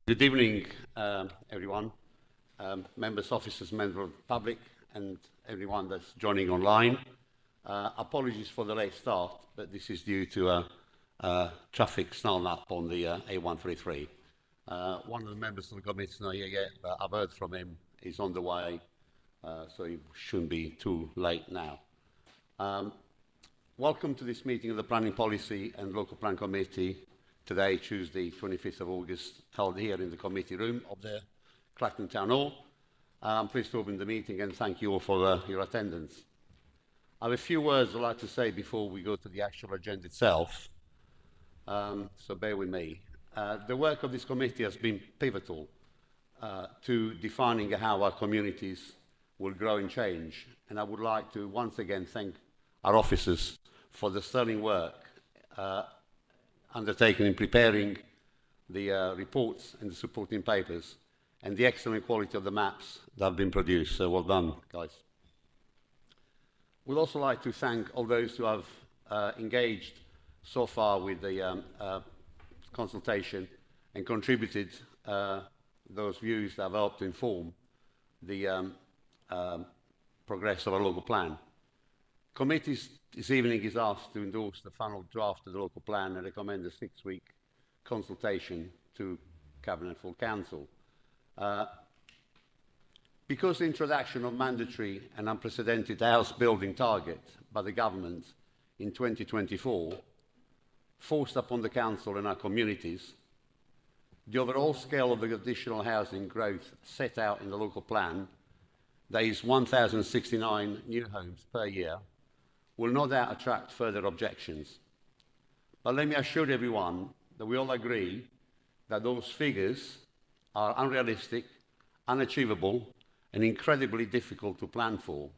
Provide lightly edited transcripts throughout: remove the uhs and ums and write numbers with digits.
Good evening, everyone, members, officers, members of the public, and everyone that's joining online. Apologies for the late start, but this is due to a traffic snarl up on the A133. One of the members of the committee is not here yet, but I've heard from him. He's on the way, so he shouldn't be too late now. Welcome to this meeting of the Planning Policy and Local Plan Committee today, Tuesday, 25th of August, held here in the committee room of the Clacton Town Hall. I'm pleased to open the meeting and thank you all for your attendance. I have a few words I'd like to say before we go to the actual agenda itself, so bear with me. The work of this committee has been pivotal to defining how our communities will grow and change, and I would like to once again thank our officers for the sterling work undertaken in preparing the reports and the supporting papers and the excellent quality of the maps that have been produced. So well done, guys. We'd also like to thank all those who have engaged so far with the consultation and contributed those views that have helped inform the progress of our local plan. Committees this evening is asked to endorse the final draft of the local plan and recommend a 6-week consultation to Cabinet full Council. Because the introduction of mandatory and unprecedented house building target by the government in 2024 forced upon the Council and our communities, the overall scale of the additional housing growth set out in the local plan, that is 1,069 new homes per year, will no doubt attract further objections. But let me assure everyone that we all agree that those figures are unrealistic, unachievable, and incredibly difficult to plan for.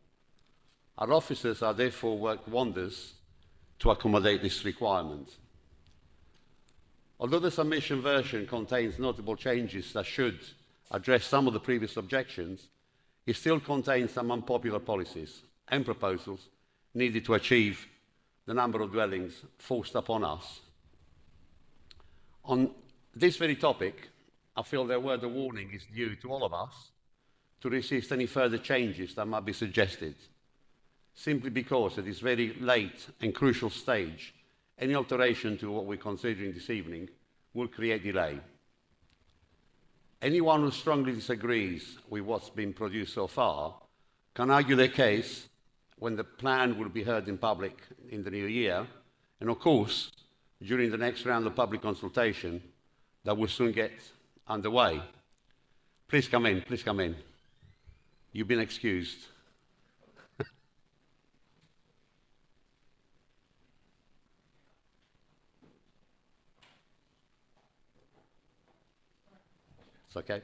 Our officers are therefore worked wonders to accommodate this requirement. Although the submission version contains notable changes that should address some of the previous objections, it still contains some unpopular policies and proposals needed to achieve the number of dwellings forced upon us. On this very topic, I feel that a word of warning is due to all of us to resist any further changes that might be suggested, simply because at this very late and crucial stage, any alteration to what we're considering this evening will create delay. Anyone who strongly disagrees with what's been produced so far can argue their case when the plan will be heard in public in the new year, and of course, during the next round of public consultation that will soon get underway. Please come in, please come in. You've been excused. It's okay.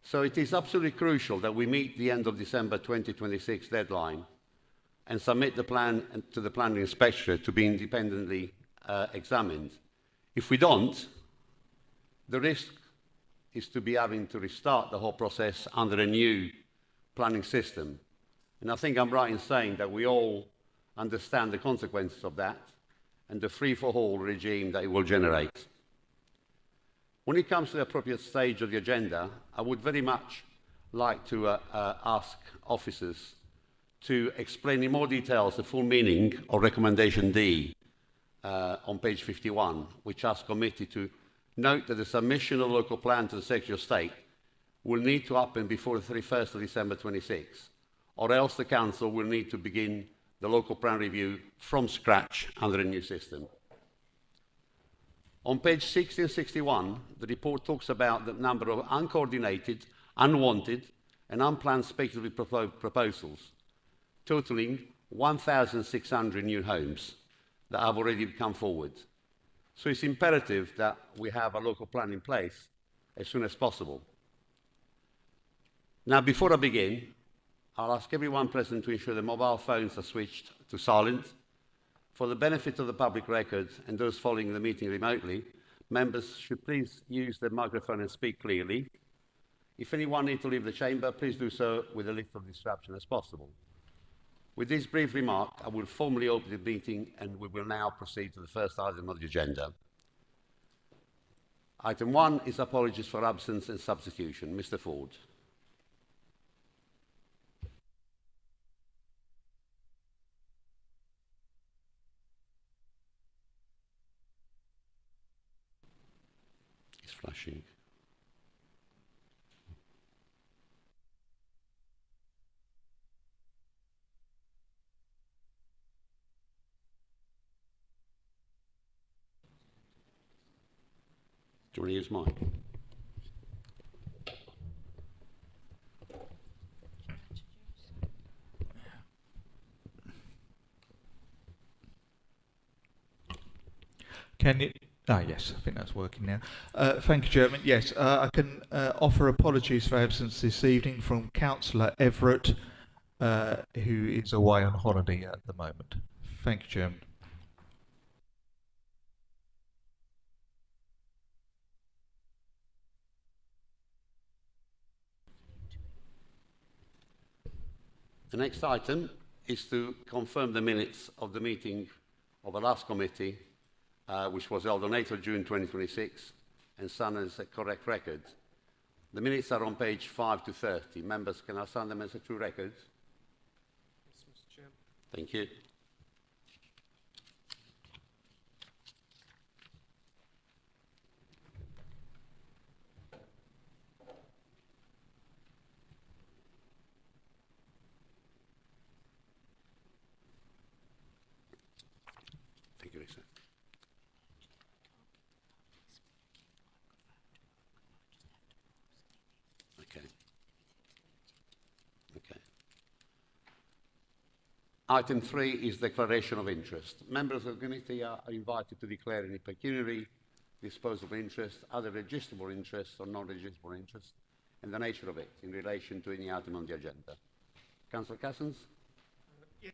So it is absolutely crucial that we meet the end of December 2026 deadline and submit the plan to the planning inspectorate to be independently examined. If we don't, the risk is to be having to restart the whole process under a new planning system. And I think I'm right in saying that we all understand the consequences of that and the free-for-all regime that it will generate. When it comes to the appropriate stage of the agenda, I would very much like to ask officers to explain in more details the full meaning of Recommendation D on page 51, which asks committee to note that the submission of the local plan to the Secretary of State will need to happen before the 31st of December 26, or else the Council will need to begin the local plan review from scratch under a new system. On page 60 and 61, the report talks about the number of uncoordinated, unwanted, and unplanned speculative proposals, totaling 1,600 new homes that have already come forward. So it's imperative that we have a local plan in place as soon as possible. Now, before I begin, I'll ask everyone present to ensure the mobile phones are switched to silent. For the benefit of the public record and those following the meeting remotely, members should please use their microphone and speak clearly. If anyone needs to leave the chamber, please do so with the least of disruption as possible. With this brief remark, I will formally open the meeting and we will now proceed to the first item of the agenda. Item 1 is apologies for absence and substitution. Mr. Ford. It's flashing. Do you want to use mine? Can you? Ah, yes, I think that's working now. Thank you, Chairman. Yes, I can offer apologies for absence this evening from Councillor Everett, who is away on holiday at the moment. Thank you, Chairman. The next item is to confirm the minutes of the meeting of the last committee, which was held on 8th of June 2026, and signed as a correct record. The minutes are on page 5 to 30. Members, can I sign them as a true record? Yes, Mr. Chairman. Thank you. Thank you, Lisa. Okay. Okay. Item 3 is declaration of interest. Members of the committee are invited to declare any pecuniary, disposable interest, other registrable interest or non-registrable interest, and the nature of it in relation to any item on the agenda. Councillor Cassens? Yes.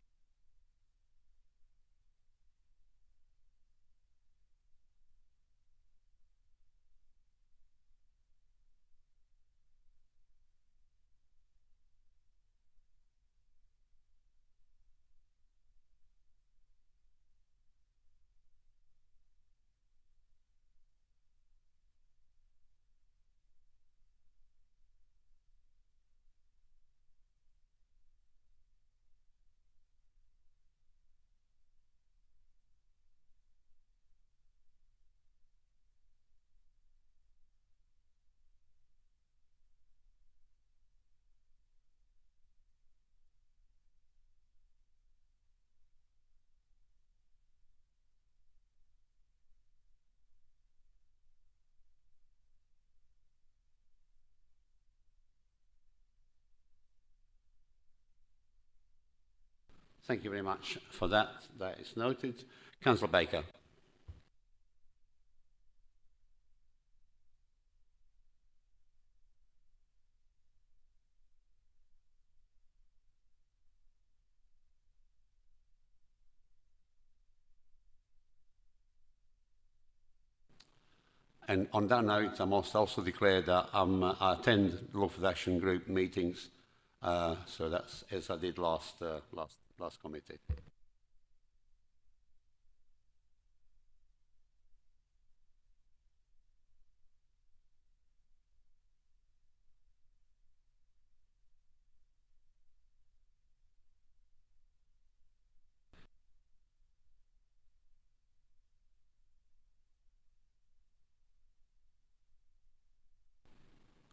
Thank you very much for that. That is noted. Councillor Baker. And on that note, I must also declare that I attend Lawful Action Group meetings, so that's as I did last committee.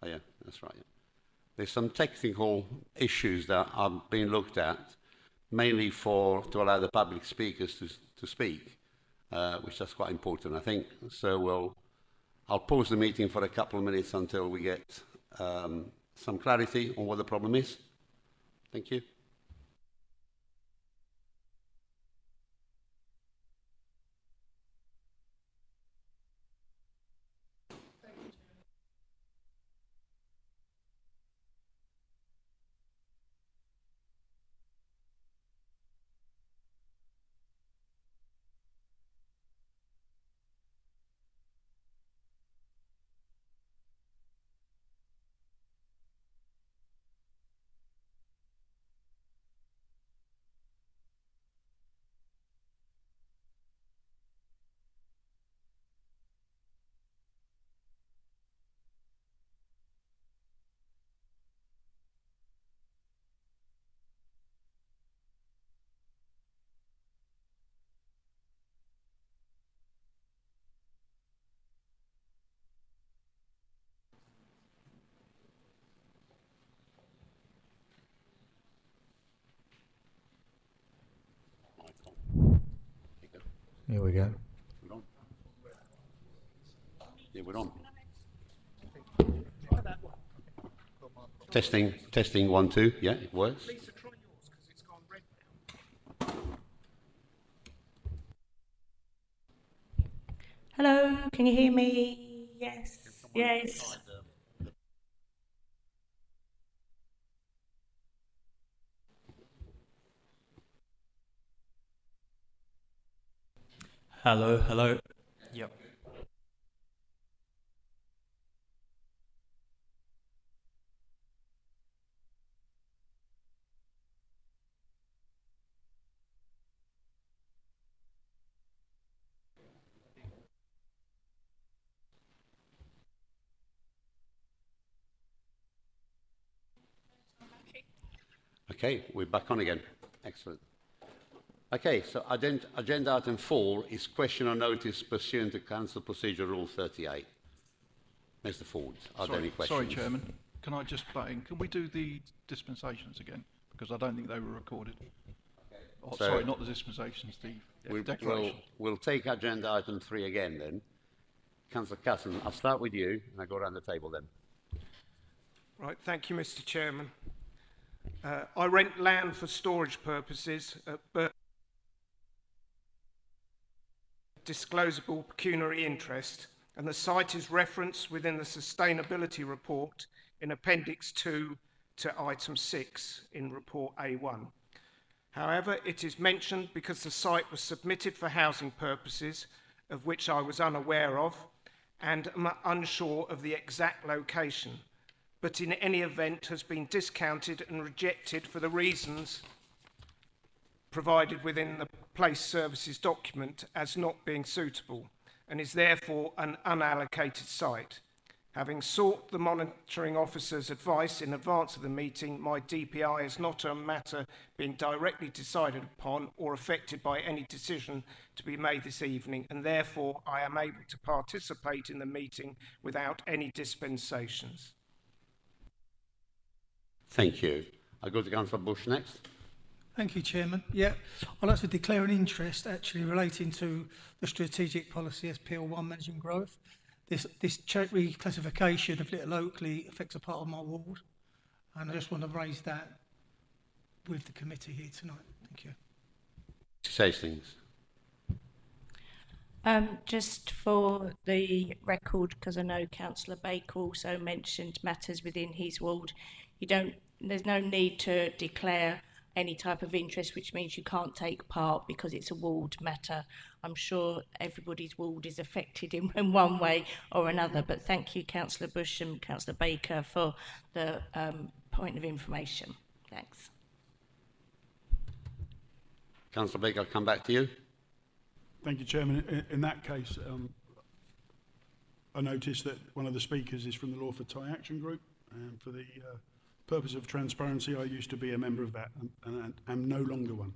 Oh, yeah, that's right. Yeah. There's some technical issues that are being looked at, mainly to allow the public speakers to speak, which is quite important, I think. So I'll pause the meeting for a couple of minutes until we get some clarity on what the problem is. Thank you. Here we go. We're on. Yeah, we're on. Testing, testing, 1, 2. Yeah, it works. Lisa, try yours because it's gone red now. Hello, can you hear me? Yes, yes. Hello, hello. Yep. Okay, we're back on again. Excellent. Okay, so agenda item 4 is question or notice pursuant to Council Procedure Rule 38. Mr. Ford, are there any questions? Sorry, Chairman. Can I just butt in? Can we do the dispensations again? Because I don't think they were recorded. Oh, So- sorry, not the dispensations, the declaration. We'll take agenda item 3 again then. Councillor Casson, I'll start with you and I'll go around the table then. Right, thank you, Mr. Chairman. I rent land for storage purposes at disclosable pecuniary interest, and the site is referenced within the sustainability report in Appendix 2 to Item 6 in Report A1. However, it is mentioned because the site was submitted for housing purposes, of which I was unaware of, and am unsure of the exact location, but in any event has been discounted and rejected for the reasons provided within the place services document as not being suitable, and is therefore an unallocated site. Having sought the monitoring officer's advice in advance of the meeting, my DPI is not a matter being directly decided upon or affected by any decision to be made this evening, and therefore I am able to participate in the meeting without any dispensations. Thank you. I'll go to Councillor Bush next. Thank you, Chairman. Yeah, I'd like to declare an interest actually relating to the strategic policy SPL1 managing growth. This reclassification of Little Oakley affects a part of my ward, and I just want to raise that with the committee here tonight. Thank you. Say things. Just for the record, because I know Councillor Baker also mentioned matters within his ward, there's no need to declare any type of interest, which means you can't take part because it's a ward matter. I'm sure everybody's ward is affected in one way or another, but thank you, Councillor Bush and Councillor Baker, for the point of information. Thanks. Councillor Baker, I'll come back to you. Thank you, Chairman. In that case, I noticed that one of the speakers is from the Lawford Tie Action Group, and for the purpose of transparency, I used to be a member of that and am no longer one.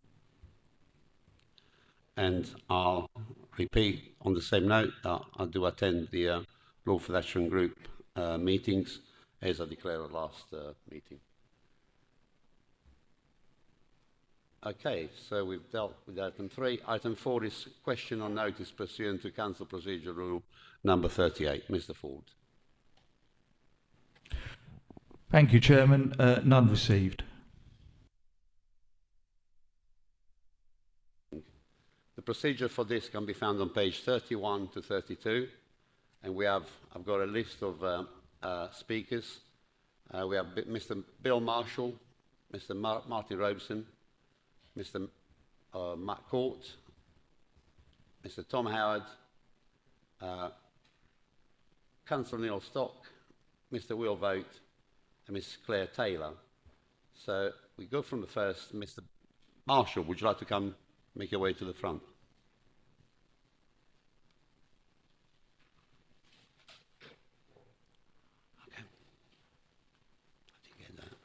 And I'll repeat on the same note, I do attend the Lawford Action Group meetings, as I declared at last meeting. Okay, so we've dealt with item 3. Item 4 is question on notice pursuant to Council Procedure Rule number 38. Mr. Ford. Thank you, Chairman. None received. The procedure for this can be found on page 31 to 32, and I've got a list of speakers. We have Mr. Bill Marshall, Mr. Martin Robeson, Mr. Matt Court, Mr. Tom Howard, Councillor Neil Stock, Mr. Will Vogt, and Miss Claire Taylor. So we go from the first. Mr. Marshall, would you like to come make your way to the front? Okay. I didn't get that.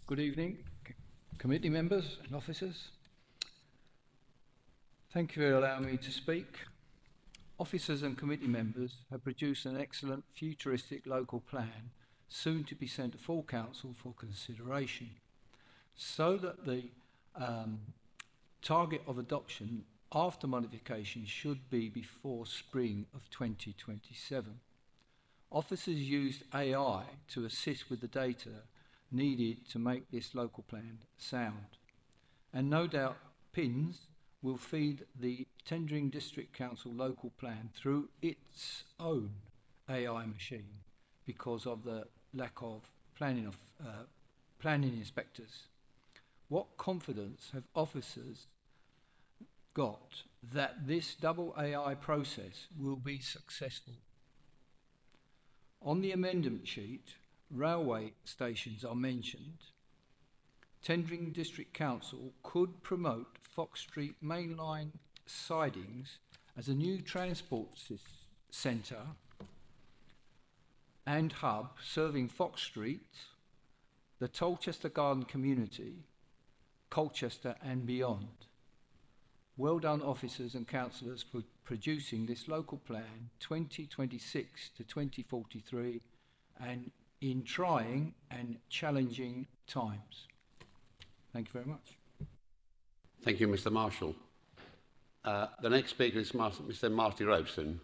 Good evening, committee members and officers. Thank you for allowing me to speak. Officers and committee members have produced an excellent futuristic local plan, soon to be sent to full council for consideration, so that the Target of adoption after modification should be before spring of 2027. Officers used AI to assist with the data needed to make this local plan sound. And no doubt PINS will feed the Tendring District Council local plan through its own AI machine because of the lack of planning inspectors. What confidence have officers got that this double AI process will be successful? On the amendment sheet, railway stations are mentioned. Tendring District Council could promote Fox Street mainline sidings as a new transport centre and hub serving Fox Street, the Tolchester Garden community, Colchester and beyond. Well done, officers and councillors, for producing this local plan 2026 to 2043 and in trying and challenging times. Thank you very much. Thank you, Mr. Marshall. The next speaker is Mr. Marty Robeson,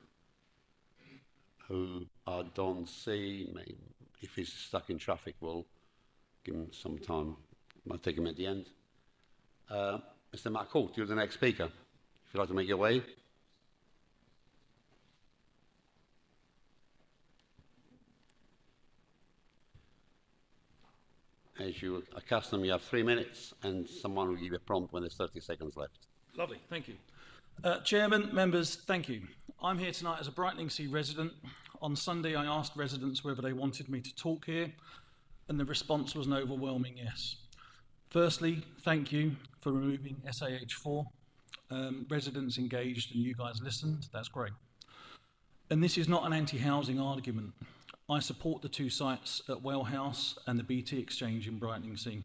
who I don't see. If he's stuck in traffic, we'll give him some time. I'll take him at the end. Mr. Mark Hawke, you're the next speaker. If you'd like to make your way. As you are accustomed, you have 3 minutes, and someone will give you a prompt when there's 30 seconds left. Lovely, thank you. Chairman, members, thank you. I'm here tonight as a Brightlingsea resident. On Sunday, I asked residents whether they wanted me to talk here, and the response was an overwhelming yes. Firstly, thank you for removing SAH4. Residents engaged and you guys listened, that's great. And this is not an anti-housing argument. I support the two sites at Whale House and the BT Exchange in Brightlingsea.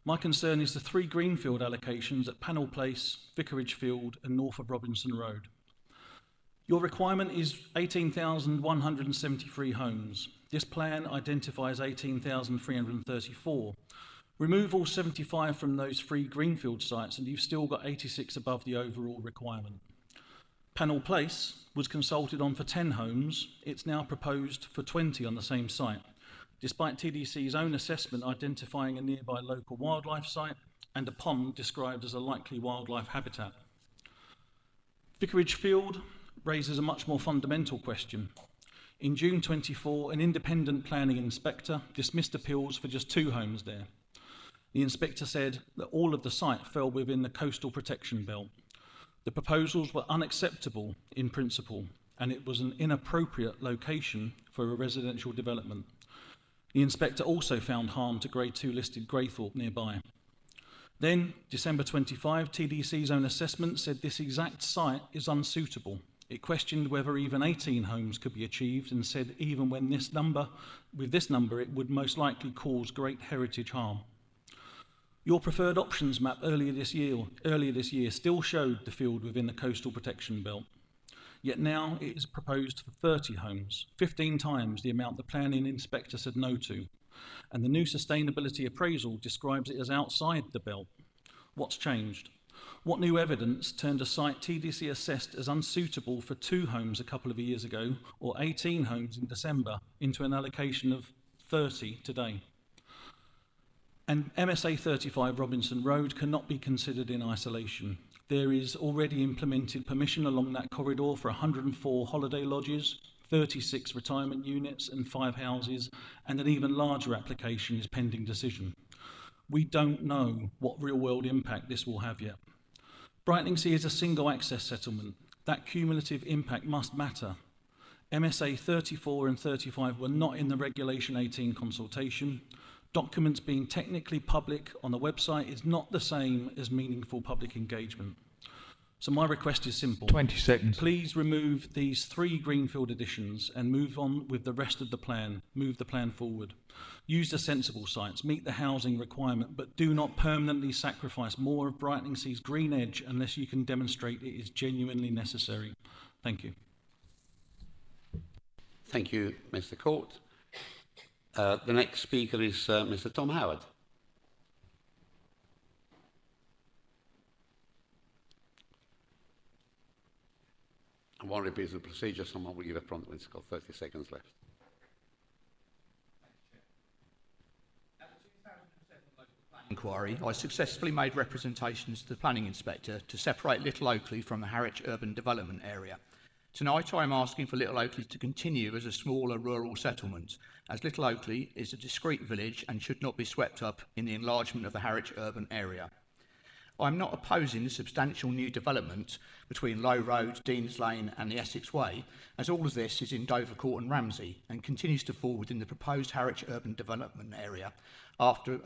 My concern is the 3 greenfield allocations at Pannell Place, Vicarage Field and north of Robinson Road. Your requirement is 18,173 homes. This plan identifies 18,334. Remove all 75 from those 3 greenfield sites and you've still got 86 above the overall requirement. Pannell Place was consulted on for 10 homes. It's now proposed for 20 on the same site, despite TDC's own assessment identifying a nearby local wildlife site and a pond described as a likely wildlife habitat. Vicarage Field raises a much more fundamental question. In June 24, an independent planning inspector dismissed appeals for just 2 homes there. The inspector said that all of the site fell within the coastal protection belt. The proposals were unacceptable in principle, and it was an inappropriate location for a residential development. The inspector also found harm to Grade 2 listed Greythorpe nearby. Then, December 25, TDC's own assessment said this exact site is unsuitable. It questioned whether even 18 homes could be achieved and said even when with this number, it would most likely cause great heritage harm. Your preferred options map earlier this year still showed the field within the coastal protection belt. Yet now it is proposed for 30 homes, 15 times the amount the planning inspector said no to. And the new sustainability appraisal describes it as outside the belt. What's changed? What new evidence turned a site TDC assessed as unsuitable for 2 homes a couple of years ago, or 18 homes in December, into an allocation of 30 today? And MSA 35 Robinson Road cannot be considered in isolation. There is already implemented permission along that corridor for 104 holiday lodges, 36 retirement units and 5 houses, and an even larger application is pending decision. We don't know what real-world impact this will have yet. Brightlingsea is a single access settlement. That cumulative impact must matter. MSA 34 and 35 were not in the Regulation 18 consultation. Documents being technically public on the website is not the same as meaningful public engagement. So my request is simple. 20 seconds. Please remove these 3 greenfield additions and move on with the rest of the plan. Move the plan forward. Use the sensible sites, meet the housing requirement, but do not permanently sacrifice more of Brightlingsea green edge unless you can demonstrate it is genuinely necessary. Thank you. Thank you, Mr. Court. The next speaker is Mr. Tom Howard. I won't repeat the procedure, someone will give a prompt when it's got 30 seconds left. Inquiry, I successfully made representations to the planning inspector to separate Little Oakley from the Harwich urban development area. Tonight I am asking for Little Oakley to continue as a smaller rural settlement, as Little Oakley is a discrete village and should not be swept up in the enlargement of the Harwich urban area. I am not opposing the substantial new development between Low Road, Deans Lane and the Essex Way, as all of this is in Dovercourt and Ramsey and continues to fall within the proposed Harwich urban development area after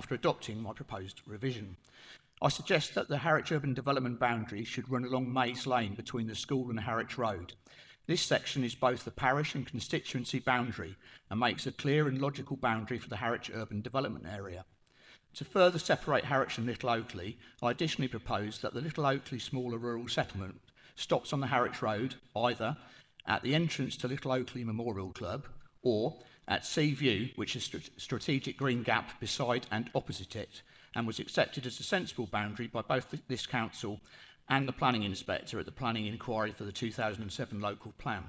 adopting my proposed revision. I suggest that the Harwich urban development boundary should run along Maze Lane between the school and Harwich Road. This section is both the parish and constituency boundary and makes a clear and logical boundary for the Harwich urban development area. To further separate Harwich and Little Oakley, I additionally propose that the Little Oakley smaller rural settlement stops on the Harwich Road, either at the entrance to Little Oakley Memorial Club or at Sea View, which is a strategic green gap beside and opposite it, and was accepted as a sensible boundary by both this council and the planning inspector at the planning inquiry for the 2007 local plan.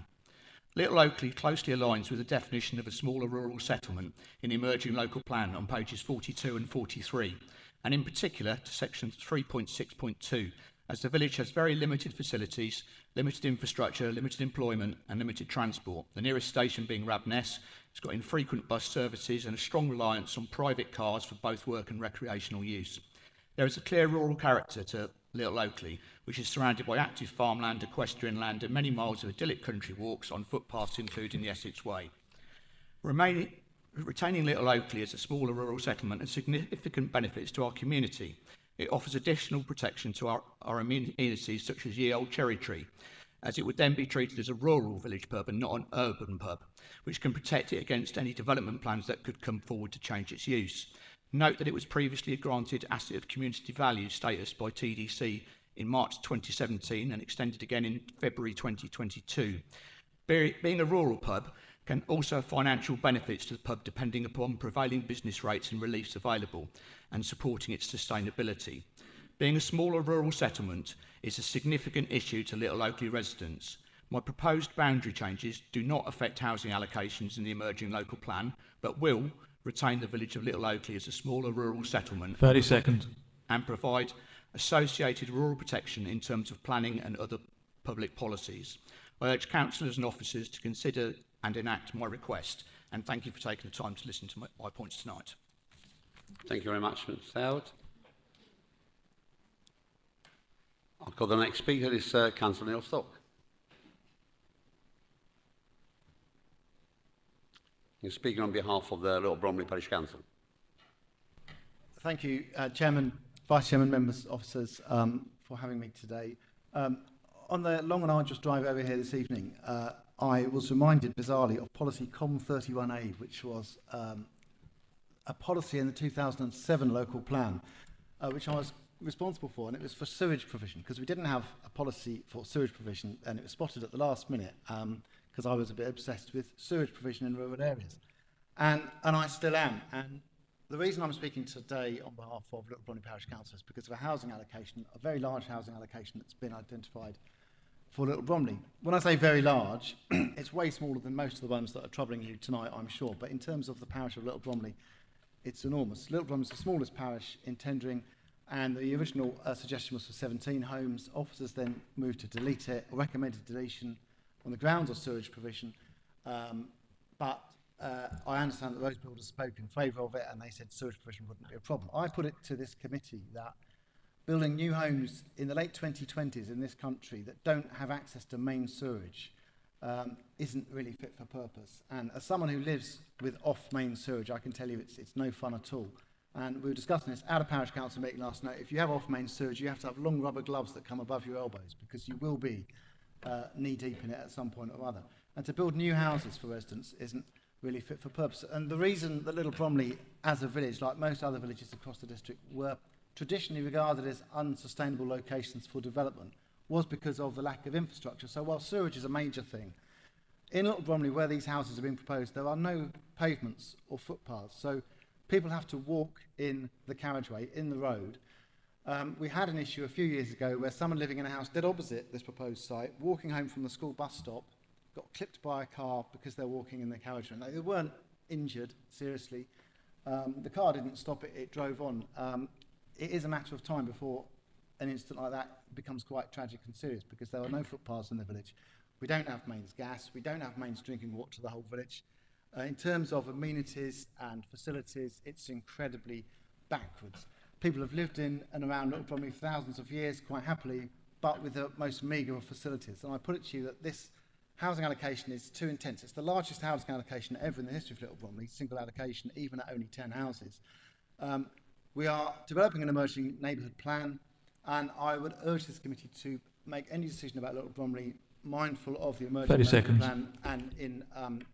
Little Oakley closely aligns with the definition of a smaller rural settlement in the emerging local plan on pages 42 and 43, and in particular to section 3.6.2, as the village has very limited facilities, limited infrastructure, limited employment and limited transport, the nearest station being Rabness. It's got infrequent bus services and a strong reliance on private cars for both work and recreational use. There is a clear rural character to Little Oakley, which is surrounded by active farmland, equestrian land and many miles of idyllic country walks on footpaths including the Essex Way. Retaining Little Oakley as a smaller rural settlement has significant benefits to our community. It offers additional protection to our amenities such as Ye Old Cherry Tree, as it would then be treated as a rural village pub and not an urban pub, which can protect it against any development plans that could come forward to change its use. Note that it was previously granted Asset of Community Value status by TDC in March 2017 and extended again in February 2022. Being a rural pub can also have financial benefits to the pub depending upon prevailing business rates and reliefs available and supporting its sustainability. Being a smaller rural settlement is a significant issue to Little Oakley residents. My proposed boundary changes do not affect housing allocations in the emerging local plan, but will retain the village of Little Oakley as a smaller rural settlement. 30 seconds. And provide associated rural protection in terms of planning and other public policies. I urge councillors and officers to consider and enact my request, and thank you for taking the time to listen to my points tonight. Thank you very much, Mr. Howard. I'll call the next speaker is Councillor Neil Stock. You're speaking on behalf of the Little Bromley Parish Council. Thank you, Chairman, Vice Chairman, members, officers, for having me today. On the long and arduous drive over here this evening, I was reminded bizarrely of policy COM31A, which was a policy in the 2007 local plan, which I was responsible for, and it was for sewage provision, because we didn't have a policy for sewage provision, and it was spotted at the last minute, because I was a bit obsessed with sewage provision in rural areas. And I still am. And the reason I'm speaking today on behalf of Little Bromley Parish Council is because of a housing allocation, a very large housing allocation that's been identified for Little Bromley. When I say very large, it's way smaller than most of the ones that are troubling you tonight, I'm sure. But in terms of the parish of Little Bromley, it's enormous. Little Bromley is the smallest parish in tendering, and the original suggestion was for 17 homes. Officers then moved to delete it, or recommended deletion on the grounds of sewage provision. But I understand that those builders spoke in favour of it, and they said sewage provision wouldn't be a problem. I put it to this committee that building new homes in the late 2020s in this country that don't have access to main sewage isn't really fit for purpose. And as someone who lives with off-main sewage, I can tell you it's no fun at all. And we were discussing this at a parish council meeting last night. If you have off-main sewage, you have to have long rubber gloves that come above your elbows, because you will be knee-deep in it at some point or other. And to build new houses for residents isn't really fit for purpose. And the reason that Little Bromley, as a village, like most other villages across the district, were traditionally regarded as unsustainable locations for development was because of the lack of infrastructure. So while sewage is a major thing, in Little Bromley, where these houses have been proposed, there are no pavements or footpaths. So people have to walk in the carriageway, in the road, We had an issue a few years ago where someone living in a house dead opposite this proposed site, walking home from the school bus stop, got clipped by a car because they're walking in their carriage. And they weren't injured, seriously. The car didn't stop it, it drove on. It is a matter of time before an incident like that becomes quite tragic and serious, because there are no footpaths in the village. We don't have mains gas, we don't have mains drinking water to the whole village. In terms of amenities and facilities, it's incredibly backwards. People have lived in and around Little Bromley for thousands of years quite happily, but with the most meagre of facilities. And I put it to you that this housing allocation is too intense. It's the largest housing allocation ever in the history of Little Bromley, single allocation, even at only 10 houses. We are developing an emerging neighbourhood plan, and I would urge this committee to make any decision about Little Bromley mindful of the emerging neighbourhood plan and in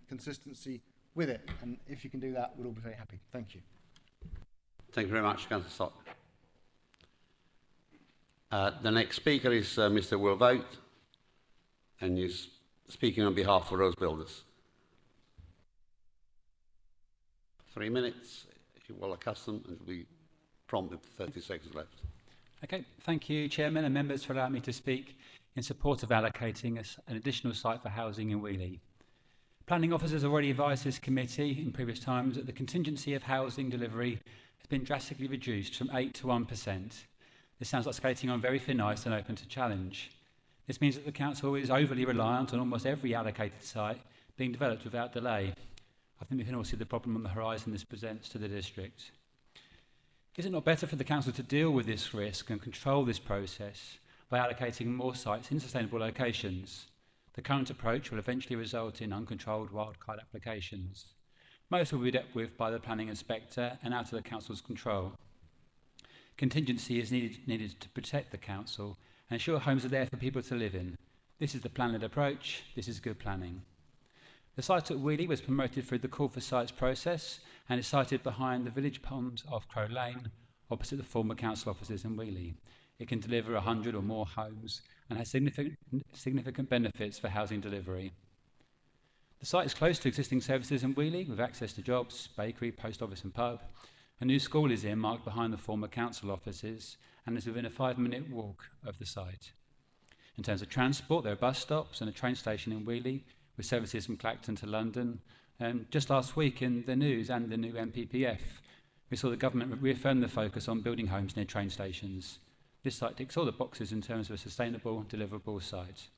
consistency with it. And if you can do that, we'll all be very happy. Thank you. Thank you very much, Councillor Stott. The next speaker is Mr. Will Vogt, and he's speaking on behalf of Rose Builders. 3 minutes, if you're well accustomed, and it'll be prompt with 30 seconds left. Okay, thank you, Chairman and members, for allowing me to speak in support of allocating an additional site for housing in Wheelie. Planning officers have already advised this committee in previous times that the contingency of housing delivery has been drastically reduced from 8 to 1%. This sounds like skating on very thin ice and open to challenge. This means that the council is overly reliant on almost every allocated site being developed without delay. I think we can all see the problem on the horizon this presents to the district. Is it not better for the council to deal with this risk and control this process by allocating more sites in sustainable locations? The current approach will eventually result in uncontrolled wildcard applications. Most will be dealt with by the planning inspector and out of the council's control. Contingency is needed to protect the council and ensure homes are there for people to live in. This is the plan-led approach. This is good planning. The site at Wheelie was promoted through the call for sites process and is sited behind the village pond of Crow Lane, opposite the former council offices in Wheelie. It can deliver 100 or more homes and has significant benefits for housing delivery. The site is close to existing services in Wheelie, with access to jobs, bakery, post office and pub. A new school is earmarked behind the former council offices and is within a 5-minute walk of the site. In terms of transport, there are bus stops and a train station in Wheelie, with services from Clacton to London. Just last week in the news and the new MPPF, we saw the government reaffirm the focus on building homes near train stations. This site ticks all the boxes in terms of a sustainable, deliverable site.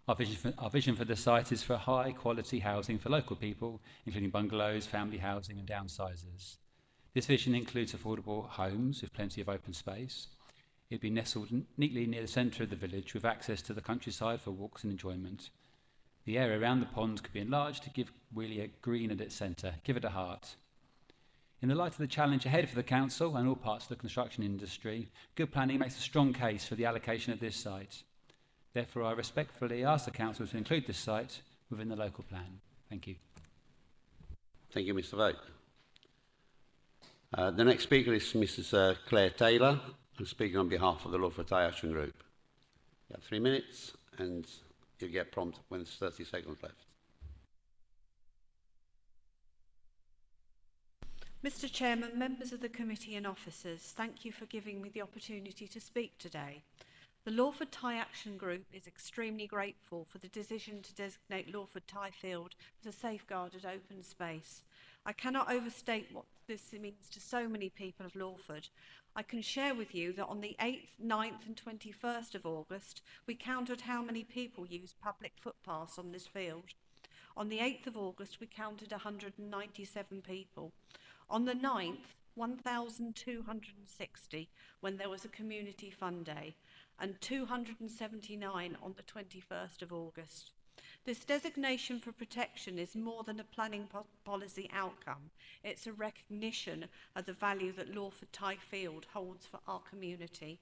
Our vision for the site is for high quality housing for local people, including bungalows, family housing and downsizers. This vision includes affordable homes with plenty of open space. It'd be nestled neatly near the centre of the village with access to the countryside for walks and enjoyment. The area around the pond could be enlarged to give Wheelie a green at its centre, give it a heart. In the light of the challenge ahead for the council and all parts of the construction industry, good planning makes a strong case for the allocation of this site. Therefore, I respectfully ask the council to include this site within the local plan. Thank you. Thank you, Mr. Vogt. The next speaker is Mrs. Claire Taylor, who's speaking on behalf of the Lawford Thai Action Group. You have 3 minutes, and you'll get prompt when there's 30 seconds left. Mr. Chairman, members of the committee and officers, thank you for giving me the opportunity to speak today. The Lawford Thai Action Group is extremely grateful for the decision to designate Lawford Thai Field as a safeguarded open space. I cannot overstate what this means to so many people of Lawford. I can share with you that on the 8th, 9th and 21st of August, we counted how many people used public footpaths on this field. On the 8th of August, we counted 197 people. On the 9th, 1,260 when there was a community fun day, and 279 on the 21st of August. This designation for protection is more than a planning policy outcome. It's a recognition of the value that Lawford Thai Field holds for our community.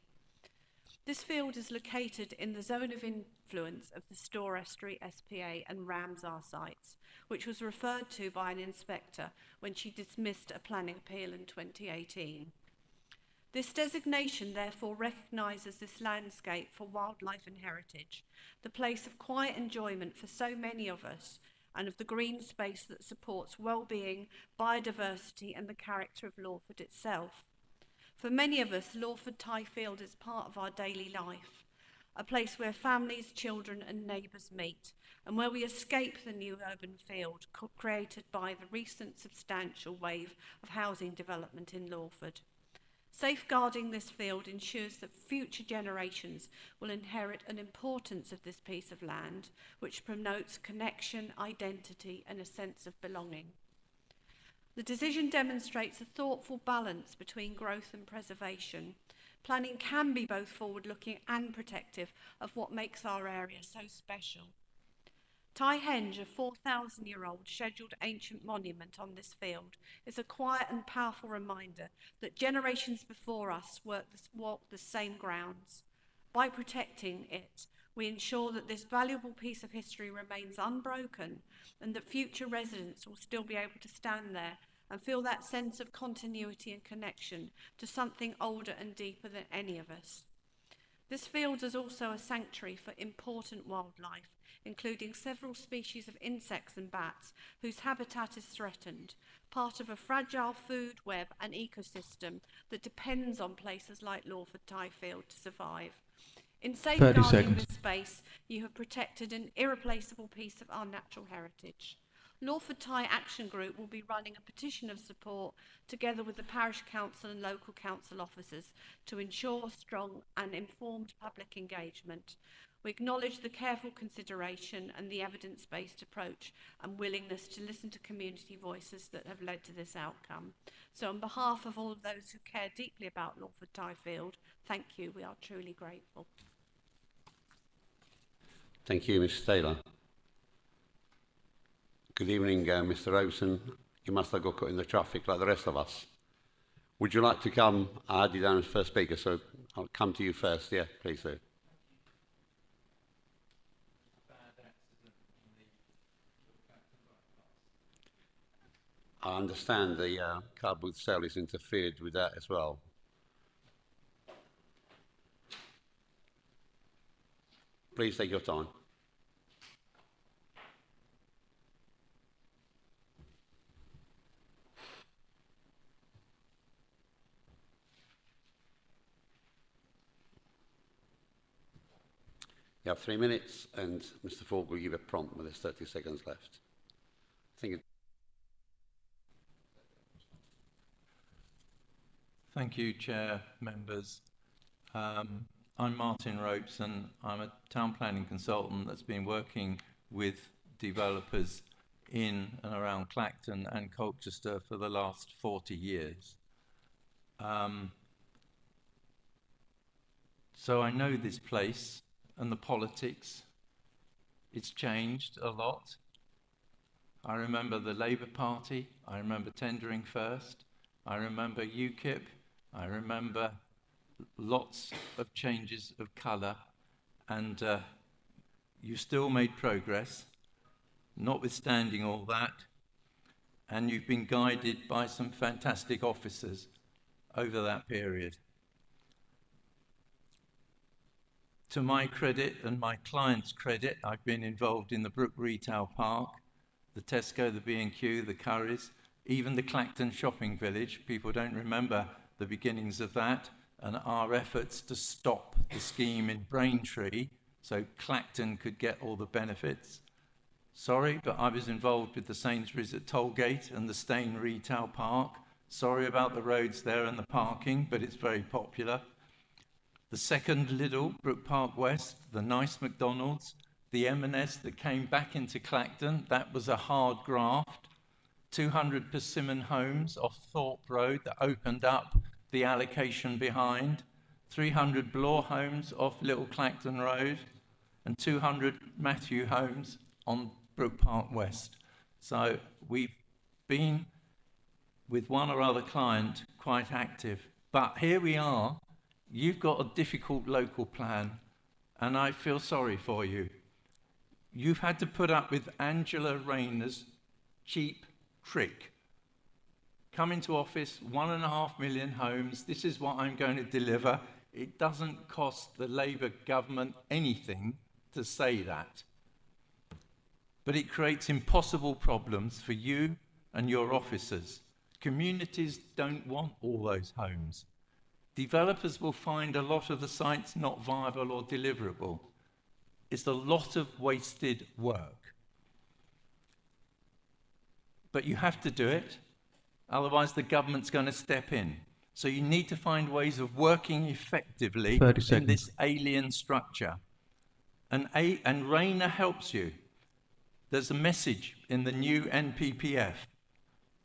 This field is located in the zone of influence of the Store Estuary SPA and Ramsar sites, which was referred to by an inspector when she dismissed a planning appeal in 2018. This designation therefore recognises this landscape for wildlife and heritage, the place of quiet enjoyment for so many of us, and of the green space that supports well-being, biodiversity and the character of Lawford itself. For many of us, Lawford Tye Field is part of our daily life, a place where families, children and neighbours meet, and where we escape the new urban field created by the recent substantial wave of housing development in Lawford. Safeguarding this field ensures that future generations will inherit an importance of this piece of land, which promotes connection, identity and a sense of belonging. The decision demonstrates a thoughtful balance between growth and preservation. Planning can be both forward-looking and protective of what makes our area so special. Tye Henge, a 4,000-year-old scheduled ancient monument on this field, is a quiet and powerful reminder that generations before us walked the same grounds. By protecting it, we ensure that this valuable piece of history remains unbroken and that future residents will still be able to stand there and feel that sense of continuity and connection to something older and deeper than any of us. This field is also a sanctuary for important wildlife, including several species of insects and bats whose habitat is threatened, part of a fragile food web and ecosystem that depends on places like Lawford Tye Field to survive. In safeguarding this space, you have protected an irreplaceable piece of our natural heritage. Lawford Tye Action Group will be running a petition of support together with the Parish Council and local council officers to ensure strong and informed public engagement. We acknowledge the careful consideration and the evidence-based approach and willingness to listen to community voices that have led to this outcome. So on behalf of all of those who care deeply about Lawford Tye Field, thank you, we are truly grateful. Thank you, Mrs. Taylor. Good evening, Mr. Robeson. You must have got caught in the traffic like the rest of us. Would you like to come? I had you down as first speaker, so I'll come to you first. Yeah, please do. I understand the car booth sale is interfered with that as well. Please take your time. You have 3 minutes, and Mr. Falk will give a prompt when there's 30 seconds left. Thank you, Chair, members. I'm Martin Robeson. I'm a town planning consultant that's been working with developers in and around Clacton and Colchester for the last 40 years. So I know this place and the politics. It's changed a lot. I remember the Labour Party. I remember tendering first. I remember UKIP. I remember lots of changes of colour, and you still made progress, notwithstanding all that, and you've been guided by some fantastic officers over that period. To my credit and my client's credit, I've been involved in the Brook Retail Park, the Tesco, the B&Q, the Currys, even the Clacton Shopping Village. People don't remember the beginnings of that, and our efforts to stop the scheme in Braintree so Clacton could get all the benefits. Sorry, but I was involved with the Sainsbury's at Tollgate and the Stane Retail Park. Sorry about the roads there and the parking, but it's very popular. The second Lidl, Brook Park West, the nice McDonald's, the M&S that came back into Clacton, that was a hard graft. 200 Persimmon homes off Thorpe Road that opened up the allocation behind, 300 Bloor homes off Little Clacton Road, and 200 Matthew homes on Brook Park West. So we've been, with one or other client, quite active. But here we are. You've got a difficult local plan, and I feel sorry for you. You've had to put up with Angela Rayner's cheap trick. Come into office, 1.5 million homes, this is what I'm going to deliver. It doesn't cost the Labour government anything to say that. But it creates impossible problems for you and your officers. Communities don't want all those homes. developers will find a lot of the sites not viable or deliverable. It's a lot of wasted work. But you have to do it, otherwise the government's going to step in. So you need to find ways of working effectively in this alien structure. And RAINA helps you. There's a message in the new NPPF.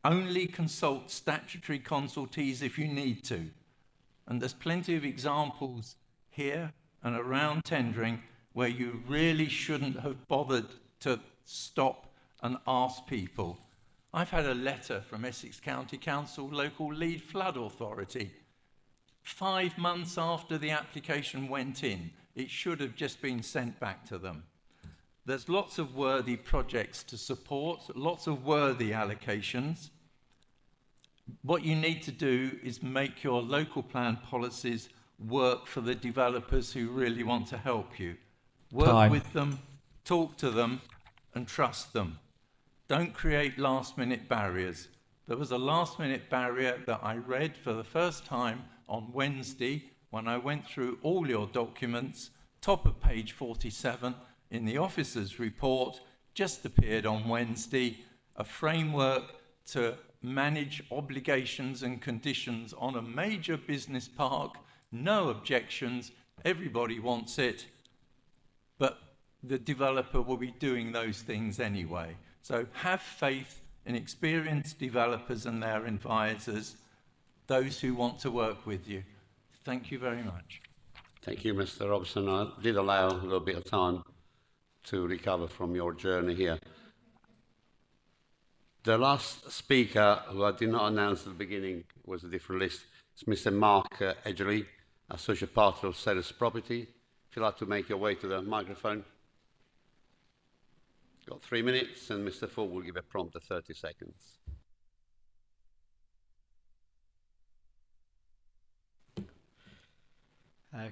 Only consult statutory consultees if you need to. And there's plenty of examples here and around tendering where you really shouldn't have bothered to stop and ask people. I've had a letter from Essex County Council local lead flood authority. 5 months after the application went in, it should have just been sent back to them. There's lots of worthy projects to support, lots of worthy allocations. What you need to do is make your local plan policies work for the developers who really want to help you. Work with them, talk to them, and trust them. Don't create last-minute barriers. There was a last-minute barrier that I read for the first time on Wednesday when I went through all your documents. Top of page 47 in the officer's report just appeared on Wednesday, a framework to manage obligations and conditions on a major business park. No objections, everybody wants it, but the developer will be doing those things anyway. So have faith in experienced developers and their advisors, those who want to work with you. Thank you very much. Thank you, Mr. Robson. I did allow a little bit of time to recover from your journey here. The last speaker, who I did not announce at the beginning, was a different list. It's Mr. Mark Edgley, Associate Partner of Sellers Property. If you'd like to make your way to the microphone. Got 3 minutes, and Mr. Ford will give a prompt of 30 seconds.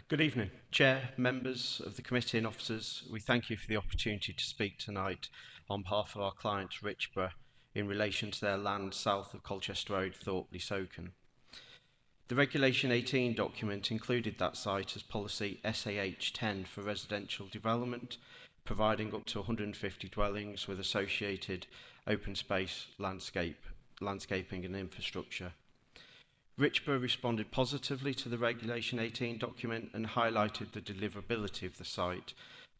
Good evening, Chair, members of the committee and officers. We thank you for the opportunity to speak tonight on behalf of our client Richborough in relation to their land south of Colchester Road, Thorpe-le-Soken. The Regulation 18 document included that site as policy SAH 10 for residential development, providing up to 150 dwellings with associated open space, landscaping and infrastructure. Richborough responded positively to the Regulation 18 document and highlighted the deliverability of the site,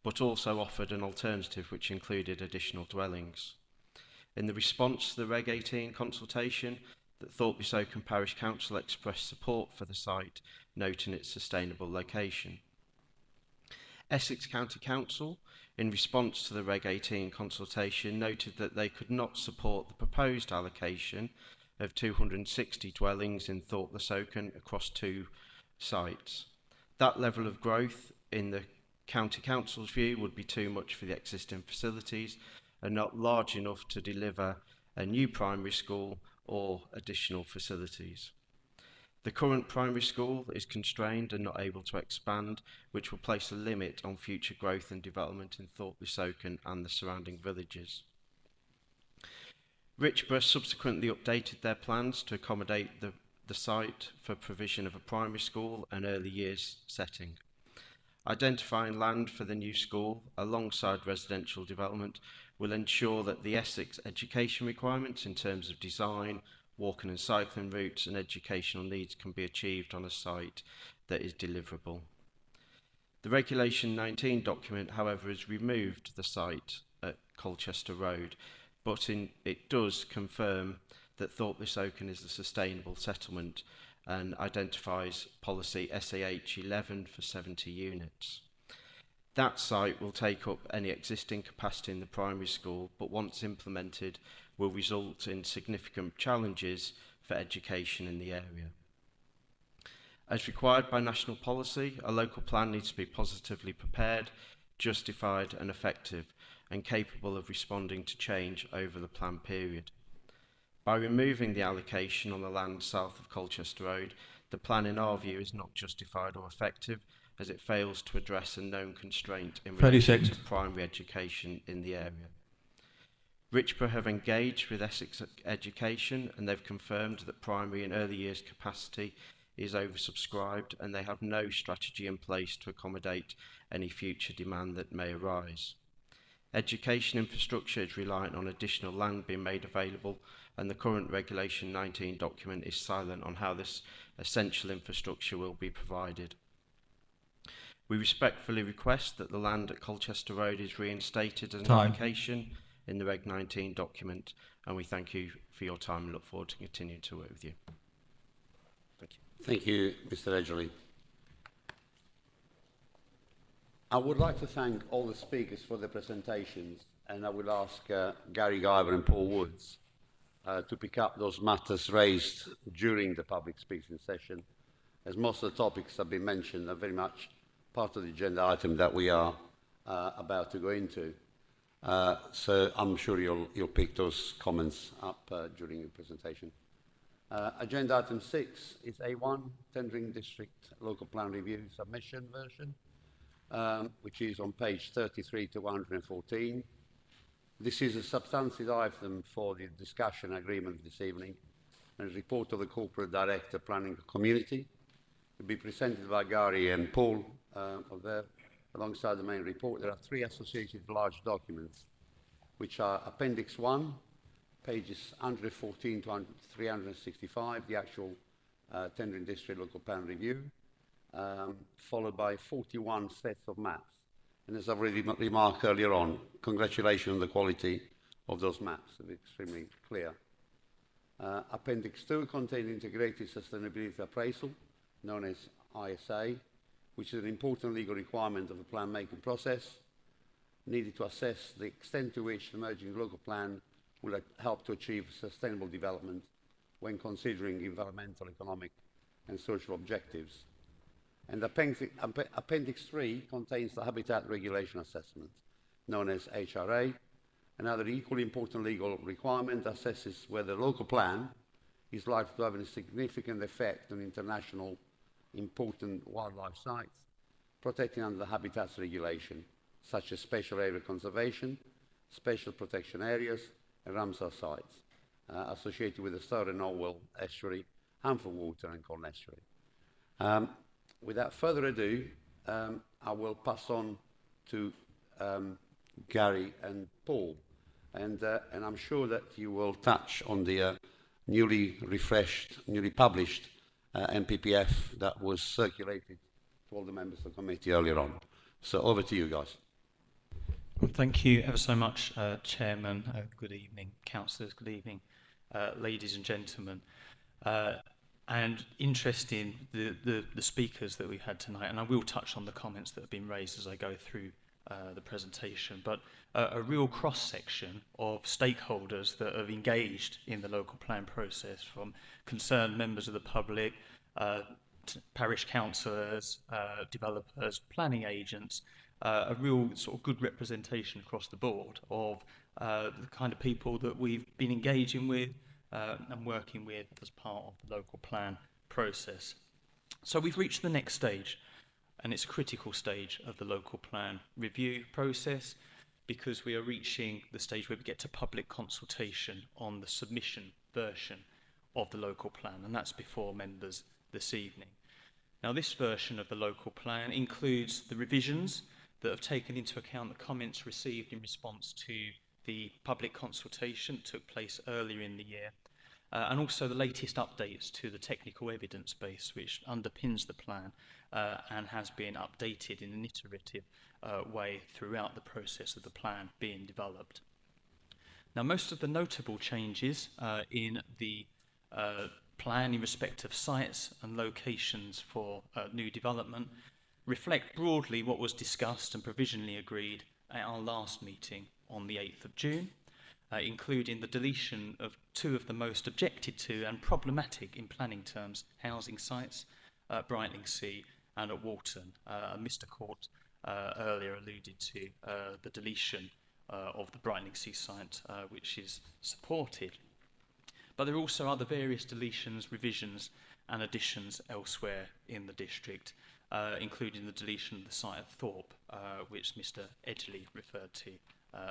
but also offered an alternative which included additional dwellings. In the response to the Reg 18 consultation, that Thorpe-le-Soken Parish Council expressed support for the site, noting its sustainable location. Essex County Council, in response to the Reg 18 consultation, noted that they could not support the proposed allocation of 260 dwellings in Thorpe-le-Soken across 2 sites. That level of growth, in the County Council's view, would be too much for the existing facilities and not large enough to deliver a new primary school or additional facilities. The current primary school is constrained and not able to expand, which will place a limit on future growth and development in Thorpe-le-Soken and the surrounding villages. Richborough subsequently updated their plans to accommodate the site for provision of a primary school and early years setting. Identifying land for the new school alongside residential development will ensure that the Essex education requirements in terms of design, walking and cycling routes and educational needs can be achieved on a site that is deliverable. The Regulation 19 document, however, has removed the site at Colchester Road, but it does confirm that Thorpe-le-Soken is a sustainable settlement and identifies policy SAH 11 for 70 units. That site will take up any existing capacity in the primary school, but once implemented will result in significant challenges for education in the area. As required by national policy, a local plan needs to be positively prepared, justified and effective, and capable of responding to change over the plan period. By removing the allocation on the land south of Colchester Road, the plan in our view is not justified or effective, as it fails to address a known constraint in relation to primary education in the area. Richborough have engaged with Essex Education and they've confirmed that primary and early years capacity is oversubscribed and they have no strategy in place to accommodate any future demand that may arise. Education infrastructure is reliant on additional land being made available, and the current Regulation 19 document is silent on how this essential infrastructure will be provided. We respectfully request that the land at Colchester Road is reinstated as an application in the Reg 19 document, and we thank you for your time and look forward to continuing to work with you. Thank you. Thank you, Mr. Edgerly. I would like to thank all the speakers for their presentations, and I will ask Gary Guyver and Paul Woods to pick up those matters raised during the public speaking session, as most of the topics have been mentioned are very much part of the agenda item that we are about to go into. So I'm sure you'll pick those comments up during your presentation. Agenda item 6 is A1, Tendering District Local Plan Review Submission version, which is on page 33 to 114. This is a substantive item for the discussion agreement this evening, and a report of the Corporate Director Planning Community. It will be presented by Gary and Paul alongside the main report. There are 3 associated large documents, which are Appendix 1, pages 114 to 365, the actual Tendering District Local Plan Review, followed by 41 sets of maps. And as I've already remarked earlier on, congratulations on the quality of those maps. They're extremely clear. Appendix 2 contains Integrated Sustainability Appraisal, known as ISA, which is an important legal requirement of the plan-making process, needed to assess the extent to which the emerging local plan will help to achieve sustainable development when considering environmental, economic and social objectives. And Appendix 3 contains the Habitat Regulation Assessment, known as HRA. Another equally important legal requirement assesses whether the local plan is likely to have a significant effect on international important wildlife sites, protecting under the Habitats Regulation, such as special area conservation, special protection areas, and Ramsar sites associated with the Southern Orwell Estuary, Hanford Water and Colne Estuary. Without further ado, I will pass on to Gary and Paul, and I'm sure that you will touch on the newly refreshed, newly published NPPF that was circulated to all the members of the committee earlier on. So over to you guys. Well, thank you ever so much, Chairman. Good evening, councillors. Good evening, ladies and gentlemen. And interesting, the speakers that we've had tonight, and I will touch on the comments that have been raised as I go through the presentation, but a real cross-section of stakeholders that have engaged in the local plan process, from concerned members of the public, parish councillors, developers, planning agents, a real sort of good representation across the board of the kind of people that we've been engaging with and working with as part of the local plan process. So we've reached the next stage, and it's a critical stage of the local plan review process, because we are reaching the stage where we get to public consultation on the submission version of the local plan, and that's before members this evening. Now, this version of the local plan includes the revisions that have taken into account the comments received in response to the public consultation that took place earlier in the year, and also the latest updates to the technical evidence base which underpins the plan and has been updated in an iterative way throughout the process of the plan being developed. Now, most of the notable changes in the plan in respect of sites and locations for new development reflect broadly what was discussed and provisionally agreed at our last meeting on the 8th of June, including the deletion of 2 of the most objected to and problematic in planning terms housing sites at Brightlingsea and at Walton. Mr. Court earlier alluded to the deletion of the Brightlingsea site, which is supported. But there are also other various deletions, revisions and additions elsewhere in the district, including the deletion of the site of Thorpe, which Mr. Edgerly referred to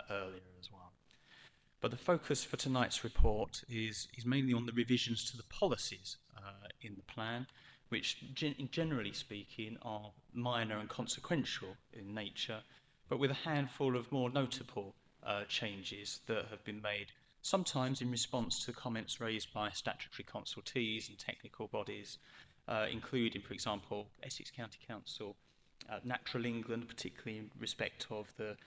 earlier as well. But the focus for tonight's report is mainly on the revisions to the policies in the plan, which generally speaking are minor and consequential in nature, but with a handful of more notable changes that have been made, sometimes in response to comments raised by statutory consultees and technical bodies, including, for example, Essex County Council, Natural England, particularly in respect of the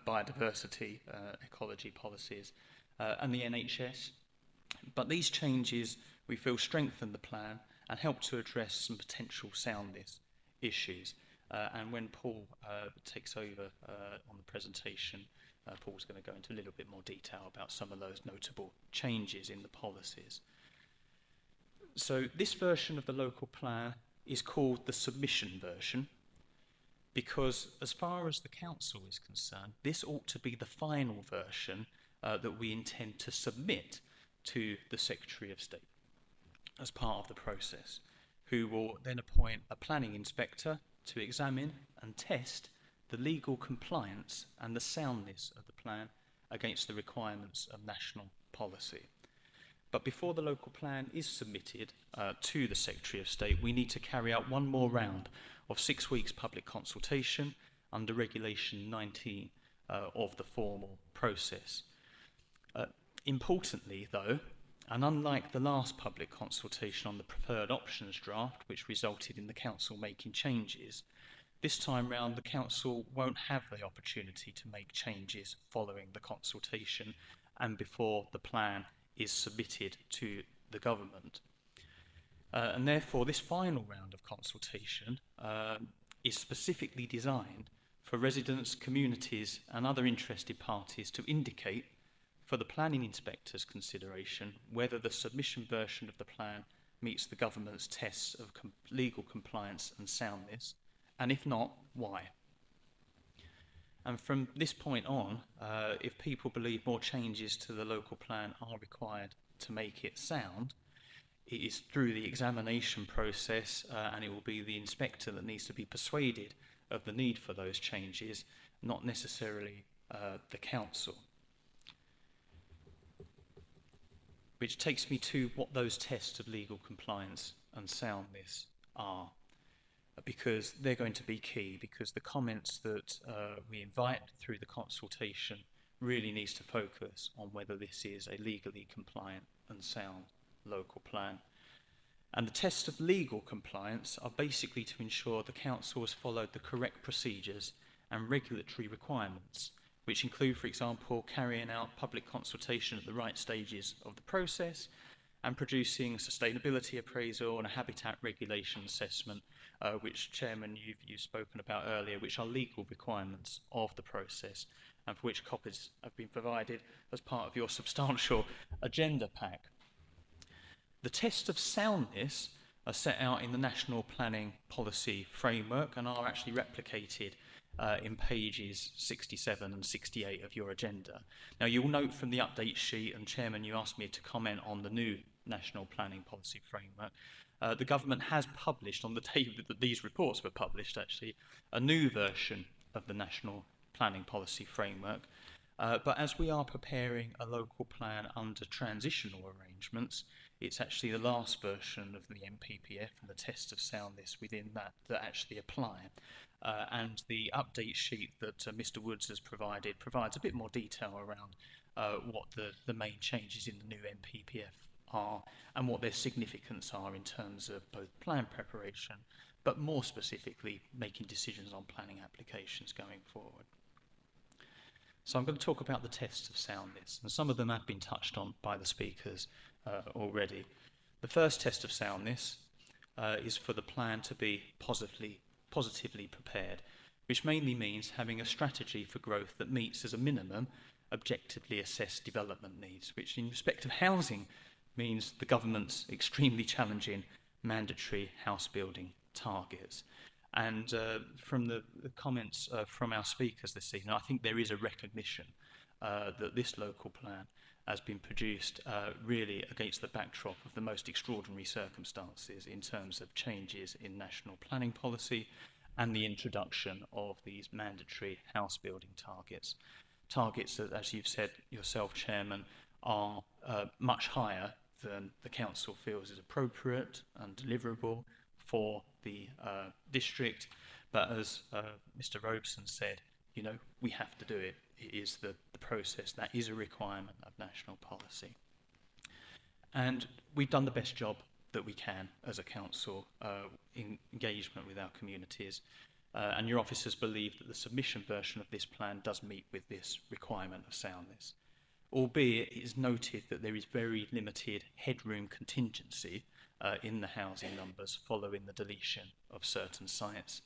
biodiversity ecology policies, and the NHS. But these changes, we feel, strengthen the plan and help to address some potential soundness issues. And when Paul takes over on the presentation, Paul's going to go into a little bit more detail about some of those notable changes in the policies. So this version of the local plan is called the submission version, because as far as the council is concerned, this ought to be the final version that we intend to submit to the Secretary of State as part of the process, who will then appoint a planning inspector to examine and test the legal compliance and the soundness of the plan against the requirements of national policy. But before the local plan is submitted to the Secretary of State, we need to carry out one more round of 6 weeks public consultation under Regulation 19 of the formal process. Importantly, though, and unlike the last public consultation on the preferred options draft, which resulted in the council making changes, this time round the council won't have the opportunity to make changes following the consultation and before the plan is submitted to the government. And therefore this final round of consultation is specifically designed for residents, communities and other interested parties to indicate for the planning inspector's consideration whether the submission version of the plan meets the government's tests of legal compliance and soundness, and if not, why. And from this point on, if people believe more changes to the local plan are required to make it sound, it is through the examination process, and it will be the inspector that needs to be persuaded of the need for those changes, not necessarily the council. Which takes me to what those tests of legal compliance and soundness are, because they're going to be key, because the comments that we invite through the consultation really needs to focus on whether this is a legally compliant and sound local plan. And the tests of legal compliance are basically to ensure the council has followed the correct procedures and regulatory requirements, which include, for example, carrying out public consultation at the right stages of the process and producing a sustainability appraisal and a habitat regulation assessment, which, Chairman, you've spoken about earlier, which are legal requirements of the process and for which copies have been provided as part of your substantial agenda pack. The tests of soundness are set out in the National Planning Policy Framework and are actually replicated in pages 67 and 68 of your agenda. Now, you'll note from the update sheet, and Chairman, you asked me to comment on the new National Planning Policy Framework. The government has published, on the day that these reports were published actually, a new version of the National Planning Policy Framework. But as we are preparing a local plan under transitional arrangements, it's actually the last version of the NPPF and the test of soundness within that actually apply. And the update sheet that Mr. Woods has provided provides a bit more detail around what the main changes in the new NPPF are and what their significance are in terms of both plan preparation, but more specifically making decisions on planning applications going forward. So I'm going to talk about the tests of soundness, and some of them have been touched on by the speakers already. The first test of soundness is for the plan to be positively prepared, which mainly means having a strategy for growth that meets as a minimum objectively assessed development needs, which in respect of housing means the government's extremely challenging mandatory house building targets. And from the comments from our speakers this evening, I think there is a recognition that this local plan has been produced really against the backdrop of the most extraordinary circumstances in terms of changes in national planning policy and the introduction of these mandatory house building targets. Targets that, as you've said yourself, Chairman, are much higher than the council feels is appropriate and deliverable for the district. But as Mr. Robeson said, you know, we have to do it. It is the process. That is a requirement of national policy. And we've done the best job that we can as a council in engagement with our communities. And your officers believe that the submission version of this plan does meet with this requirement of soundness. Albeit it is noted that there is very limited headroom contingency in the housing numbers following the deletion of certain sites.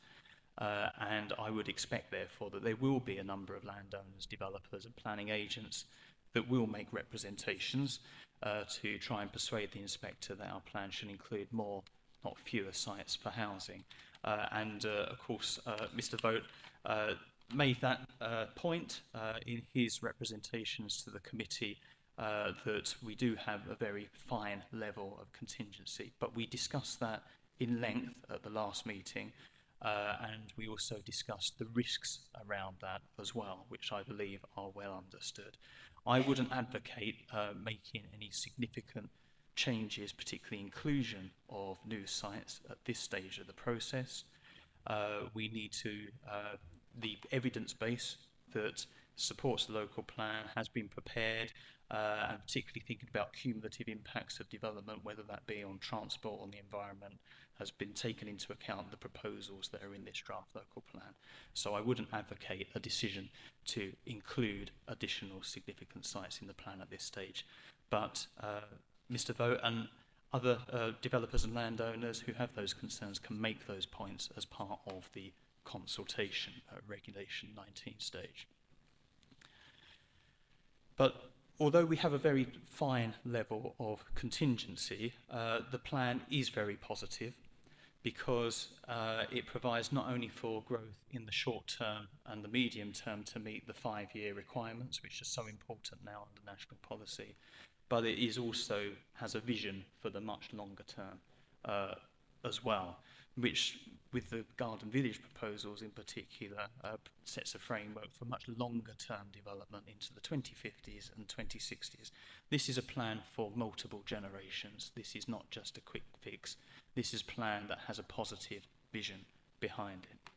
And I would expect, therefore, that there will be a number of landowners, developers and planning agents that will make representations to try and persuade the inspector that our plan should include more, not fewer sites for housing. Of course, Mr. Vogt made that point in his representations to the committee that we do have a very fine level of contingency, but we discussed that in length at the last meeting, and we also discussed the risks around that as well, which I believe are well understood. I wouldn't advocate making any significant changes, particularly inclusion of new sites at this stage of the process. We need to, the evidence base that supports the local plan has been prepared, and particularly thinking about cumulative impacts of development, whether that be on transport or the environment, has been taken into account the proposals that are in this draft local plan. So I wouldn't advocate a decision to include additional significant sites in the plan at this stage. But Mr. Vogt and other developers and landowners who have those concerns can make those points as part of the consultation at Regulation 19 stage. But although we have a very fine level of contingency, the plan is very positive because it provides not only for growth in the short term and the medium term to meet the 5-year requirements, which are so important now under national policy, but it is also has a vision for the much longer term as well, which with the Garden Village proposals in particular sets a framework for much longer term development into the 2050s and 2060s. This is a plan for multiple generations. This is not just a quick fix. This is a plan that has a positive vision behind it.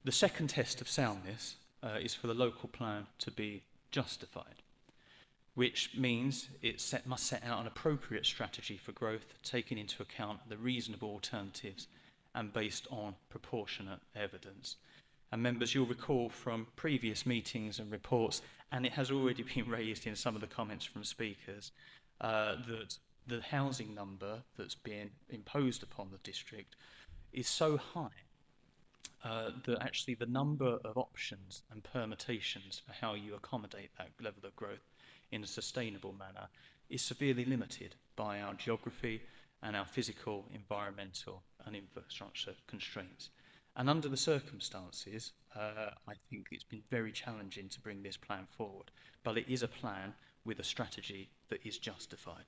The second test of soundness is for the local plan to be justified, which means it must set out an appropriate strategy for growth, taking into account the reasonable alternatives and based on proportionate evidence. And members, you'll recall from previous meetings and reports, and it has already been raised in some of the comments from speakers, that the housing number that's being imposed upon the district is so high that actually the number of options and permutations for how you accommodate that level of growth in a sustainable manner is severely limited by our geography and our physical, environmental and infrastructure constraints. And under the circumstances, I think it's been very challenging to bring this plan forward, but it is a plan with a strategy that is justified.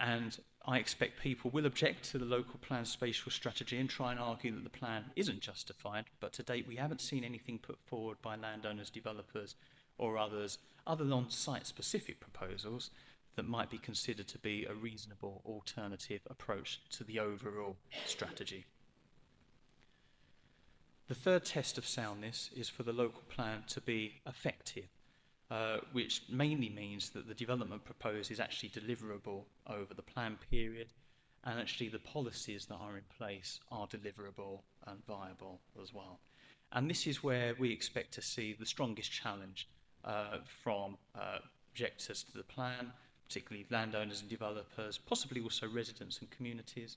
And I expect people will object to the local plan spatial strategy and try and argue that the plan isn't justified, but to date we haven't seen anything put forward by landowners, developers or others, other than site-specific proposals, that might be considered to be a reasonable alternative approach to the overall strategy. The third test of soundness is for the local plan to be effective, which mainly means that the development proposed is actually deliverable over the plan period, and actually the policies that are in place are deliverable and viable as well. And this is where we expect to see the strongest challenge from objectors to the plan, particularly landowners and developers, possibly also residents and communities,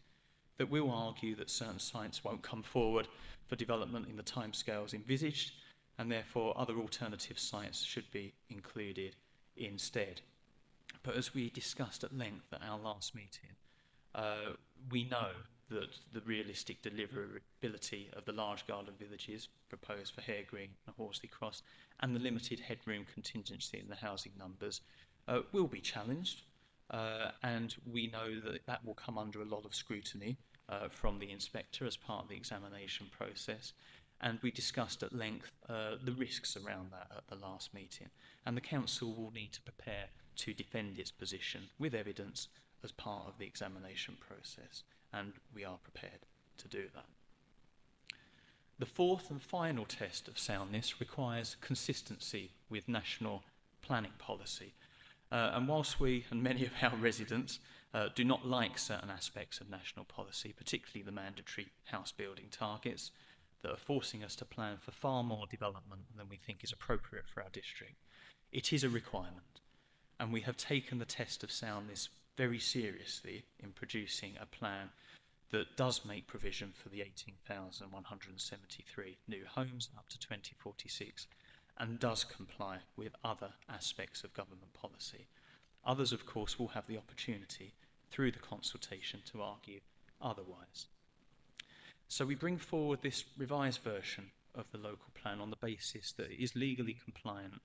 that will argue that certain sites won't come forward for development in the timescales envisaged, and therefore other alternative sites should be included instead. But as we discussed at length at our last meeting, we know that the realistic deliverability of the large garden villages proposed for Hare Green and Horsley Cross and the limited headroom contingency in the housing numbers will be challenged, and we know that that will come under a lot of scrutiny from the inspector as part of the examination process, and we discussed at length the risks around that at the last meeting, and the council will need to prepare to defend its position with evidence as part of the examination process, and we are prepared to do that. The fourth and final test of soundness requires consistency with national planning policy. And whilst we and many of our residents do not like certain aspects of national policy, particularly the mandatory house building targets that are forcing us to plan for far more development than we think is appropriate for our district, it is a requirement. And we have taken the test of soundness very seriously in producing a plan that does make provision for the 18,173 new homes up to 2046 and does comply with other aspects of government policy. Others, of course, will have the opportunity through the consultation to argue otherwise. So we bring forward this revised version of the local plan on the basis that it is legally compliant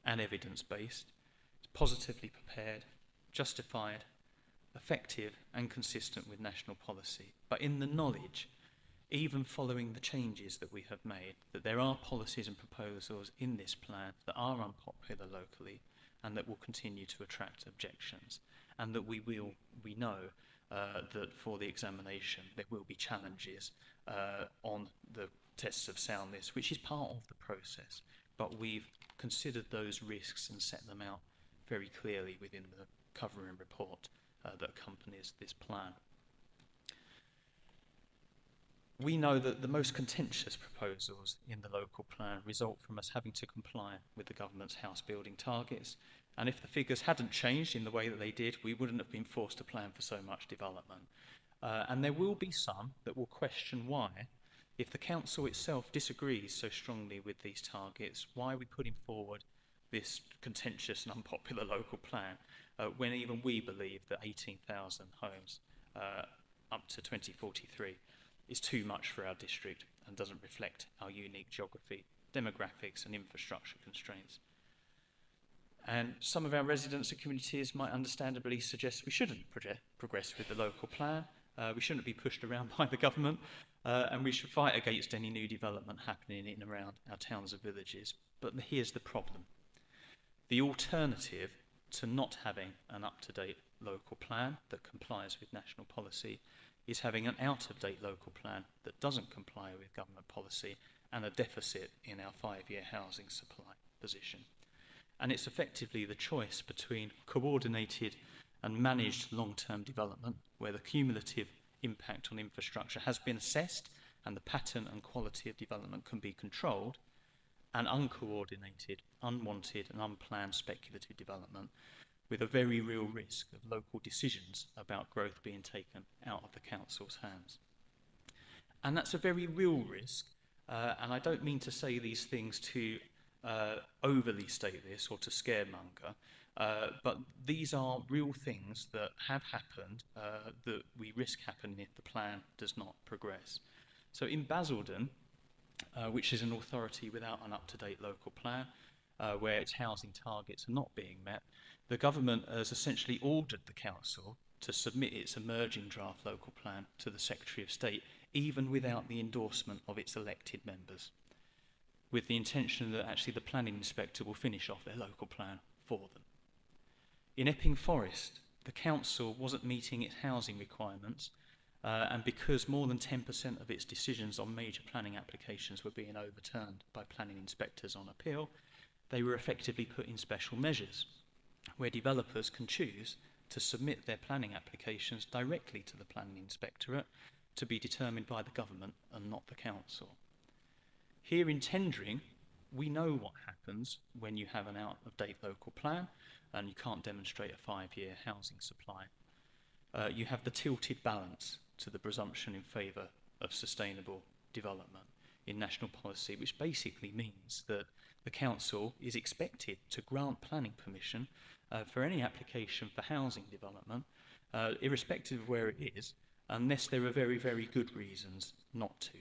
and evidence-based, it's positively prepared, justified, effective and consistent with national policy, but in the knowledge, even following the changes that we have made, that there are policies and proposals in this plan that are unpopular locally and that will continue to attract objections, and that we know that for the examination there will be challenges on the tests of soundness, which is part of the process, but we've considered those risks and set them out very clearly within the covering report that accompanies this plan. We know that the most contentious proposals in the local plan result from us having to comply with the government's house building targets, and if the figures hadn't changed in the way that they did, we wouldn't have been forced to plan for so much development. And there will be some that will question why, if the council itself disagrees so strongly with these targets, why are we putting forward this contentious and unpopular local plan when even we believe that 18,000 homes up to 2043 is too much for our district and doesn't reflect our unique geography, demographics and infrastructure constraints. And some of our residents and communities might understandably suggest we shouldn't progress with the local plan, we shouldn't be pushed around by the government, and we should fight against any new development happening in and around our towns and villages. But here's the problem. The alternative to not having an up-to-date local plan that complies with national policy is having an out-of-date local plan that doesn't comply with government policy and a deficit in our 5-year housing supply position. And it's effectively the choice between coordinated and managed long-term development, where the cumulative impact on infrastructure has been assessed and the pattern and quality of development can be controlled, and uncoordinated, unwanted and unplanned speculative development with a very real risk of local decisions about growth being taken out of the council's hands. And that's a very real risk, and I don't mean to say these things to overly state this or to scaremonger, but these are real things that have happened that we risk happening if the plan does not progress. So in Basildon, which is an authority without an up-to-date local plan, where its housing targets are not being met, the government has essentially ordered the council to submit its emerging draft local plan to the Secretary of State, even without the endorsement of its elected members, with the intention that actually the planning inspector will finish off their local plan for them. In Epping Forest, the council wasn't meeting its housing requirements, and because more than 10% of its decisions on major planning applications were being overturned by planning inspectors on appeal, they were effectively put in special measures, where developers can choose to submit their planning applications directly to the planning inspectorate to be determined by the government and not the council. Here in Tendring, we know what happens when you have an out-of-date local plan and you can't demonstrate a 5-year housing supply. You have the tilted balance to the presumption in favour of sustainable development in national policy, which basically means that the council is expected to grant planning permission for any application for housing development, irrespective of where it is, unless there are very, very good reasons not to.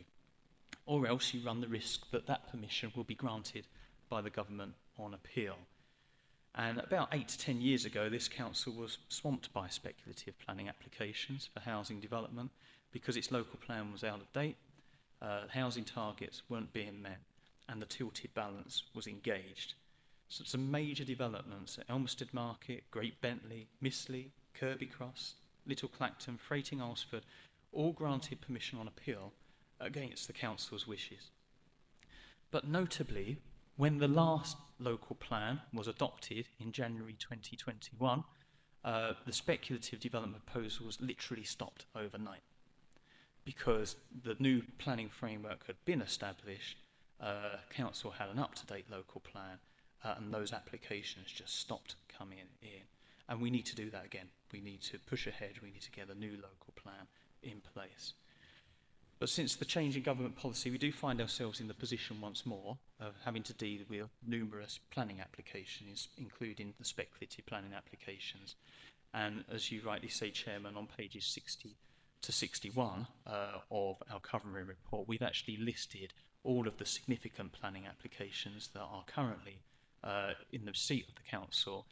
Or else you run the risk that that permission will be granted by the government on appeal. And about 8 to 10 years ago, this council was swamped by speculative planning applications for housing development because its local plan was out of date, housing targets weren't being met, and the tilted balance was engaged. So some major developments at Elmsted Market, Great Bentley, Missley, Kirby Cross, Little Clacton, Freighting Alresford, all granted permission on appeal against the council's wishes. But notably, when the last local plan was adopted in January 2021, the speculative development proposals literally stopped overnight because the new planning framework had been established, council had an up-to-date local plan, and those applications just stopped coming in. And we need to do that again. We need to push ahead, we need to get a new local plan in place. But since the change in government policy, we do find ourselves in the position once more of having to deal with numerous planning applications, including the speculative planning applications. And as you rightly say, Chairman, on pages 60 to 61 of our covering report, we've actually listed all of the significant planning applications that are currently in the seat of the council,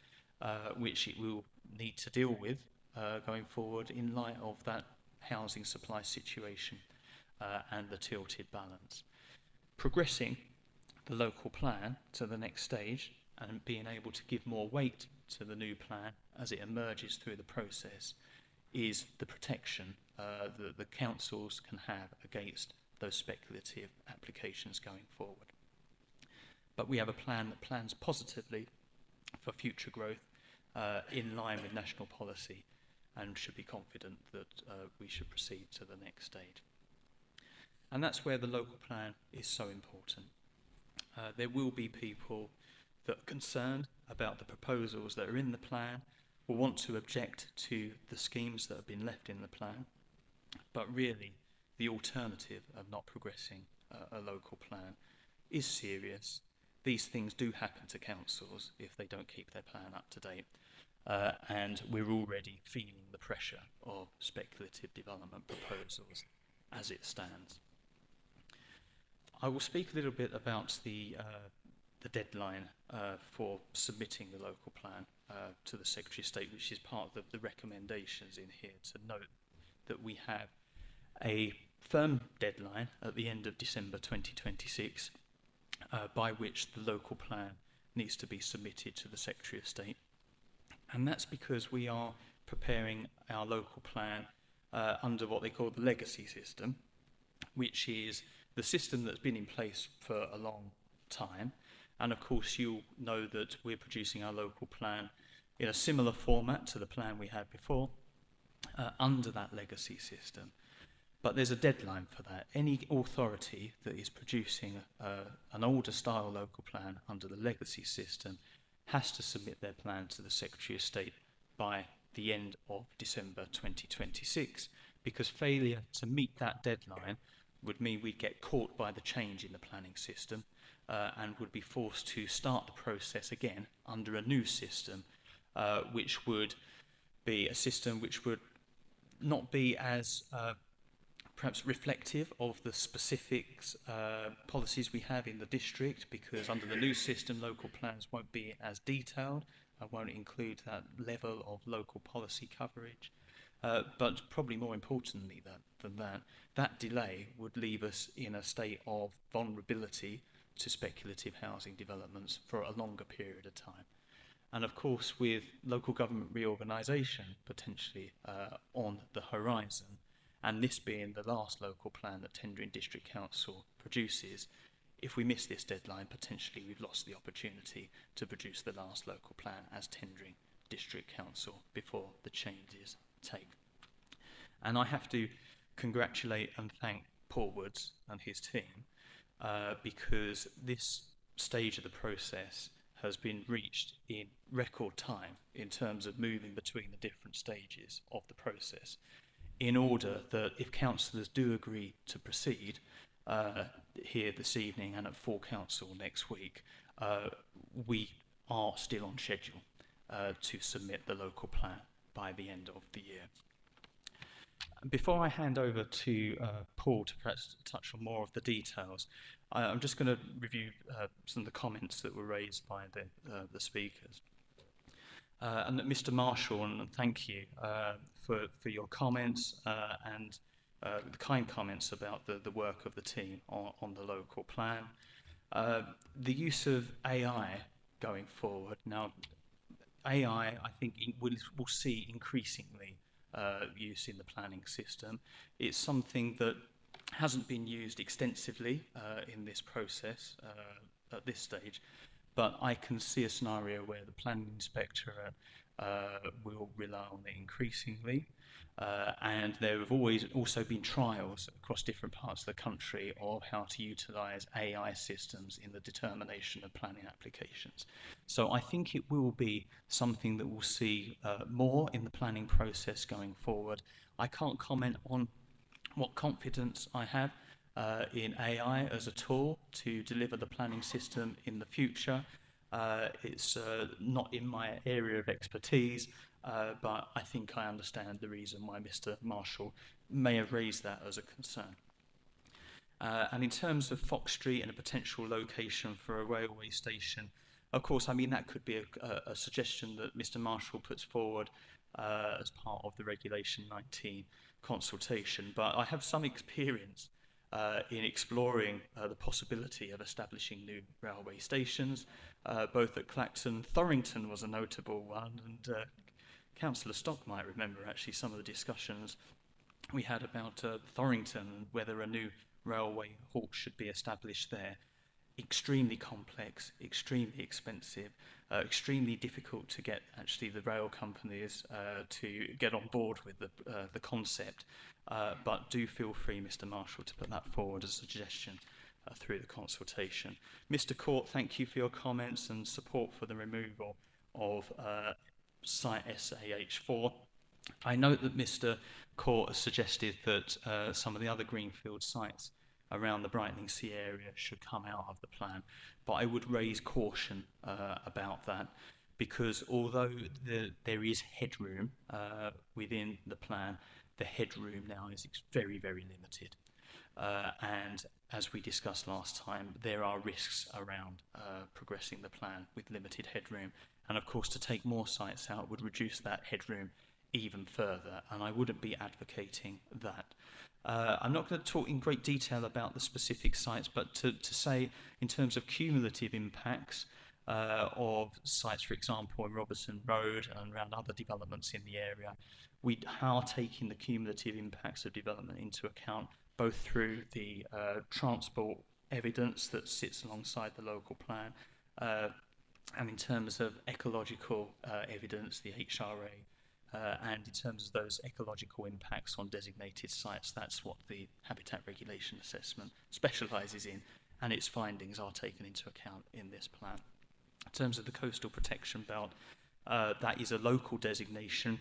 which it will need to deal with going forward in light of that housing supply situation and the tilted balance. Progressing the local plan to the next stage and being able to give more weight to the new plan as it emerges through the process is the protection that the councils can have against those speculative applications going forward. But we have a plan that plans positively for future growth in line with national policy, and should be confident that we should proceed to the next stage. And that's where the local plan is so important. There will be people that are concerned about the proposals that are in the plan, will want to object to the schemes that have been left in the plan, but really the alternative of not progressing a local plan is serious. These things do happen to councils if they don't keep their plan up to date, and we're already feeling the pressure of speculative development proposals as it stands. I will speak a little bit about the deadline for submitting the local plan to the Secretary of State, which is part of the recommendations in here, to note that we have a firm deadline at the end of December 2026 by which the local plan needs to be submitted to the Secretary of State. And that's because we are preparing our local plan under what they call the legacy system, which is the system that's been in place for a long time. And of course, you'll know that we're producing our local plan in a similar format to the plan we had before under that legacy system. But there's a deadline for that. Any authority that is producing an older style local plan under the legacy system has to submit their plan to the Secretary of State by the end of December 2026, because failure to meet that deadline would mean we'd get caught by the change in the planning system and would be forced to start the process again under a new system, which would be a system which would not be as perhaps reflective of the specific policies we have in the district, because under the new system local plans won't be as detailed and won't include that level of local policy coverage. But probably more importantly than that, that delay would leave us in a state of vulnerability to speculative housing developments for a longer period of time. And of course, with local government reorganisation potentially on the horizon, and this being the last local plan that Tendring District Council produces, if we miss this deadline, potentially we've lost the opportunity to produce the last local plan as Tendring District Council before the changes take. And I have to congratulate and thank Paul Woods and his team because this stage of the process has been reached in record time in terms of moving between the different stages of the process, in order that if councillors do agree to proceed here this evening and at full council next week, we are still on schedule to submit the local plan by the end of the year. Before I hand over to Paul to perhaps touch on more of the details, I'm just going to review some of the comments that were raised by the speakers. And Mr. Marshall, and thank you for your comments and the kind comments about the work of the team on the local plan. The use of AI going forward. Now, AI, I think, we'll see increasingly use in the planning system. It's something that hasn't been used extensively in this process at this stage, but I can see a scenario where the planning inspectorate will rely on it increasingly. And there have always also been trials across different parts of the country of how to utilise AI systems in the determination of planning applications. So I think it will be something that we'll see more in the planning process going forward. I can't comment on what confidence I have in AI as a tool to deliver the planning system in the future. It's not in my area of expertise, but I think I understand the reason why Mr. Marshall may have raised that as a concern. And in terms of Fox Street and a potential location for a railway station, of course, I mean, that could be a suggestion that Mr. Marshall puts forward as part of the Regulation 19 consultation. But I have some experience in exploring the possibility of establishing new railway stations, both at Clacton. Thorrington was a notable one, and Councillor Stock might remember actually some of the discussions we had about Thorrington and whether a new railway halt should be established there. Extremely complex, extremely expensive, extremely difficult to get actually the rail companies to get on board with the concept. But do feel free, Mr. Marshall, to put that forward as a suggestion through the consultation. Mr. Court, thank you for your comments and support for the removal of site SAH4. I note that Mr. Court has suggested that some of the other greenfield sites around the Brightening Sea area should come out of the plan, but I would raise caution about that, because although there is headroom within the plan, the headroom now is very, very limited. And as we discussed last time, there are risks around progressing the plan with limited headroom. And of course, to take more sites out would reduce that headroom even further, and I wouldn't be advocating that. I'm not going to talk in great detail about the specific sites, but to say in terms of cumulative impacts of sites, for example, in Robertson Road and around other developments in the area, we are taking the cumulative impacts of development into account, both through the transport evidence that sits alongside the local plan, and in terms of ecological evidence, the HRA, and in terms of those ecological impacts on designated sites. That's what the Habitat Regulation Assessment specialises in, and its findings are taken into account in this plan. In terms of the Coastal Protection Belt, that is a local designation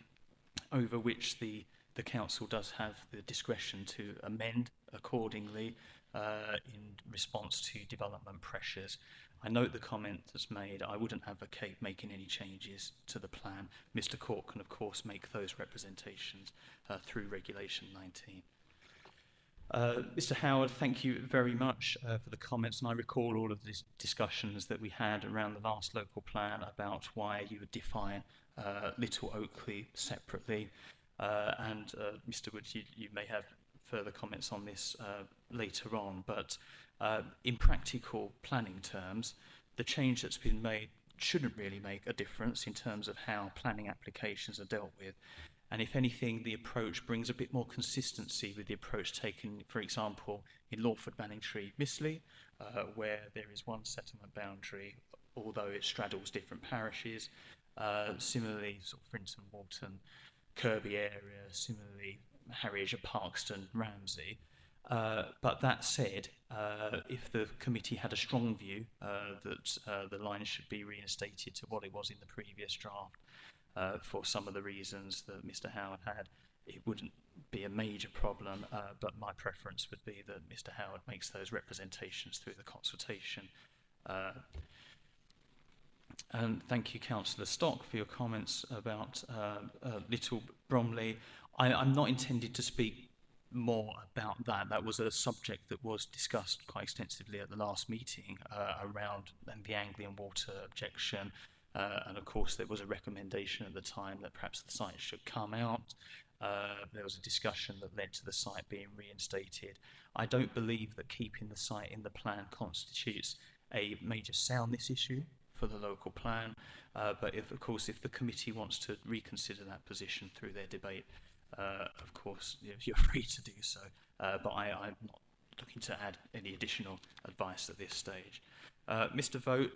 over which the council does have the discretion to amend accordingly in response to development pressures. I note the comment that's made. I wouldn't advocate making any changes to the plan. Mr. Court can, of course, make those representations through Regulation 19. Mr. Howard, thank you very much for the comments, and I recall all of the discussions that we had around the last local plan about why you would define Little Oakley separately. And Mr. Wood, you may have further comments on this later on, but in practical planning terms, the change that's been made shouldn't really make a difference in terms of how planning applications are dealt with. And if anything, the approach brings a bit more consistency with the approach taken, for example, in Lawford, Manningtree, Missley, where there is one settlement boundary, although it straddles different parishes. Similarly, sort of Frinton, Walton, Kirby area, similarly, Harwich, Parkston, Ramsey. But that said, if the committee had a strong view that the line should be reinstated to what it was in the previous draft for some of the reasons that Mr. Howard had, it wouldn't be a major problem, but my preference would be that Mr. Howard makes those representations through the consultation. And thank you, Councillor Stock, for your comments about Little Bromley. I'm not intended to speak more about that. That was a subject that was discussed quite extensively at the last meeting around the Anglian Water objection. And of course, there was a recommendation at the time that perhaps the site should come out. There was a discussion that led to the site being reinstated. I don't believe that keeping the site in the plan constitutes a major soundness issue for the local plan, but if the committee wants to reconsider that position through their debate, of course, you're free to do so, but I'm not looking to add any additional advice at this stage. Mr. Vogt,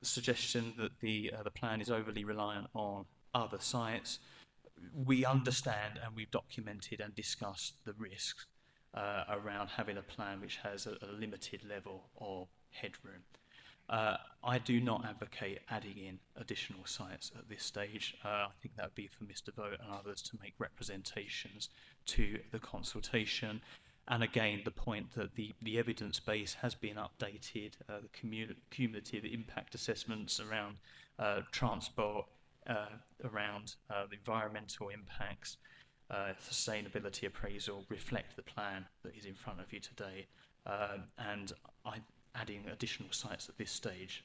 suggestion that the plan is overly reliant on other sites. We understand and we've documented and discussed the risks around having a plan which has a limited level of headroom. I do not advocate adding in additional sites at this stage. I think that would be for Mr. Vogt and others to make representations to the consultation. And again, the point that the evidence base has been updated, the cumulative impact assessments around transport, around the environmental impacts, sustainability appraisal reflect the plan that is in front of you today. And adding additional sites at this stage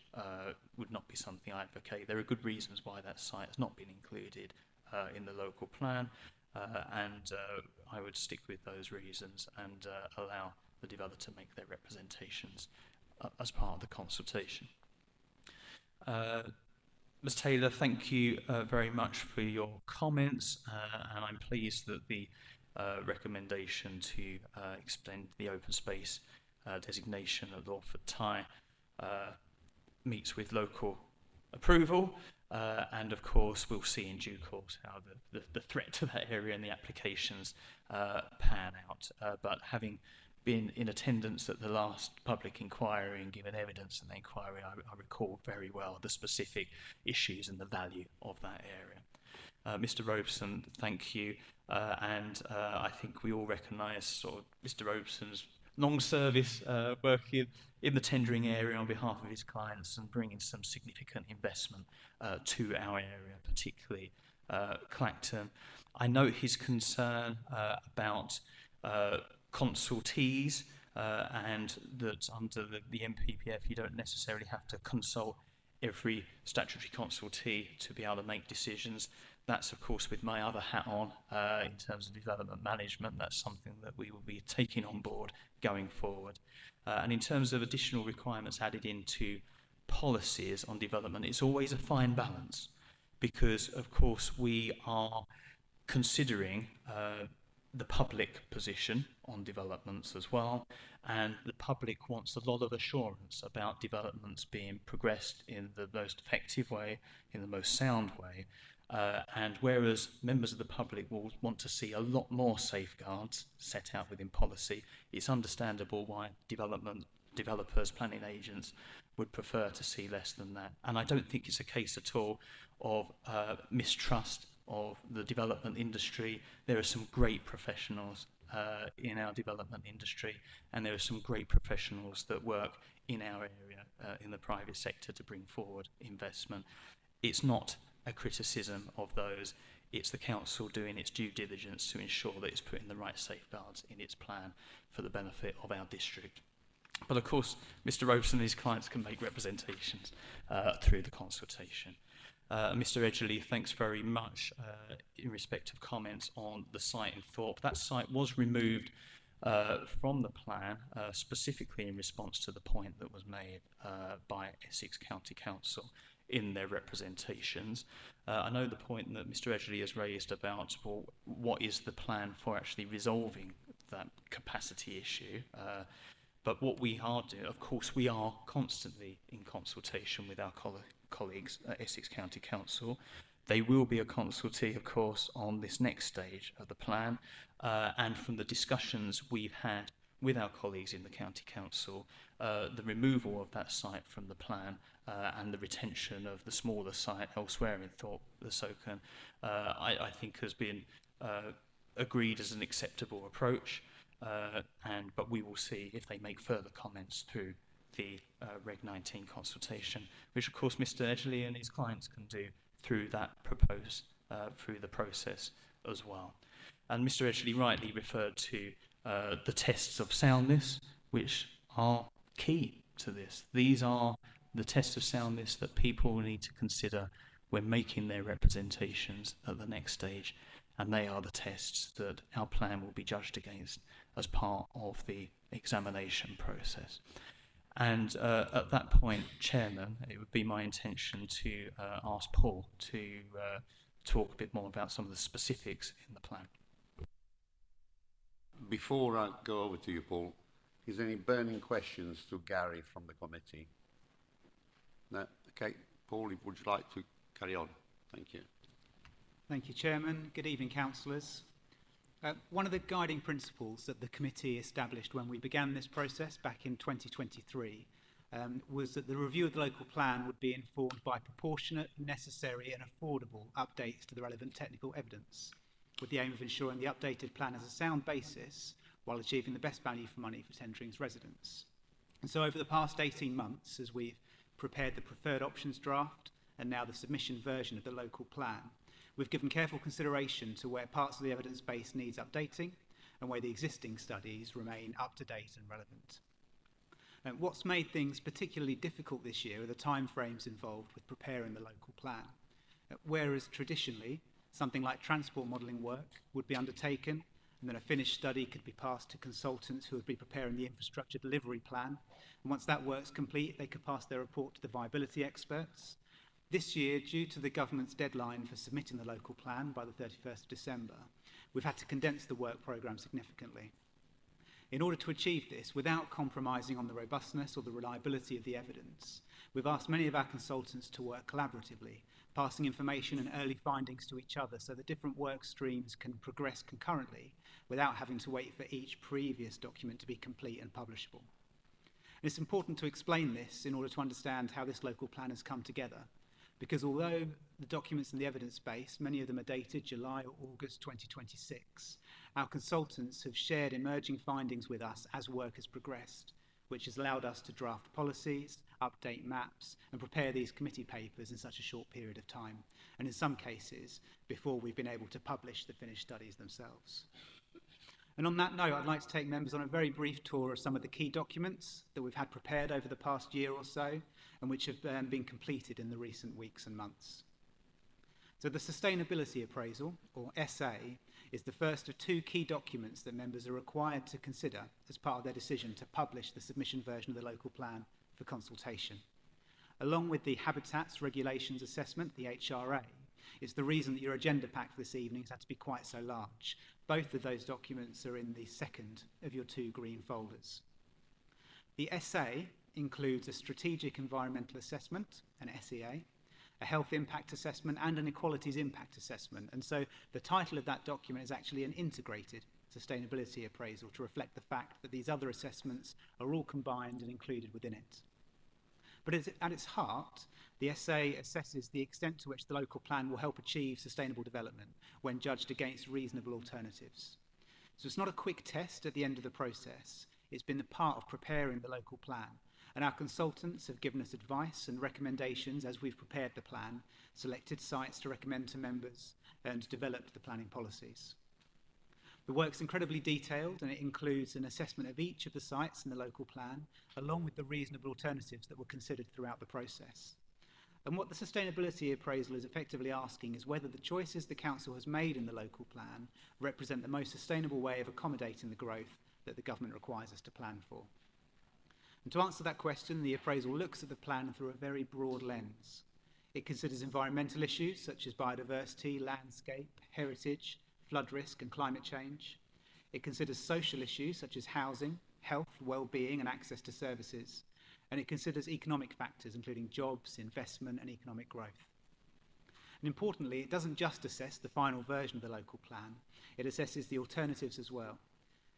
would not be something I advocate. There are good reasons why that site has not been included in the local plan, and I would stick with those reasons and allow the developer to make their representations as part of the consultation. Ms. Taylor, thank you very much for your comments, and I'm pleased that the recommendation to extend the open space designation at Lawford Tye meets with local approval, and of course we'll see in due course how the threat to that area and the applications pan out. But having been in attendance at the last public inquiry and given evidence in the inquiry, I recall very well the specific issues and the value of that area. Mr. Robeson, thank you, and I think we all recognise sort of Mr. Robeson's long service working in the tendering area on behalf of his clients and bringing some significant investment to our area, particularly Clacton. I note his concern about consultees and that under the MPPF you don't necessarily have to consult every statutory consultee to be able to make decisions. That's of course with my other hat on in terms of development management. That's something that we will be taking on board going forward. And in terms of additional requirements added into policies on development, it's always a fine balance, because of course we are considering the public position on developments as well, and the public wants a lot of assurance about developments being progressed in the most effective way, in the most sound way, and whereas members of the public will want to see a lot more safeguards set out within policy, it's understandable why developers, planning agents would prefer to see less than that. And I don't think it's a case at all of mistrust of the development industry. There are some great professionals in our development industry, and there are some great professionals that work in our area in the private sector to bring forward investment. It's not a criticism of those. It's the council doing its due diligence to ensure that it's putting the right safeguards in its plan for the benefit of our district. But of course, Mr. Robeson and his clients can make representations through the consultation. Mr. Edgerly, thanks very much in respect of comments on the site in Thorpe. That site was removed from the plan specifically in response to the point that was made by Essex County Council in their representations. I know the point that Mr. Edgerly has raised about, well, what is the plan for actually resolving that capacity issue? But what we are doing, of course, we are constantly in consultation with our colleagues at Essex County Council. They will be a consultee, of course, on this next stage of the plan, and from the discussions we've had with our colleagues in the County Council, the removal of that site from the plan and the retention of the smaller site elsewhere in Thorpe, the Soken, I think has been agreed as an acceptable approach, but we will see if they make further comments through the Reg 19 consultation, which of course Mr. Edgerly and his clients can do through that through the process as well. And Mr. Edgerly rightly referred to the tests of soundness, which are key to this. These are the tests of soundness that people need to consider when making their representations at the next stage, and they are the tests that our plan will be judged against as part of the examination process. And at that point, Chairman, it would be my intention to ask Paul to talk a bit more about some of the specifics in the plan. Before I go over to you, Paul, is there any burning questions to Gary from the committee? No? Okay. Paul, would you like to carry on? Thank you. Thank you, Chairman. Good evening, councillors. One of the guiding principles that the committee established when we began this process back in 2023 was that the review of the local plan would be informed by proportionate, necessary and affordable updates to the relevant technical evidence, with the aim of ensuring the updated plan has a sound basis while achieving the best value for money for Tentering's residents. And so over the past 18 months, as we've prepared the preferred options draft and now the submission version of the local plan, we've given careful consideration to where parts of the evidence base needs updating and where the existing studies remain up to date and relevant. And what's made things particularly difficult this year are the timeframes involved with preparing the local plan. Whereas traditionally, something like transport modelling work would be undertaken and then a finished study could be passed to consultants who would be preparing the infrastructure delivery plan. And once that work's complete, they could pass their report to the viability experts. This year, due to the government's deadline for submitting the local plan by the 31st of December, we've had to condense the work programme significantly. In order to achieve this, without compromising on the robustness or the reliability of the evidence, we've asked many of our consultants to work collaboratively, passing information and early findings to each other so that different work streams can progress concurrently without having to wait for each previous document to be complete and publishable. And it's important to explain this in order to understand how this local plan has come together, because although the documents in the evidence base, many of them are dated July or August 2026, our consultants have shared emerging findings with us as work has progressed, which has allowed us to draft policies, update maps, and prepare these committee papers in such a short period of time, and in some cases, before we've been able to publish the finished studies themselves. And on that note, I'd like to take members on a very brief tour of some of the key documents that we've had prepared over the past year or so, and which have been completed in the recent weeks and months. So the Sustainability Appraisal, or SA, is the first of two key documents that members are required to consider as part of their decision to publish the submission version of the local plan for consultation. Along with the Habitats Regulations Assessment, the HRA, it's the reason that your agenda pack for this evening has had to be quite so large. Both of those documents are in the second of your two green folders. The SA includes a Strategic Environmental Assessment, an SEA, a Health Impact Assessment and an Equalities Impact Assessment. And so the title of that document is actually an integrated sustainability appraisal to reflect the fact that these other assessments are all combined and included within it. But at its heart, the SA assesses the extent to which the local plan will help achieve sustainable development when judged against reasonable alternatives. So it's not a quick test at the end of the process. It's been the part of preparing the local plan. And our consultants have given us advice and recommendations as we've prepared the plan, selected sites to recommend to members, and developed the planning policies. The work's incredibly detailed, and it includes an assessment of each of the sites in the local plan, along with the reasonable alternatives that were considered throughout the process. And what the sustainability appraisal is effectively asking is whether the choices the council has made in the local plan represent the most sustainable way of accommodating the growth that the government requires us to plan for. And to answer that question, the appraisal looks at the plan through a very broad lens. It considers environmental issues such as biodiversity, landscape, heritage, flood risk and climate change. It considers social issues such as housing, health, well-being and access to services. And it considers economic factors including jobs, investment and economic growth. And importantly, it doesn't just assess the final version of the local plan, it assesses the alternatives as well.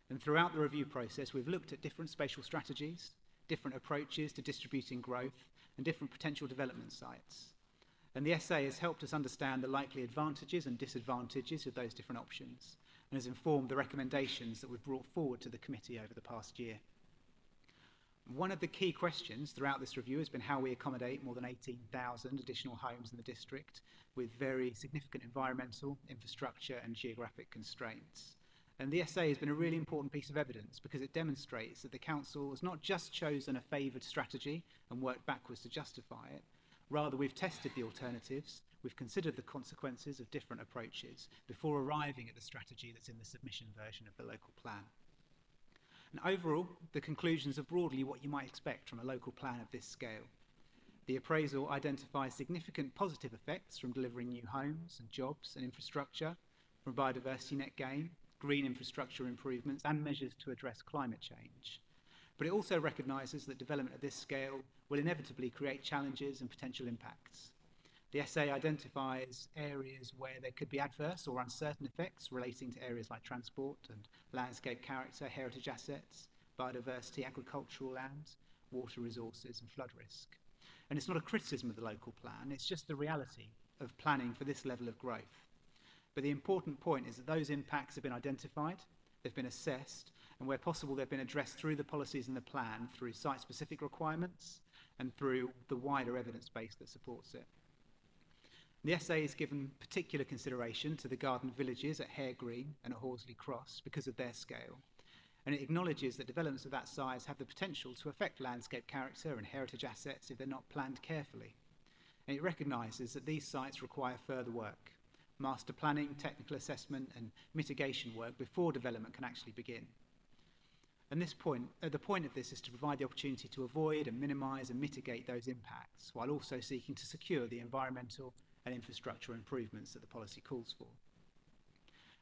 And throughout the review process, we've looked at different spatial strategies, different approaches to distributing growth and different potential development sites. And the SA has helped us understand the likely advantages and disadvantages of those different options and has informed the recommendations that we've brought forward to the committee over the past year. One of the key questions throughout this review has been how we accommodate more than 18,000 additional homes in the district with very significant environmental, infrastructure and geographic constraints. And the SA has been a really important piece of evidence because it demonstrates that the council has not just chosen a favoured strategy and worked backwards to justify it. Rather, we've tested the alternatives, we've considered the consequences of different approaches before arriving at the strategy that's in the submission version of the local plan. And overall, the conclusions are broadly what you might expect from a local plan of this scale. The appraisal identifies significant positive effects from delivering new homes and jobs and infrastructure, from biodiversity net gain, green infrastructure improvements, and measures to address climate change. But it also recognises that development at this scale will inevitably create challenges and potential impacts. The essay identifies areas where there could be adverse or uncertain effects relating to areas like transport and landscape character, heritage assets, biodiversity, agricultural land, water resources, and flood risk. And it's not a criticism of the local plan, it's just the reality of planning for this level of growth. But the important point is that those impacts have been identified, they've been assessed, and where possible they've been addressed through the policies in the plan, through site-specific requirements, and through the wider evidence base that supports it. The essay is given particular consideration to the garden villages at Hare Green and at Horsley Cross because of their scale, and it acknowledges that developments of that size have the potential to affect landscape character and heritage assets if they're not planned carefully. And it recognises that these sites require further work, master planning, technical assessment and mitigation work before development can actually begin. And the point of this is to provide the opportunity to avoid and minimise and mitigate those impacts while also seeking to secure the environmental and infrastructure improvements that the policy calls for.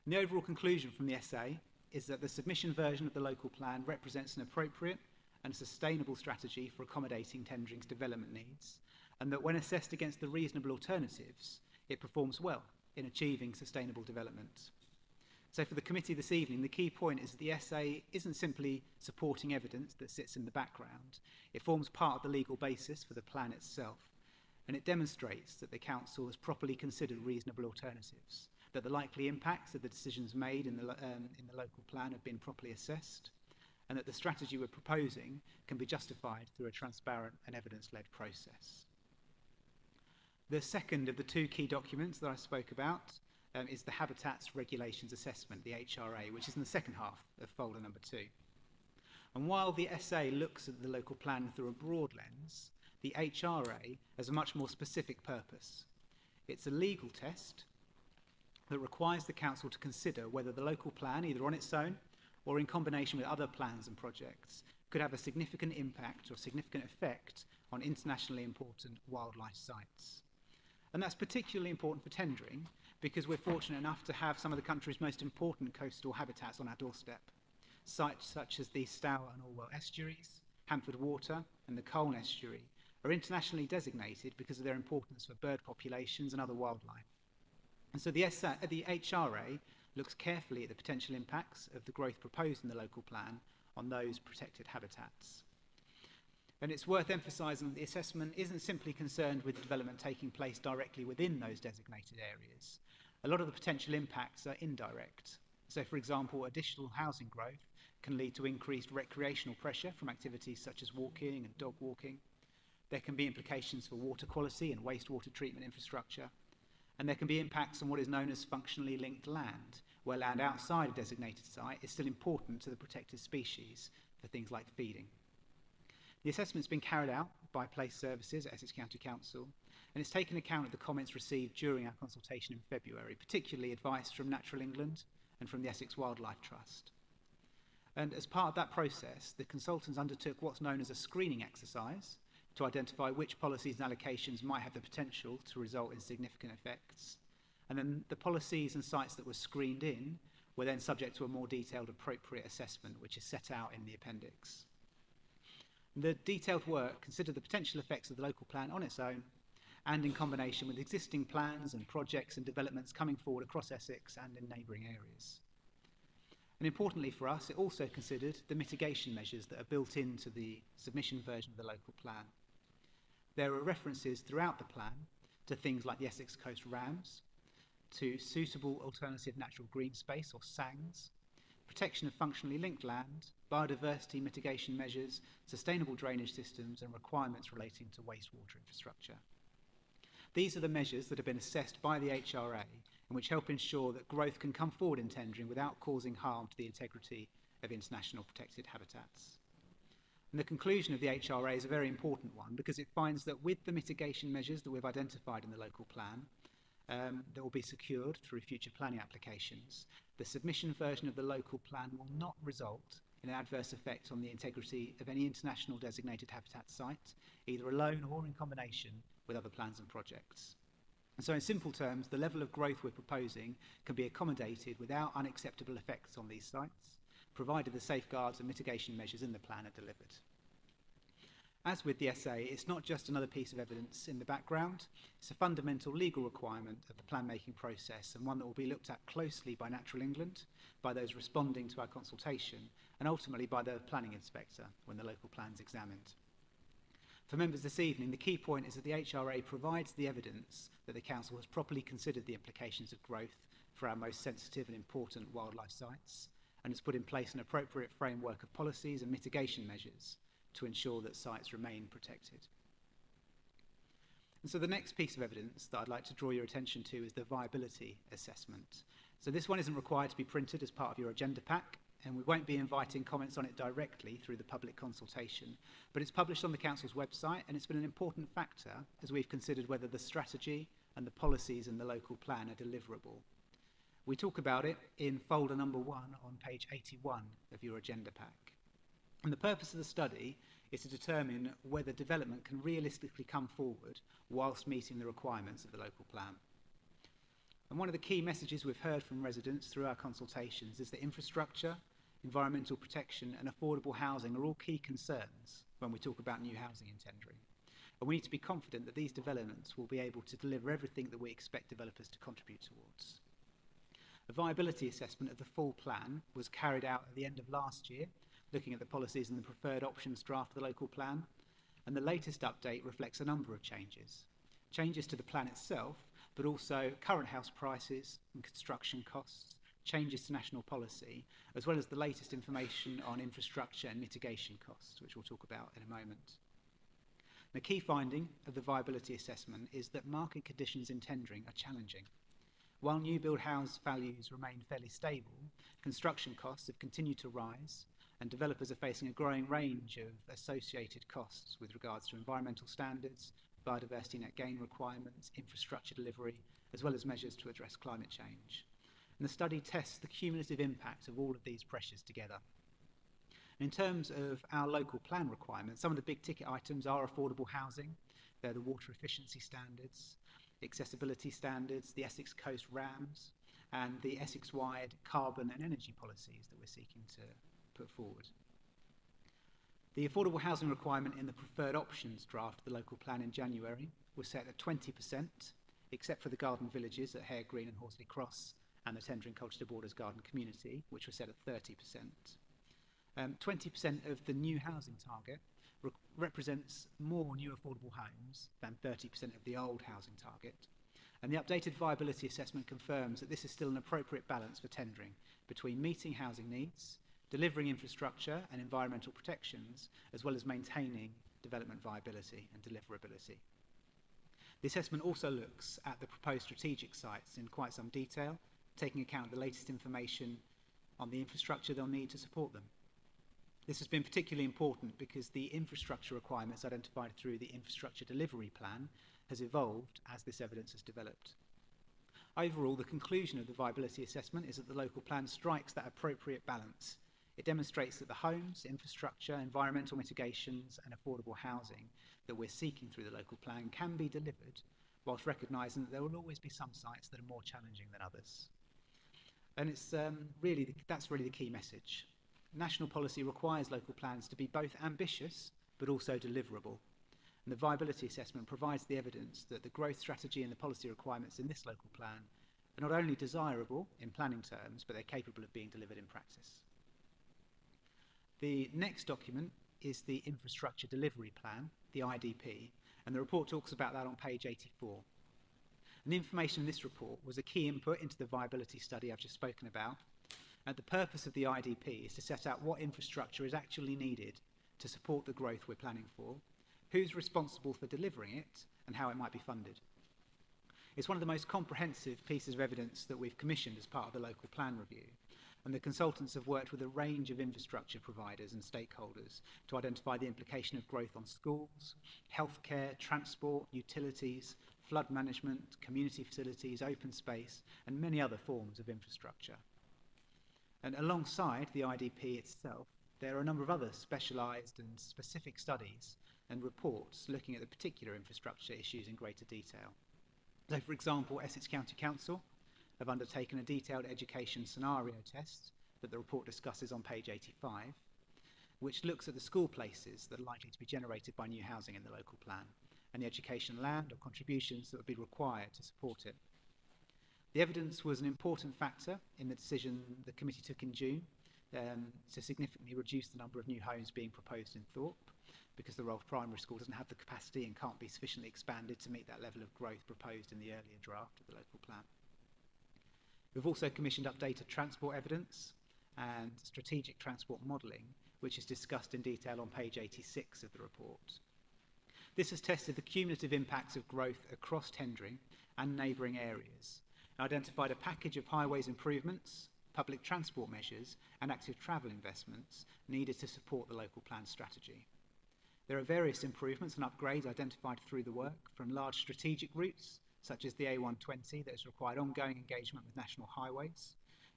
And the overall conclusion from the essay is that the submission version of the local plan represents an appropriate and sustainable strategy for accommodating Tendring's development needs, and that when assessed against the reasonable alternatives, it performs well in achieving sustainable development. So for the committee this evening, the key point is that the essay isn't simply supporting evidence that sits in the background. It forms part of the legal basis for the plan itself, and it demonstrates that the Council has properly considered reasonable alternatives, that the likely impacts of the decisions made in the local plan have been properly assessed, and that the strategy we're proposing can be justified through a transparent and evidence-led process. The second of the two key documents that I spoke about is the Habitats Regulations Assessment, the HRA, which is in the second half of folder number 2. And while the essay looks at the local plan through a broad lens, the HRA has a much more specific purpose. It's a legal test that requires the Council to consider whether the local plan, either on its own or in combination with other plans and projects, could have a significant impact or significant effect on internationally important wildlife sites. And that's particularly important for Tendring because we're fortunate enough to have some of the country's most important coastal habitats on our doorstep. Sites such as the Stour and Orwell estuaries, Hamford Water and the Colne estuary are internationally designated because of their importance for bird populations and other wildlife. And so the HRA looks carefully at the potential impacts of the growth proposed in the local plan on those protected habitats. And it's worth emphasising that the assessment isn't simply concerned with development taking place directly within those designated areas. A lot of the potential impacts are indirect. So, for example, additional housing growth can lead to increased recreational pressure from activities such as walking and dog walking. There can be implications for water quality and wastewater treatment infrastructure. And there can be impacts on what is known as functionally linked land, where land outside a designated site is still important to the protected species for things like feeding. The assessment's been carried out by Place Services at Essex County Council, and it's taken account of the comments received during our consultation in February, particularly advice from Natural England and from the Essex Wildlife Trust. And as part of that process, the consultants undertook what's known as a screening exercise to identify which policies and allocations might have the potential to result in significant effects. And then the policies and sites that were screened in were then subject to a more detailed appropriate assessment, which is set out in the appendix. The detailed work considered the potential effects of the local plan on its own and in combination with existing plans and projects and developments coming forward across Essex and in neighbouring areas. And importantly for us, it also considered the mitigation measures that are built into the submission version of the local plan. There are references throughout the plan to things like the Essex Coast Rams, to suitable alternative natural green space or SANGs, protection of functionally linked land, biodiversity mitigation measures, sustainable drainage systems and requirements relating to wastewater infrastructure. These are the measures that have been assessed by the HRA and which help ensure that growth can come forward in Tendring without causing harm to the integrity of international protected habitats. And the conclusion of the HRA is a very important one because it finds that with the mitigation measures that we've identified in the local plan that will be secured through future planning applications, the submission version of the local plan will not result in an adverse effect on the integrity of any international designated habitat site, either alone or in combination with other plans and projects. And so in simple terms, the level of growth we're proposing can be accommodated without unacceptable effects on these sites, provided the safeguards and mitigation measures in the plan are delivered. As with the SA, it's not just another piece of evidence in the background, it's a fundamental legal requirement of the plan-making process, and one that will be looked at closely by Natural England, by those responding to our consultation, and ultimately by the planning inspector when the local plan's examined. For members this evening, the key point is that the HRA provides the evidence that the Council has properly considered the implications of growth for our most sensitive and important wildlife sites, and has put in place an appropriate framework of policies and mitigation measures to ensure that sites remain protected. And so the next piece of evidence that I'd like to draw your attention to is the viability assessment. So this one isn't required to be printed as part of your agenda pack, and we won't be inviting comments on it directly through the public consultation, but it's published on the Council's website, and it's been an important factor as we've considered whether the strategy and the policies in the local plan are deliverable. We talk about it in folder number 1 on page 81 of your agenda pack. And the purpose of the study is to determine whether development can realistically come forward whilst meeting the requirements of the local plan. And one of the key messages we've heard from residents through our consultations is that infrastructure, environmental protection and affordable housing are all key concerns when we talk about new housing in Tendring. And we need to be confident that these developments will be able to deliver everything that we expect developers to contribute towards. A viability assessment of the full plan was carried out at the end of last year, looking at the policies in the preferred options draft of the local plan, and the latest update reflects a number of changes. Changes to the plan itself, but also current house prices and construction costs, changes to national policy, as well as the latest information on infrastructure and mitigation costs, which we'll talk about in a moment. The key finding of the viability assessment is that market conditions in Tendring are challenging. While new build house values remain fairly stable, construction costs have continued to rise, and developers are facing a growing range of associated costs with regards to environmental standards, biodiversity net gain requirements, infrastructure delivery, as well as measures to address climate change. And the study tests the cumulative impact of all of these pressures together. And in terms of our local plan requirements, some of the big ticket items are affordable housing, they're the water efficiency standards, accessibility standards, the Essex Coast RAMs, and the Essex-wide carbon and energy policies that we're seeking to put forward. The affordable housing requirement in the preferred options draft of the local plan in January was set at 20%, except for the garden villages at Hare Green and Horsley Cross and the Tendring Colchester Borders Garden Community, which was set at 30%. 20% of the new housing target represents more new affordable homes than 30% of the old housing target. And the updated viability assessment confirms that this is still an appropriate balance for Tendring between meeting housing needs, delivering infrastructure and environmental protections, as well as maintaining development viability and deliverability. The assessment also looks at the proposed strategic sites in quite some detail, taking account of the latest information on the infrastructure they'll need to support them. This has been particularly important because the infrastructure requirements identified through the infrastructure delivery plan has evolved as this evidence has developed. Overall, the conclusion of the viability assessment is that the local plan strikes that appropriate balance. It demonstrates that the homes, infrastructure, environmental mitigations and affordable housing that we're seeking through the local plan can be delivered, whilst recognising that there will always be some sites that are more challenging than others. And it's that's really the key message. National policy requires local plans to be both ambitious but also deliverable. And the viability assessment provides the evidence that the growth strategy and the policy requirements in this local plan are not only desirable in planning terms, but they're capable of being delivered in practice. The next document is the Infrastructure Delivery Plan, the IDP, and the report talks about that on page 84. And the information in this report was a key input into the viability study I've just spoken about. And the purpose of the IDP is to set out what infrastructure is actually needed to support the growth we're planning for, who's responsible for delivering it, and how it might be funded. It's one of the most comprehensive pieces of evidence that we've commissioned as part of the local plan review, and the consultants have worked with a range of infrastructure providers and stakeholders to identify the implication of growth on schools, healthcare, transport, utilities, flood management, community facilities, open space, and many other forms of infrastructure. And alongside the IDP itself, there are a number of other specialised and specific studies and reports looking at the particular infrastructure issues in greater detail. So, for example, Essex County Council have undertaken a detailed education scenario test that the report discusses on page 85, which looks at the school places that are likely to be generated by new housing in the local plan and the education land or contributions that would be required to support it. The evidence was an important factor in the decision the committee took in June to significantly reduce the number of new homes being proposed in Thorpe, because the Rolfe Primary School doesn't have the capacity and can't be sufficiently expanded to meet that level of growth proposed in the earlier draft of the local plan. We've also commissioned updated transport evidence and strategic transport modelling, which is discussed in detail on page 86 of the report. This has tested the cumulative impacts of growth across Tendring and neighbouring areas, and identified a package of highways improvements, public transport measures and active travel investments needed to support the local plan strategy. There are various improvements and upgrades identified through the work, from large strategic routes, such as the A120 that has required ongoing engagement with national highways,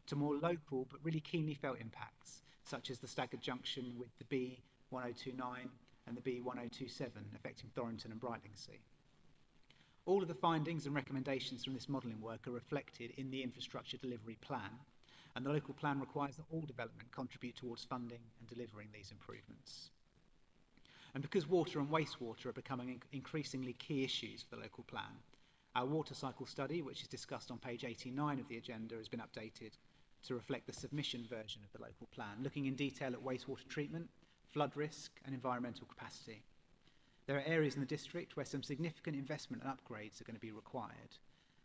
to more local but really keenly felt impacts, such as the staggered junction with the B1029 and the B1027 affecting Thorrington and Brightlingsea. All of the findings and recommendations from this modelling work are reflected in the infrastructure delivery plan, and the local plan requires that all development contribute towards funding and delivering these improvements. And because water and wastewater are becoming increasingly key issues for the local plan, our water cycle study, which is discussed on page 89 of the agenda, has been updated to reflect the submission version of the local plan, looking in detail at wastewater treatment, flood risk and environmental capacity. There are areas in the district where some significant investment and upgrades are going to be required,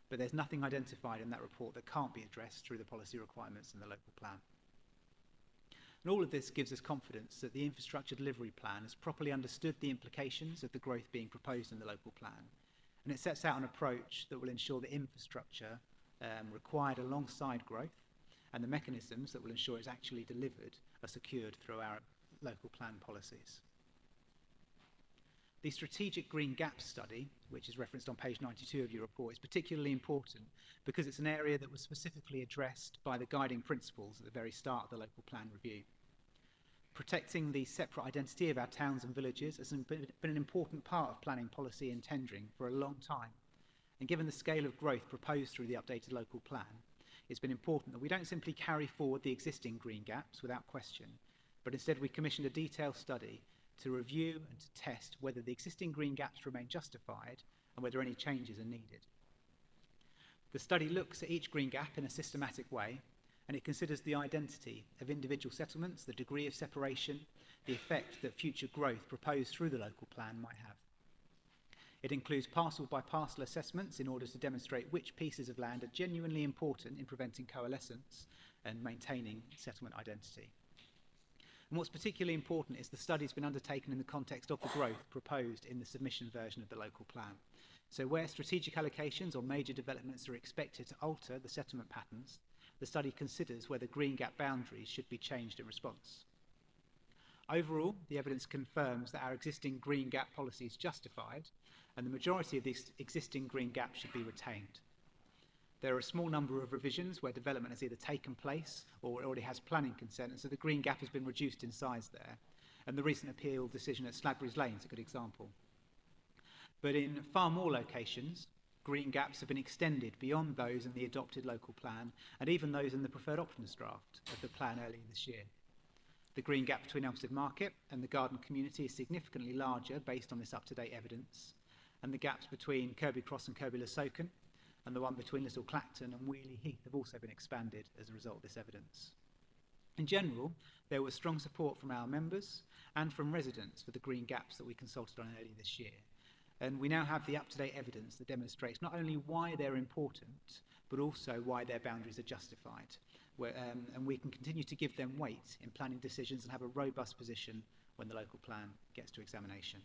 but there's nothing identified in that report that can't be addressed through the policy requirements in the local plan. And all of this gives us confidence that the infrastructure delivery plan has properly understood the implications of the growth being proposed in the local plan, and it sets out an approach that will ensure the infrastructure required alongside growth and the mechanisms that will ensure it's actually delivered are secured through our local plan policies. The Strategic Green Gaps study, which is referenced on page 92 of your report, is particularly important because it's an area that was specifically addressed by the guiding principles at the very start of the local plan review. Protecting the separate identity of our towns and villages has been an important part of planning policy and tendering for a long time, and given the scale of growth proposed through the updated local plan, it's been important that we don't simply carry forward the existing green gaps without question, but instead we commissioned a detailed study to review and to test whether the existing green gaps remain justified and whether any changes are needed. The study looks at each green gap in a systematic way, and it considers the identity of individual settlements, the degree of separation, the effect that future growth proposed through the local plan might have. It includes parcel by parcel assessments in order to demonstrate which pieces of land are genuinely important in preventing coalescence and maintaining settlement identity. And what's particularly important is the study's been undertaken in the context of the growth proposed in the submission version of the local plan. So where strategic allocations or major developments are expected to alter the settlement patterns, the study considers whether green gap boundaries should be changed in response. Overall, the evidence confirms that our existing green gap policy is justified, and the majority of these existing green gaps should be retained. There are a small number of revisions where development has either taken place or already has planning consent, and so the green gap has been reduced in size there. And the recent appeal decision at Sladbury's Lane is a good example. But in far more locations, green gaps have been extended beyond those in the adopted local plan and even those in the preferred options draft of the plan earlier this year. The green gap between Elmstead Market and the garden community is significantly larger based on this up-to-date evidence, and the gaps between Kirby Cross and Kirby Lesoken and the one between Little Clacton and Wheeley Heath have also been expanded as a result of this evidence. In general, there was strong support from our members and from residents for the green gaps that we consulted on earlier this year. And we now have the up-to-date evidence that demonstrates not only why they're important, but also why their boundaries are justified. And we can continue to give them weight in planning decisions and have a robust position when the local plan gets to examination.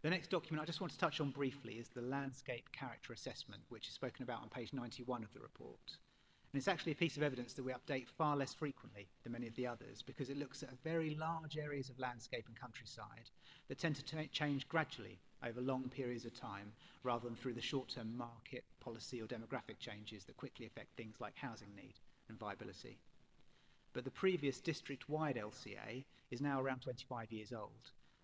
The next document I just want to touch on briefly is the Landscape Character Assessment, which is spoken about on page 91 of the report. And it's actually a piece of evidence that we update far less frequently than many of the others, because it looks at very large areas of landscape and countryside that tend to change gradually over long periods of time, rather than through the short-term market, policy or demographic changes that quickly affect things like housing need and viability. but the previous district-wide LCA is now around 25 years old.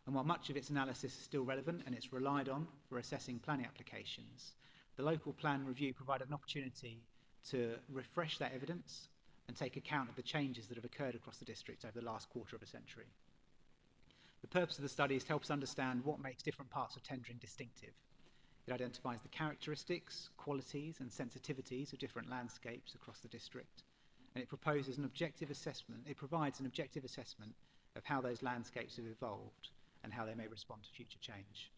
And while much of its analysis is still relevant and it's relied on for assessing planning applications, the local plan review provided an opportunity to refresh that evidence and take account of the changes that have occurred across the district over the last quarter of a century. The purpose of the study is to help us understand what makes different parts of tendering distinctive. It identifies the characteristics, qualities and sensitivities of different landscapes across the district, and it proposes an objective assessment. It provides an objective assessment of how those landscapes have evolved and how they may respond to future change.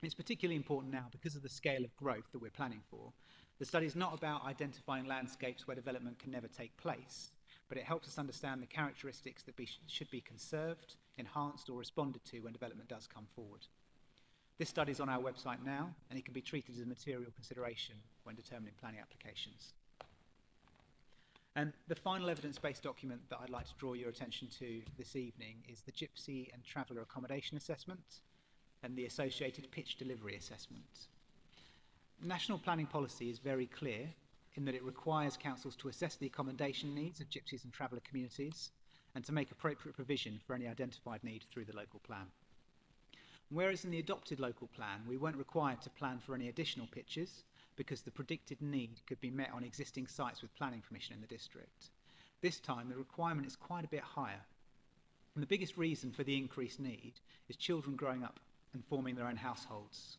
It's particularly important now because of the scale of growth that we're planning for. The study is not about identifying landscapes where development can never take place, but it helps us understand the characteristics that should be conserved, enhanced or responded to when development does come forward. This study is on our website now, and it can be treated as a material consideration when determining planning applications. And the final evidence-based document that I'd like to draw your attention to this evening is the Gypsy and Traveller Accommodation Assessment and the associated pitch delivery assessment. National planning policy is very clear in that it requires councils to assess the accommodation needs of gypsies and traveller communities and to make appropriate provision for any identified need through the local plan. Whereas in the adopted local plan, we weren't required to plan for any additional pitches because the predicted need could be met on existing sites with planning permission in the district. This time, the requirement is quite a bit higher. And the biggest reason for the increased need is children growing up and forming their own households.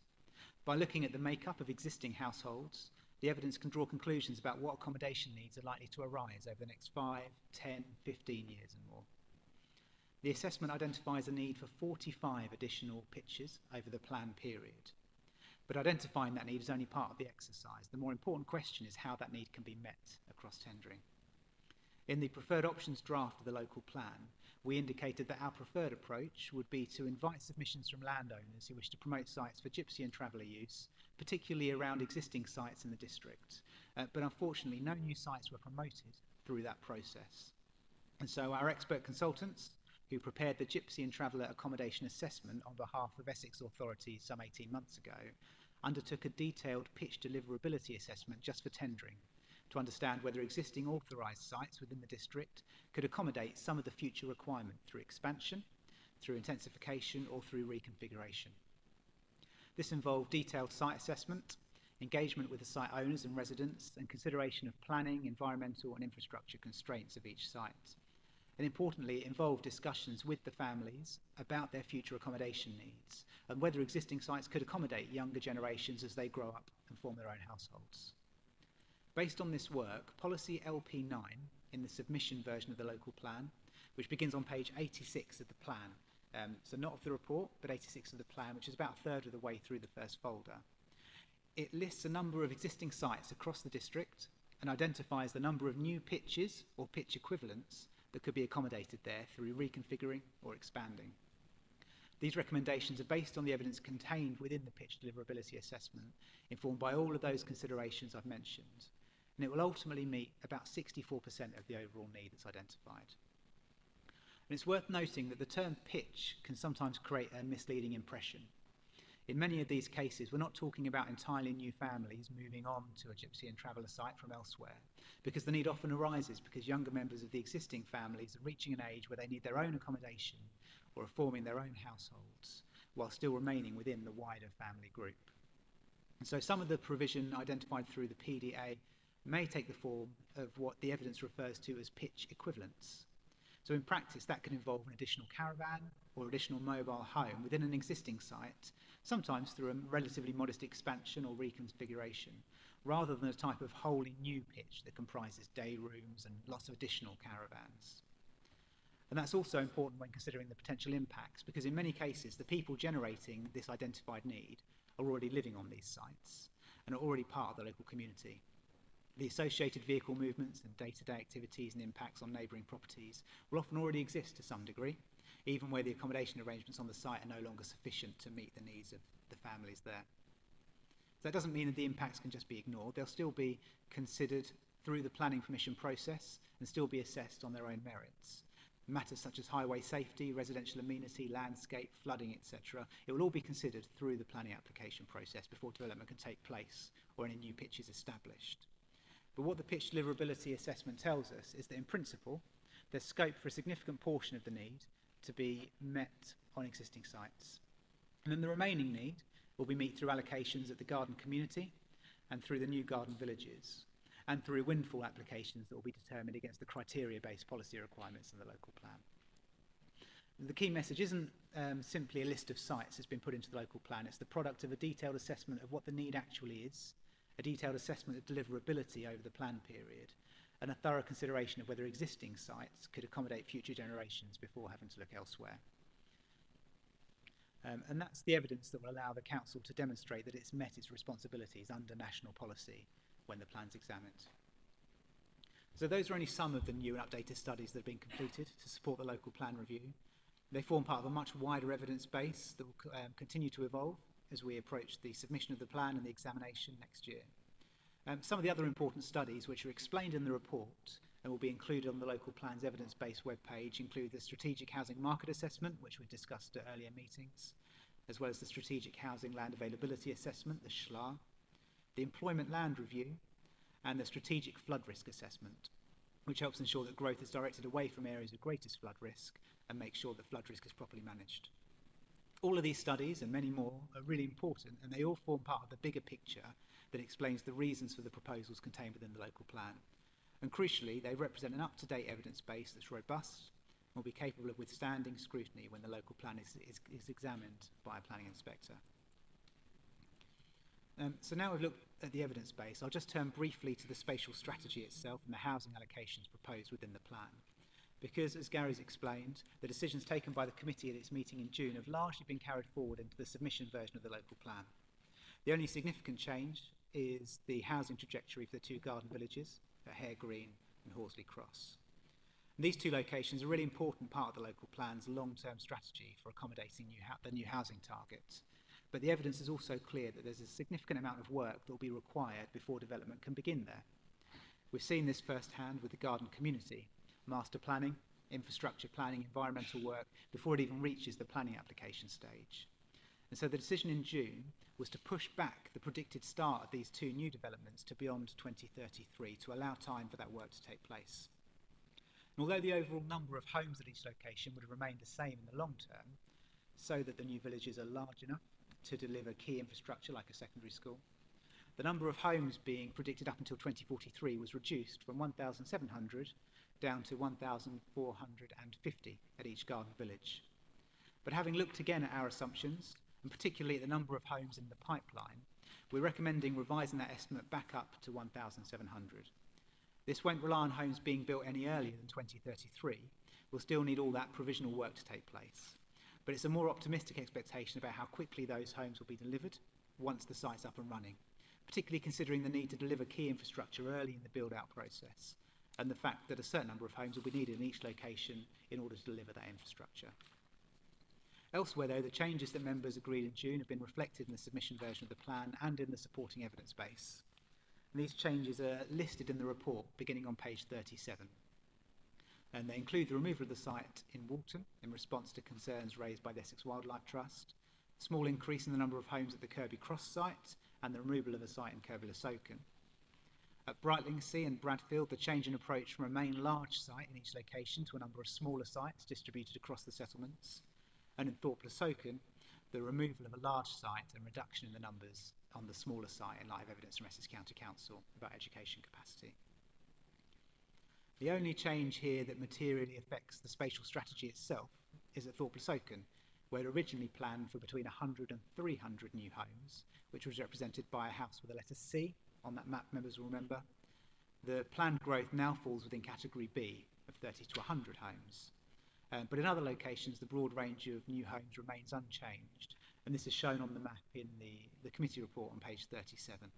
By looking at the makeup of existing households, the evidence can draw conclusions about what accommodation needs are likely to arise over the next 5, 10, 15 years and more. The assessment identifies a need for 45 additional pitches over the plan period. But identifying that need is only part of the exercise. The more important question is how that need can be met across tendering. In the preferred options draft of the local plan, we indicated that our preferred approach would be to invite submissions from landowners who wish to promote sites for gypsy and traveller use, particularly around existing sites in the district. But unfortunately, no new sites were promoted through that process. And so our expert consultants, who prepared the Gypsy and Traveller Accommodation Assessment on behalf of Essex authorities some 18 months ago, undertook a detailed pitch deliverability assessment just for tendering to understand whether existing authorised sites within the district could accommodate some of the future requirement through expansion, through intensification or through reconfiguration. This involved detailed site assessment, engagement with the site owners and residents, and consideration of planning, environmental and infrastructure constraints of each site. And importantly, it involved discussions with the families about their future accommodation needs and whether existing sites could accommodate younger generations as they grow up and form their own households. Based on this work, Policy LP9 in the submission version of the local plan, which begins on page 86 of the plan, so not of the report, but 86 of the plan, which is about a third of the way through the first folder. It lists a number of existing sites across the district and identifies the number of new pitches or pitch equivalents that could be accommodated there through reconfiguring or expanding. These recommendations are based on the evidence contained within the pitch deliverability assessment, informed by all of those considerations I've mentioned, and it will ultimately meet about 64% of the overall need that's identified. And it's worth noting that the term pitch can sometimes create a misleading impression. In many of these cases, we're not talking about entirely new families moving on to a gypsy and traveller site from elsewhere, because the need often arises because younger members of the existing families are reaching an age where they need their own accommodation or are forming their own households, while still remaining within the wider family group. And so some of the provision identified through the PDA may take the form of what the evidence refers to as pitch equivalents. So in practice, that can involve an additional caravan or additional mobile home within an existing site, sometimes through a relatively modest expansion or reconfiguration, rather than a type of wholly new pitch that comprises day rooms and lots of additional caravans. And that's also important when considering the potential impacts, because in many cases, the people generating this identified need are already living on these sites and are already part of the local community. The associated vehicle movements and day-to-day activities and impacts on neighbouring properties will often already exist to some degree, even where the accommodation arrangements on the site are no longer sufficient to meet the needs of the families there. So that doesn't mean that the impacts can just be ignored. They'll still be considered through the planning permission process and still be assessed on their own merits. Matters such as highway safety, residential amenity, landscape, flooding, etc. It will all be considered through the planning application process before development can take place or any new pitch is established. But what the pitch deliverability assessment tells us is that in principle, there's scope for a significant portion of the need to be met on existing sites. And then the remaining need will be met through allocations at the garden community and through the new garden villages, and through windfall applications that will be determined against the criteria-based policy requirements in the local plan. The key message isn't simply a list of sites that's been put into the local plan. It's the product of a detailed assessment of what the need actually is, a detailed assessment of deliverability over the plan period, and a thorough consideration of whether existing sites could accommodate future generations before having to look elsewhere. And that's the evidence that will allow the Council to demonstrate that it's met its responsibilities under national policy when the plan's examined. So those are only some of the new and updated studies that have been completed to support the local plan review. They form part of a much wider evidence base that will continue to evolve as we approach the submission of the plan and the examination next year. Some of the other important studies which are explained in the report and will be included on the local plan's evidence-based webpage include the Strategic Housing Market Assessment, which we discussed at earlier meetings, as well as the Strategic Housing Land Availability Assessment, the SHLA, the Employment Land Review, and the Strategic Flood Risk Assessment, which helps ensure that growth is directed away from areas of greatest flood risk and makes sure that flood risk is properly managed. All of these studies and many more are really important, and they all form part of the bigger picture that explains the reasons for the proposals contained within the local plan. And crucially, they represent an up-to-date evidence base that's robust and will be capable of withstanding scrutiny when the local plan is examined by a planning inspector. So now we've looked at the evidence base, I'll just turn briefly to the spatial strategy itself and the housing allocations proposed within the plan. Because, as Gary's explained, the decisions taken by the committee at its meeting in June have largely been carried forward into the submission version of the local plan. The only significant change is the housing trajectory for the two garden villages at Hare Green and Horsley Cross. And these two locations are a really important part of the local plan's long-term strategy for accommodating the new housing targets. But the evidence is also clear that there's a significant amount of work that will be required before development can begin there. We've seen this firsthand with the garden community, master planning, infrastructure planning, environmental work, before it even reaches the planning application stage. And so the decision in June was to push back the predicted start of these two new developments to beyond 2033 to allow time for that work to take place. And although the overall number of homes at each location would have remained the same in the long term, so that the new villages are large enough to deliver key infrastructure like a secondary school, the number of homes being predicted up until 2043 was reduced from 1,700 down to 1,450 at each garden village. But having looked again at our assumptions, and particularly at the number of homes in the pipeline, we're recommending revising that estimate back up to 1,700. This won't rely on homes being built any earlier than 2033. We'll still need all that provisional work to take place. But it's a more optimistic expectation about how quickly those homes will be delivered once the site's up and running, particularly considering the need to deliver key infrastructure early in the build-out process, and the fact that a certain number of homes will be needed in each location in order to deliver that infrastructure. Elsewhere, though, the changes that members agreed in June have been reflected in the submission version of the plan and in the supporting evidence base. And these changes are listed in the report beginning on page 37. And they include the removal of the site in Walton in response to concerns raised by the Essex Wildlife Trust, a small increase in the number of homes at the Kirby Cross site, and the removal of a site in Kirby Le Soken. At Brightlingsea and Bradfield, the change in approach from a main large site in each location to a number of smaller sites distributed across the settlements. And in Thorpe Le Soken, the removal of a large site and reduction in the numbers on the smaller site in light of evidence from Essex County Council about education capacity. The only change here that materially affects the spatial strategy itself is at Thorpe Le Soken, where it originally planned for between 100 and 300 new homes, which was represented by a house with a letter C on that map, members will remember. The planned growth now falls within category B of 30 to 100 homes. But in other locations, the broad range of new homes remains unchanged, and this is shown on the map in the committee report on page 37.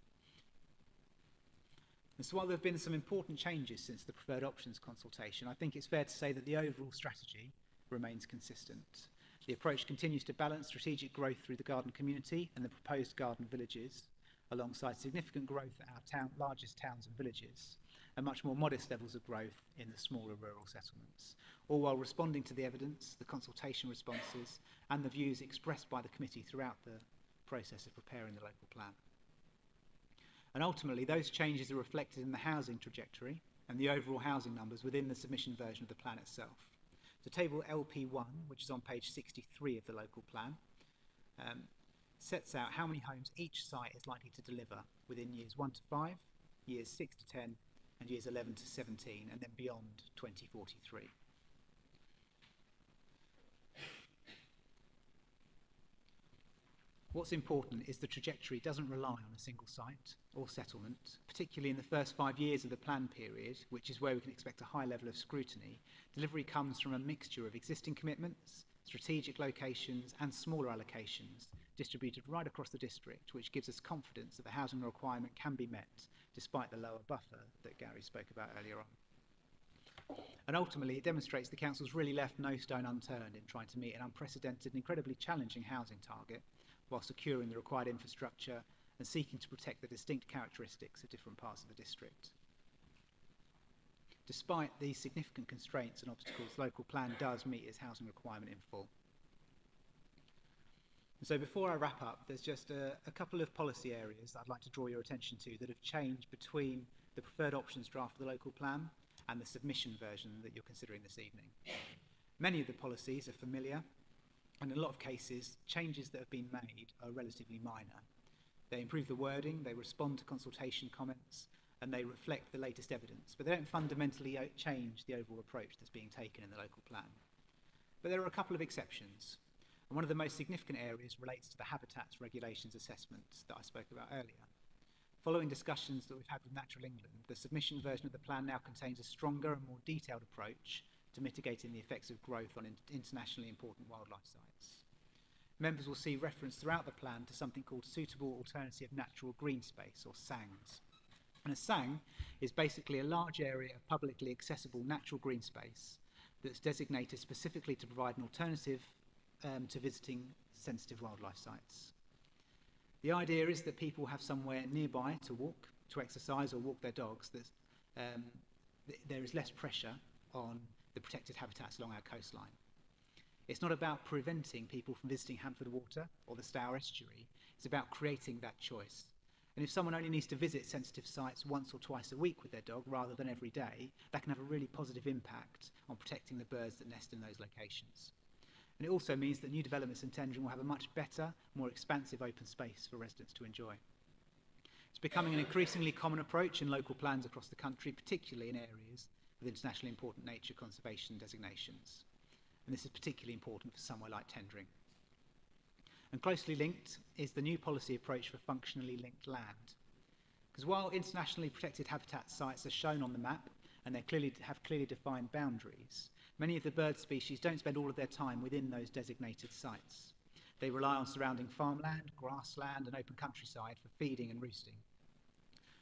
And so while there have been some important changes since the preferred options consultation, I think it's fair to say that the overall strategy remains consistent. The approach continues to balance strategic growth through the garden community and the proposed garden villages, alongside significant growth at our largest towns and villages, and much more modest levels of growth in the smaller rural settlements, all while responding to the evidence, the consultation responses, and the views expressed by the committee throughout the process of preparing the local plan. And ultimately, those changes are reflected in the housing trajectory and the overall housing numbers within the submission version of the plan itself. So table LP1, which is on page 63 of the local plan, sets out how many homes each site is likely to deliver within years 1 to 5, years 6 to 10, and years 11 to 17, and then beyond 2043. What's important is the trajectory doesn't rely on a single site or settlement, particularly in the first 5 years of the plan period, which is where we can expect a high level of scrutiny. Delivery comes from a mixture of existing commitments, strategic locations and smaller allocations distributed right across the district, which gives us confidence that the housing requirement can be met despite the lower buffer that Gary spoke about earlier on. And ultimately, it demonstrates the Council's really left no stone unturned in trying to meet an unprecedented and incredibly challenging housing target while securing the required infrastructure and seeking to protect the distinct characteristics of different parts of the district. Despite these significant constraints and obstacles, the local plan does meet its housing requirement in full. And so before I wrap up, there's just a couple of policy areas that I'd like to draw your attention to that have changed between the preferred options draft of the local plan and the submission version that you're considering this evening. Many of the policies are familiar, and in a lot of cases, changes that have been made are relatively minor. They improve the wording, they respond to consultation comments, and they reflect the latest evidence, but they don't fundamentally change the overall approach that's being taken in the local plan. But there are a couple of exceptions, and one of the most significant areas relates to the habitats regulations assessments that I spoke about earlier. Following discussions that we've had with Natural England, the submission version of the plan now contains a stronger and more detailed approach to mitigating the effects of growth on internationally important wildlife sites. Members will see reference throughout the plan to something called Suitable Alternative Natural Green Space, or SANGS. And a SANG is basically a large area of publicly accessible natural green space that's designated specifically to provide an alternative to visiting sensitive wildlife sites. The idea is that people have somewhere nearby to walk, to exercise or walk their dogs, that there is less pressure on the protected habitats along our coastline. It's not about preventing people from visiting Handford Water or the Stour Estuary, it's about creating that choice. And if someone only needs to visit sensitive sites once or twice a week with their dog rather than every day, that can have a really positive impact on protecting the birds that nest in those locations. And it also means that new developments in Tendring will have a much better, more expansive open space for residents to enjoy. It's becoming an increasingly common approach in local plans across the country, particularly in areas with internationally important nature conservation designations. And this is particularly important for somewhere like Tendring. And closely linked is the new policy approach for functionally linked land. Because while internationally protected habitat sites are shown on the map and they have clearly defined boundaries, many of the bird species don't spend all of their time within those designated sites. They rely on surrounding farmland, grassland and open countryside for feeding and roosting.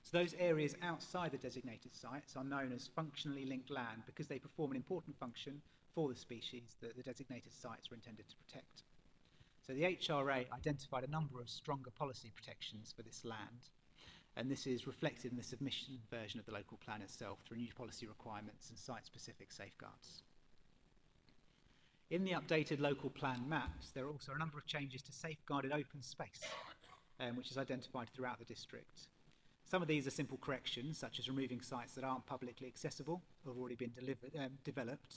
So those areas outside the designated sites are known as functionally linked land because they perform an important function for the species that the designated sites are intended to protect. So the HRA identified a number of stronger policy protections for this land, and this is reflected in the submission version of the local plan itself through new policy requirements and site-specific safeguards. In the updated local plan maps, there are also a number of changes to safeguarded open space, which is identified throughout the district. Some of these are simple corrections, such as removing sites that aren't publicly accessible or have already been developed.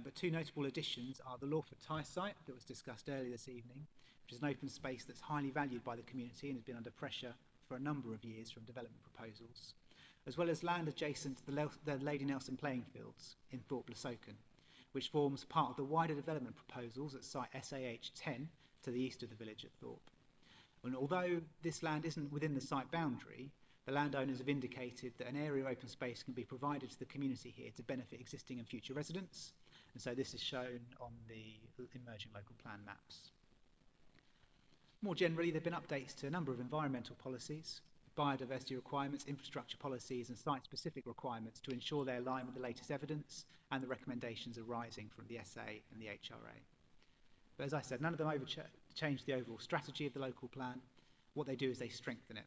But two notable additions are the Lawford Tye site that was discussed earlier this evening, which is an open space that's highly valued by the community and has been under pressure for a number of years from development proposals, as well as land adjacent to the Lady Nelson playing fields in Thorpe Lesoken, which forms part of the wider development proposals at site SAH 10 to the east of the village at Thorpe. And although this land isn't within the site boundary, the landowners have indicated that an area of open space can be provided to the community here to benefit existing and future residents, and so this is shown on the emerging local plan maps. More generally, there have been updates to a number of environmental policies, biodiversity requirements, infrastructure policies and site-specific requirements to ensure they align with the latest evidence and the recommendations arising from the SA and the HRA. But as I said, none of them change the overall strategy of the local plan. What they do is they strengthen it.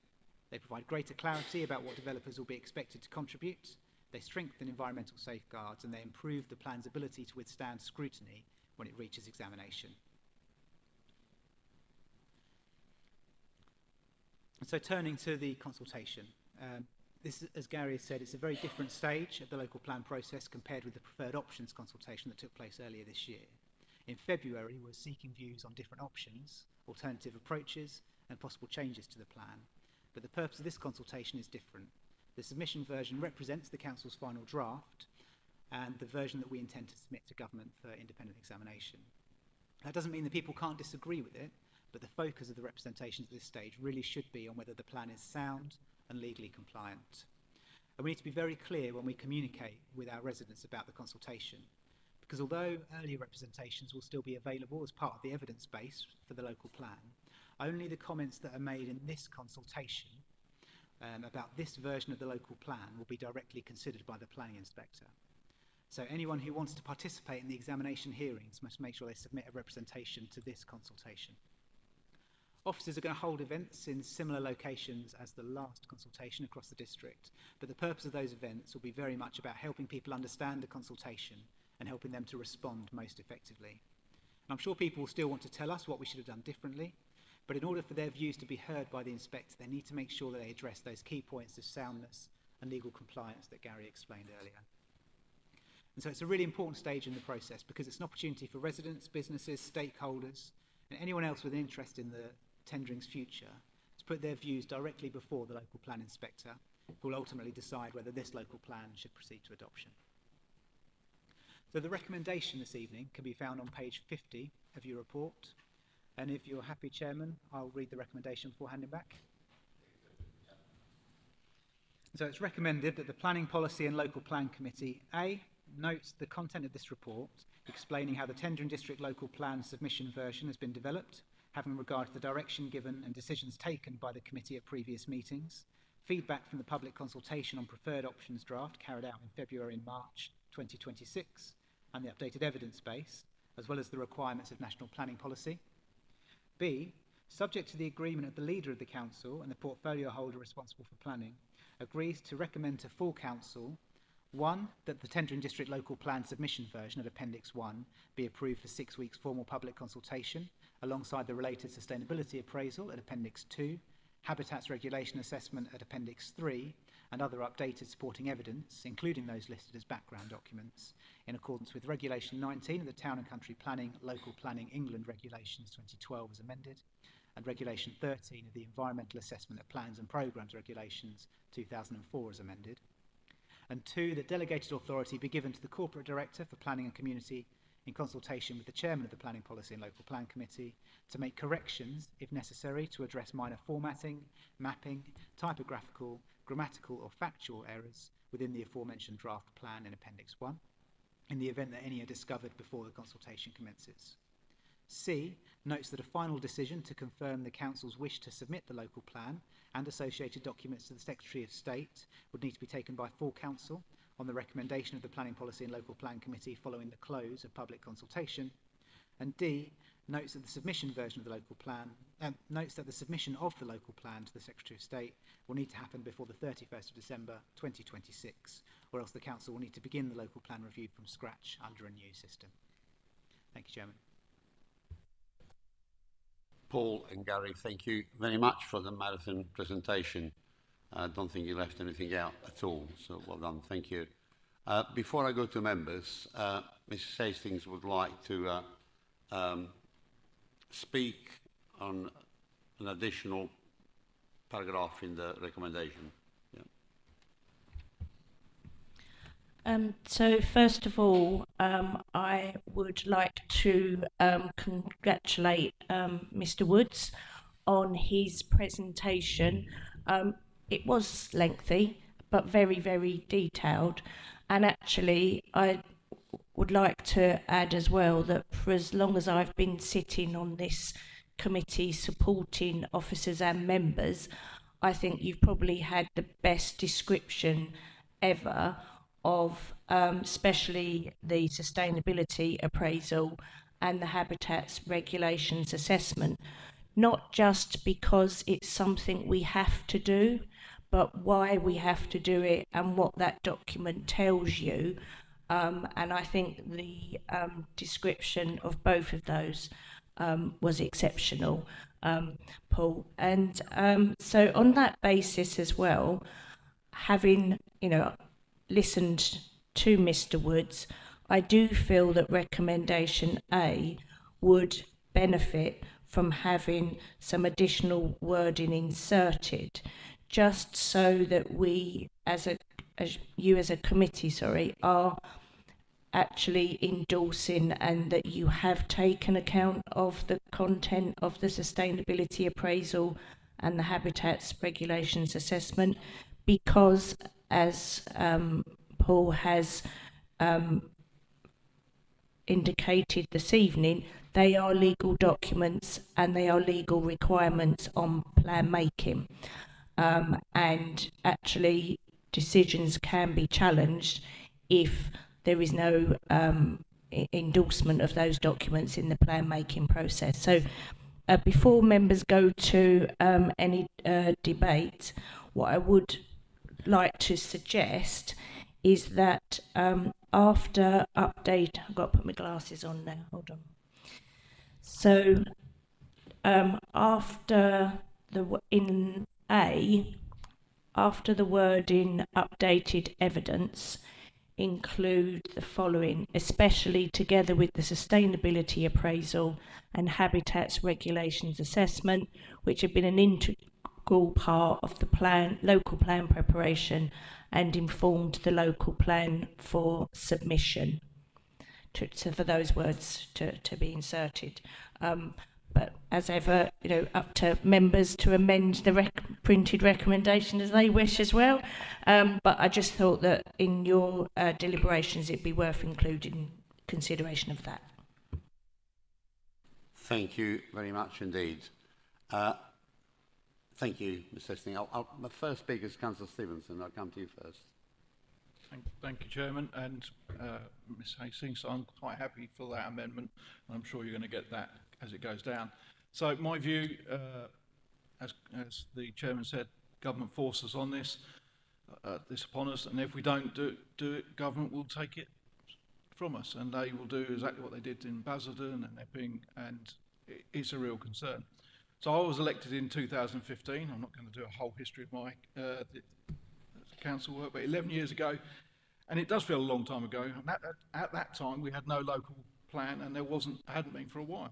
They provide greater clarity about what developers will be expected to contribute, they strengthen environmental safeguards, and they improve the plan's ability to withstand scrutiny when it reaches examination. So turning to the consultation, this, as Gary has said, it's a very different stage of the local plan process compared with the preferred options consultation that took place earlier this year. In February, we're seeking views on different options, alternative approaches, and possible changes to the plan. But the purpose of this consultation is different. The submission version represents the Council's final draft and the version that we intend to submit to Government for independent examination. That doesn't mean that people can't disagree with it, but the focus of the representation at this stage really should be on whether the plan is sound and legally compliant. And we need to be very clear when we communicate with our residents about the consultation, because although earlier representations will still be available as part of the evidence base for the local plan, only the comments that are made in this consultation about this version of the local plan will be directly considered by the planning inspector. So anyone who wants to participate in the examination hearings must make sure they submit a representation to this consultation. Officers are going to hold events in similar locations as the last consultation across the district, but the purpose of those events will be very much about helping people understand the consultation and helping them to respond most effectively. And I'm sure people will still want to tell us what we should have done differently, but in order for their views to be heard by the inspector, they need to make sure that they address those key points of soundness and legal compliance that Gary explained earlier. And so it's a really important stage in the process because it's an opportunity for residents, businesses, stakeholders, and anyone else with an interest in the tendering's future to put their views directly before the local plan inspector, who will ultimately decide whether this local plan should proceed to adoption. So the recommendation this evening can be found on page 50 of your report. And if you're happy, Chairman, I'll read the recommendation before handing back. So it's recommended that the Planning Policy and Local Plan Committee A notes the content of this report, explaining how the Tendring District Local Plan submission version has been developed, having regard to the direction given and decisions taken by the committee at previous meetings, feedback from the public consultation on preferred options draft carried out in February and March 2026, and the updated evidence base, as well as the requirements of national planning policy. B, subject to the agreement of the leader of the council and the portfolio holder responsible for planning, agrees to recommend to full council 1, that the Tendring District Local Plan submission version of Appendix 1 be approved for 6 weeks formal public consultation alongside the related sustainability appraisal at Appendix 2, Habitats Regulation Assessment at Appendix 3, and other updated supporting evidence, including those listed as background documents, in accordance with Regulation 19 of the Town and Country Planning Local Planning England Regulations 2012 as amended, and Regulation 13 of the Environmental Assessment of Plans and Programmes Regulations 2004 as amended. And 2, that delegated authority be given to the Corporate Director for Planning and Community in consultation with the Chairman of the Planning Policy and Local Plan Committee to make corrections, if necessary, to address minor formatting, mapping, typographical, grammatical or factual errors within the aforementioned draft plan in Appendix 1, in the event that any are discovered before the consultation commences. C, notes that a final decision to confirm the Council's wish to submit the local plan and associated documents to the Secretary of State would need to be taken by full Council on the recommendation of the Planning Policy and Local Plan Committee following the close of public consultation. And D, notes that the submission version of the local plan, notes that the submission of the local plan to the Secretary of State will need to happen before the 31st of December 2026, or else the Council will need to begin the local plan review from scratch under a new system. Thank you, Chairman. Paul and Gary, thank you very much for the marathon presentation. I don't think you left anything out at all, so well done, thank you. Before I go to members, Mrs Hastings would like to speak on an additional paragraph in the recommendation. So first of all, I would like to congratulate Mr Woods on his presentation. It was lengthy, but very, very detailed. And actually, I would like to add as well that for as long as I've been sitting on this committee supporting officers and members, I think you've probably had the best description ever of especially the sustainability appraisal and the habitats regulations assessment, not just because it's something we have to do, but why we have to do it and what that document tells you. And I think the description of both of those was exceptional, Paul. And so on that basis as well, having, listened to Mr. Woods, I do feel that recommendation A would benefit from having some additional wording inserted, just so that we, as a committee, are actually endorsing and that you have taken account of the content of the sustainability appraisal and the habitats regulations assessment, because as Paul has indicated this evening, they are legal documents and they are legal requirements on plan making, and actually decisions can be challenged if there is no endorsement of those documents in the plan making process. So before members go to any debate, what I would like to suggest is that after update, I've got to put my glasses on now, hold on. So after the wording updated evidence, include the following: especially together with the sustainability appraisal and habitats regulations assessment, which have been an integral part of the local plan preparation and informed the local plan for submission. For those words to be inserted. But as ever, up to members to amend the printed recommendation as they wish as well. But I just thought that in your deliberations it'd be worth including consideration of that. Thank you very much indeed. Thank you, Mr. Esting. My first speaker is Councillor Stevenson. I'll come to you first. Thank you, Chairman, and Ms Hastings. I'm quite happy for that amendment, and I'm sure you're going to get that as it goes down. So my view, as the Chairman said, government forces on this upon us, and if we don't do it, government will take it from us, and they will do exactly what they did in Basildon and Epping, and it's a real concern. So I was elected in 2015. I'm not going to do a whole history of my council work, but 11 years ago, and it does feel a long time ago. And at that time, we had no local plan, and hadn't been for a while.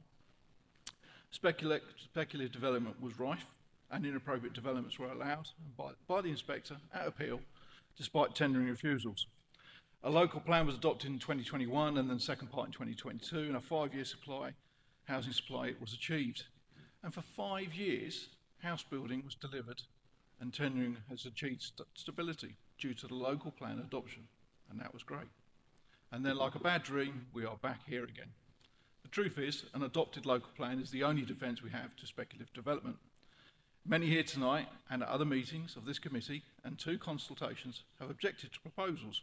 Speculative development was rife, and inappropriate developments were allowed by the inspector at appeal, despite tendering refusals. A local plan was adopted in 2021, and then the second part in 2022, and a 5-year housing supply was achieved. And for 5 years, house building was delivered, and tendering has achieved stability due to the local plan adoption, and that was great. And then, like a bad dream, we are back here again. The truth is, an adopted local plan is the only defence we have to speculative development. Many here tonight and at other meetings of this committee and 2 consultations have objected to proposals.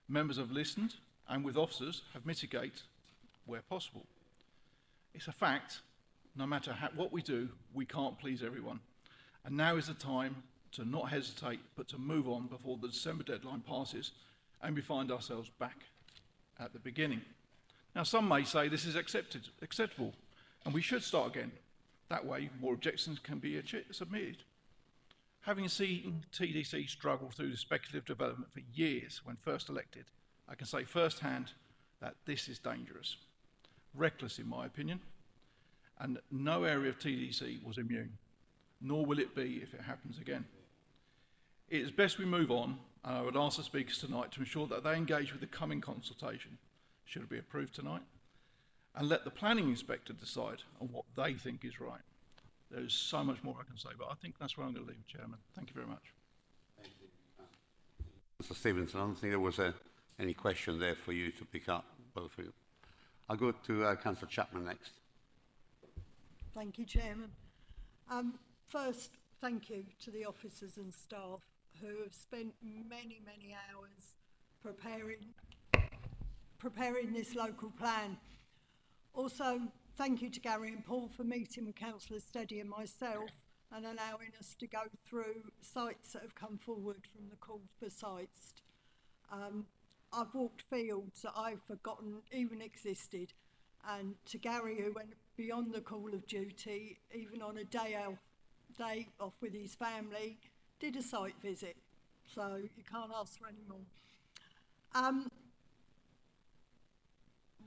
Members have listened and with officers have mitigated where possible. It's a fact, no matter what we do, we can't please everyone. And now is the time to not hesitate, but to move on before the December deadline passes and we find ourselves back at the beginning. Now, some may say this is acceptable, and we should start again. That way, more objections can be submitted. Having seen TDC struggle through the speculative development for years when first elected, I can say firsthand that this is dangerous, reckless in my opinion, and no area of TDC was immune, nor will it be if it happens again. It is best we move on, and I would ask the speakers tonight to ensure that they engage with the coming consultation, should it be approved tonight, and let the planning inspector decide on what they think is right. There is so much more I can say, but I think that's where I'm going to leave it, Chairman. Thank you very much. Thank you. Mr. Stevenson, I don't think there was any question there for you to pick up, both of you. I'll go to Councillor Chapman next. Thank you, Chairman. First, thank you to the officers and staff who have spent many, many hours preparing this local plan. Also, thank you to Gary and Paul for meeting with Councillor Steady and myself and allowing us to go through sites that have come forward from the call for sites. I've walked fields that I've forgotten even existed, and to Gary, who went beyond the call of duty, even on a day off with his family, did a site visit. so you can't ask for any more.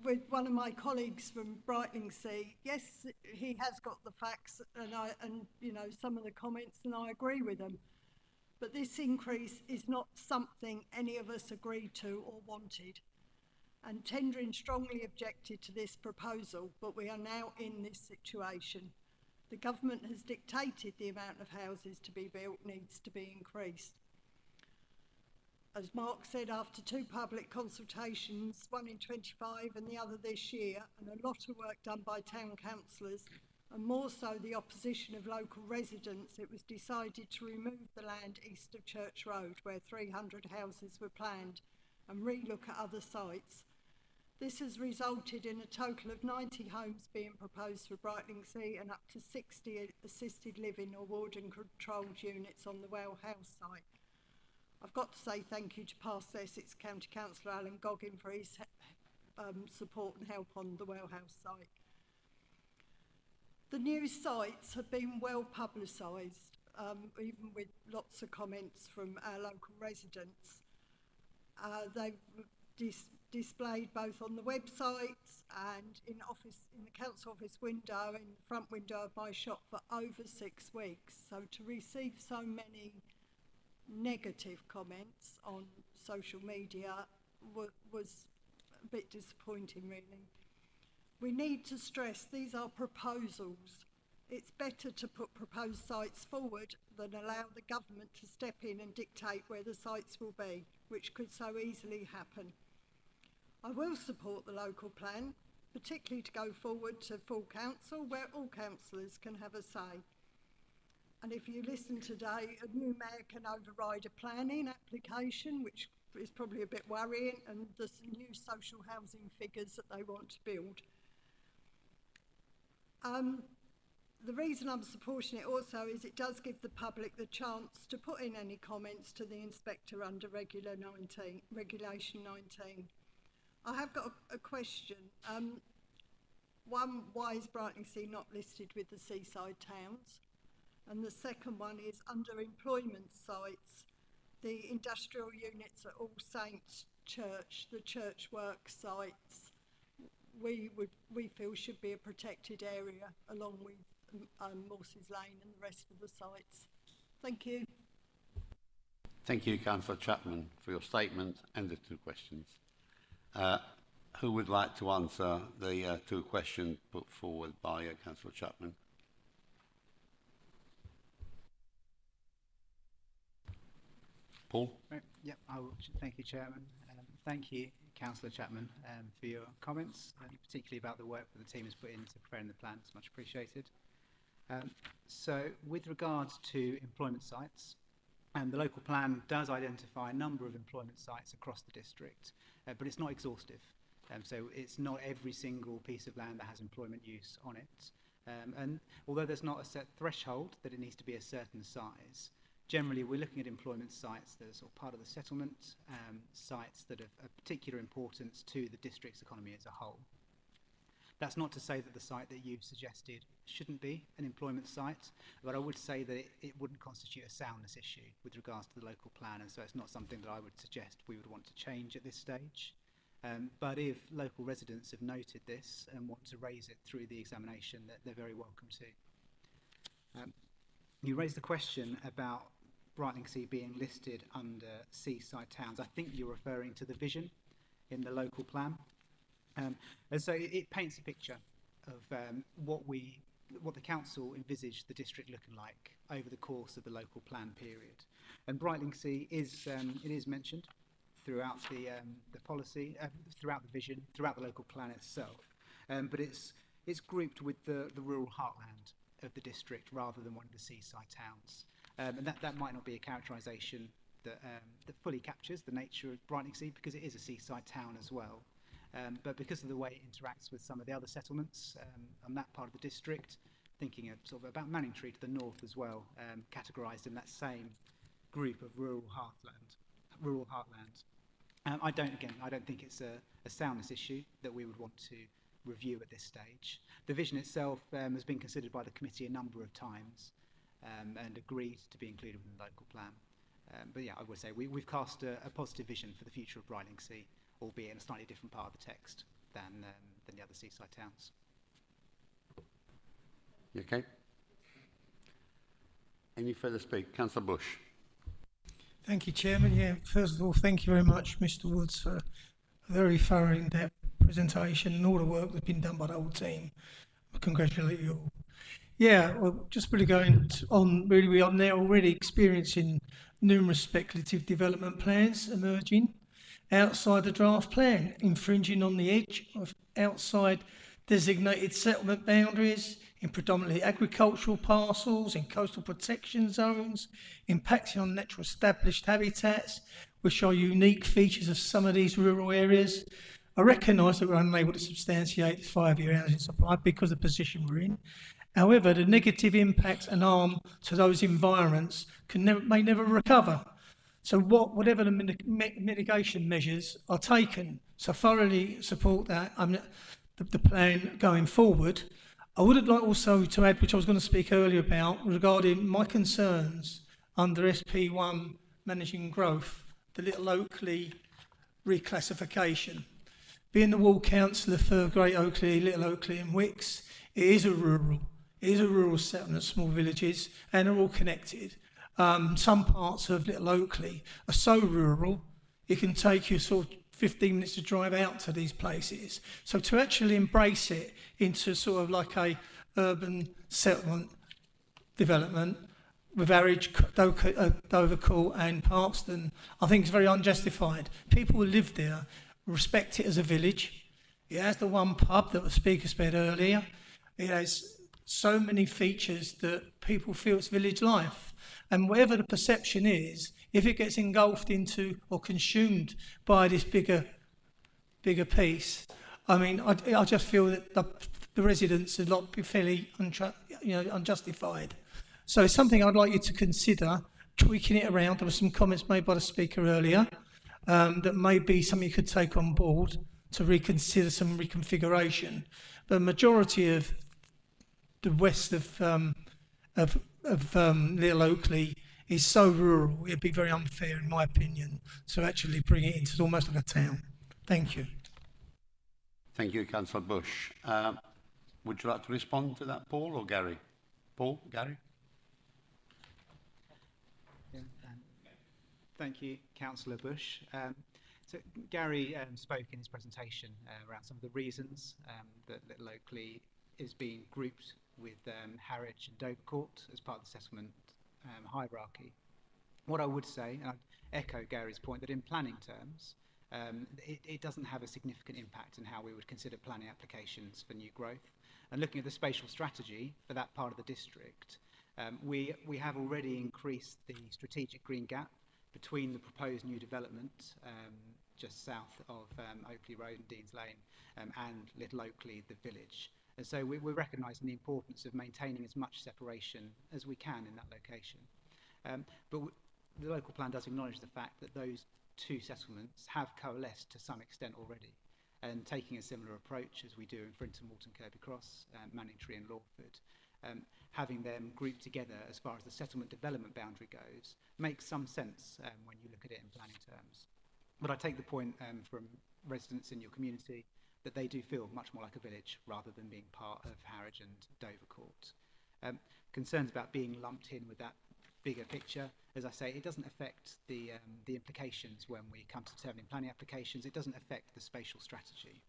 With one of my colleagues from Brightlingsea, yes, he has got the facts and you know, some of the comments, and I agree with them. But this increase is not something any of us agreed to or wanted. And Tendring strongly objected to this proposal, but we are now in this situation. The government has dictated the amount of houses to be built needs to be increased. As Mark said, after 2 public consultations, one in 25 and the other this year, and a lot of work done by town councillors, and more so the opposition of local residents, it was decided to remove the land east of Church Road, where 300 houses were planned, and relook at other sites. This has resulted in a total of 90 homes being proposed for Brightlingsea and up to 60 assisted living or warden-controlled units on the Well House site. I've got to say thank you to past Essex County Councillor Alan Goggin for his support and help on the Well House site. The new sites have been well publicised, even with lots of comments from our local residents. They've displayed both on the websites and in the council office window, in the front window of my shop for over 6 weeks. So to receive so many negative comments on social media was a bit disappointing, really. We need to stress these are proposals. It's better to put proposed sites forward than allow the government to step in and dictate where the sites will be, which could so easily happen. I will support the local plan, particularly to go forward to full council, where all councillors can have a say. And if you listen today, a new mayor can override a planning application, which is probably a bit worrying, and the new social housing figures that they want to build. The reason I'm supporting it also is it does give the public the chance to put in any comments to the inspector under Regulation 19. I have got a question. One, why is Brightlingsea not listed with the seaside towns? And the second one is under employment sites, the industrial units at All Saints Church, the church work sites, we feel should be a protected area along with Morses Lane and the rest of the sites. Thank you. Thank you, Councillor Chapman, for your statement and the 2 questions. Who would like to answer the 2 questions put forward by Councillor Chapman? Paul? Yeah, thank you, Chairman. Thank you, Councillor Chapman, for your comments, particularly about the work that the team has put into preparing the plan. It's much appreciated. So, with regards to employment sites, the local plan does identify a number of employment sites across the district, but it's not exhaustive. So, it's not every single piece of land that has employment use on it. And although there's not a set threshold that it needs to be a certain size, generally, we're looking at employment sites that are sort of part of the settlement, sites that have a particular importance to the district's economy as a whole. That's not to say that the site that you've suggested shouldn't be an employment site, but I would say that it wouldn't constitute a soundness issue with regards to the local plan, and so it's not something that I would suggest we would want to change at this stage. But if local residents have noted this and want to raise it through the examination, they're very welcome to. You raised the question about Brightlingsea being listed under seaside towns. I think you're referring to the vision in the local plan. And so it paints a picture of what the council envisaged the district looking like over the course of the local plan period. And Brightlingsea is mentioned throughout the policy, throughout the vision, throughout the local plan itself. But it's grouped with the rural heartland of the district rather than one of the seaside towns. And that might not be a characterisation that fully captures the nature of Brightlingsea, because it is a seaside town as well. But because of the way it interacts with some of the other settlements on that part of the district, thinking of sort of about Manningtree to the north as well, categorised in that same group of rural heartland. I don't think it's a soundness issue that we would want to review at this stage. The vision itself has been considered by the committee a number of times and agreed to be included in the local plan. But yeah, I would say we've cast a positive vision for the future of Brightlingsea, albeit in a slightly different part of the text than the other seaside towns. You okay? Any further speak? Councillor Bush. Thank you, Chairman. Yeah, first of all, thank you very much, Mr. Woods, for a very thorough, in-depth presentation and all the work that's been done by the whole team. I congratulate you all. Yeah, well, just really going on, really we are now already experiencing numerous speculative development plans emerging outside the draft plan, infringing on the edge of outside designated settlement boundaries, in predominantly agricultural parcels, in coastal protection zones, impacting on natural established habitats, which are unique features of some of these rural areas. I recognise that we're unable to substantiate 5-year housing supply because of the position we're in. However, the negative impact and harm to those environments may never recover. So whatever the mitigation measures are taken, so thoroughly support that, the plan going forward. I would like also to add, which I was going to speak earlier about, regarding my concerns under SP1 Managing Growth, the Little Oakley reclassification. Being the ward councillor for Great Oakley, Little Oakley and Wicks, it is a rural settlement, small villages, and are all connected. Some parts of Little Oakley are so rural, it can take you sort of 15 minutes to drive out to these places. So to actually embrace it into sort of like a urban settlement development with Harwich, Dovercourt and Parkston, I think is very unjustified. People who live there respect it as a village. It has the one pub that the speaker said earlier. It has so many features that people feel it's village life. And whatever the perception is, if it gets engulfed into or consumed by this bigger piece, I mean, I just feel that the residents are not fairly unjustified. So it's something I'd like you to consider tweaking it around. There were some comments made by the speaker earlier that may be something you could take on board to reconsider some reconfiguration. The majority of the west of Little Oakley is so rural, it'd be very unfair, in my opinion, to actually bring it into almost like a town. Thank you. Thank you, Councillor Bush. Would you like to respond to that, Paul or Gary? Paul, Gary? Yeah, thank you, Councillor Bush. So Gary spoke in his presentation around some of the reasons that Little Oakley is being grouped with Harwich and Dovercourt as part of the settlement hierarchy. What I would say, and I'd echo Gary's point, that in planning terms, it doesn't have a significant impact on how we would consider planning applications for new growth. And looking at the spatial strategy for that part of the district, we have already increased the strategic green gap between the proposed new development just south of Oakley Road and Dean's Lane and Little Oakley, the village. And so we're recognising the importance of maintaining as much separation as we can in that location. But the local plan does acknowledge the fact that those two settlements have coalesced to some extent already, and taking a similar approach as we do in Frinton, Walton, Kirby Cross, Manningtree and Lawford, having them grouped together as far as the settlement development boundary goes makes some sense when you look at it in planning terms. But I take the point from residents in your community that they do feel much more like a village rather than being part of Harwich and Dovercourt. Concerns about being lumped in with that bigger picture, as I say, it doesn't affect the implications when we come to determining planning applications. It doesn't affect the spatial strategy.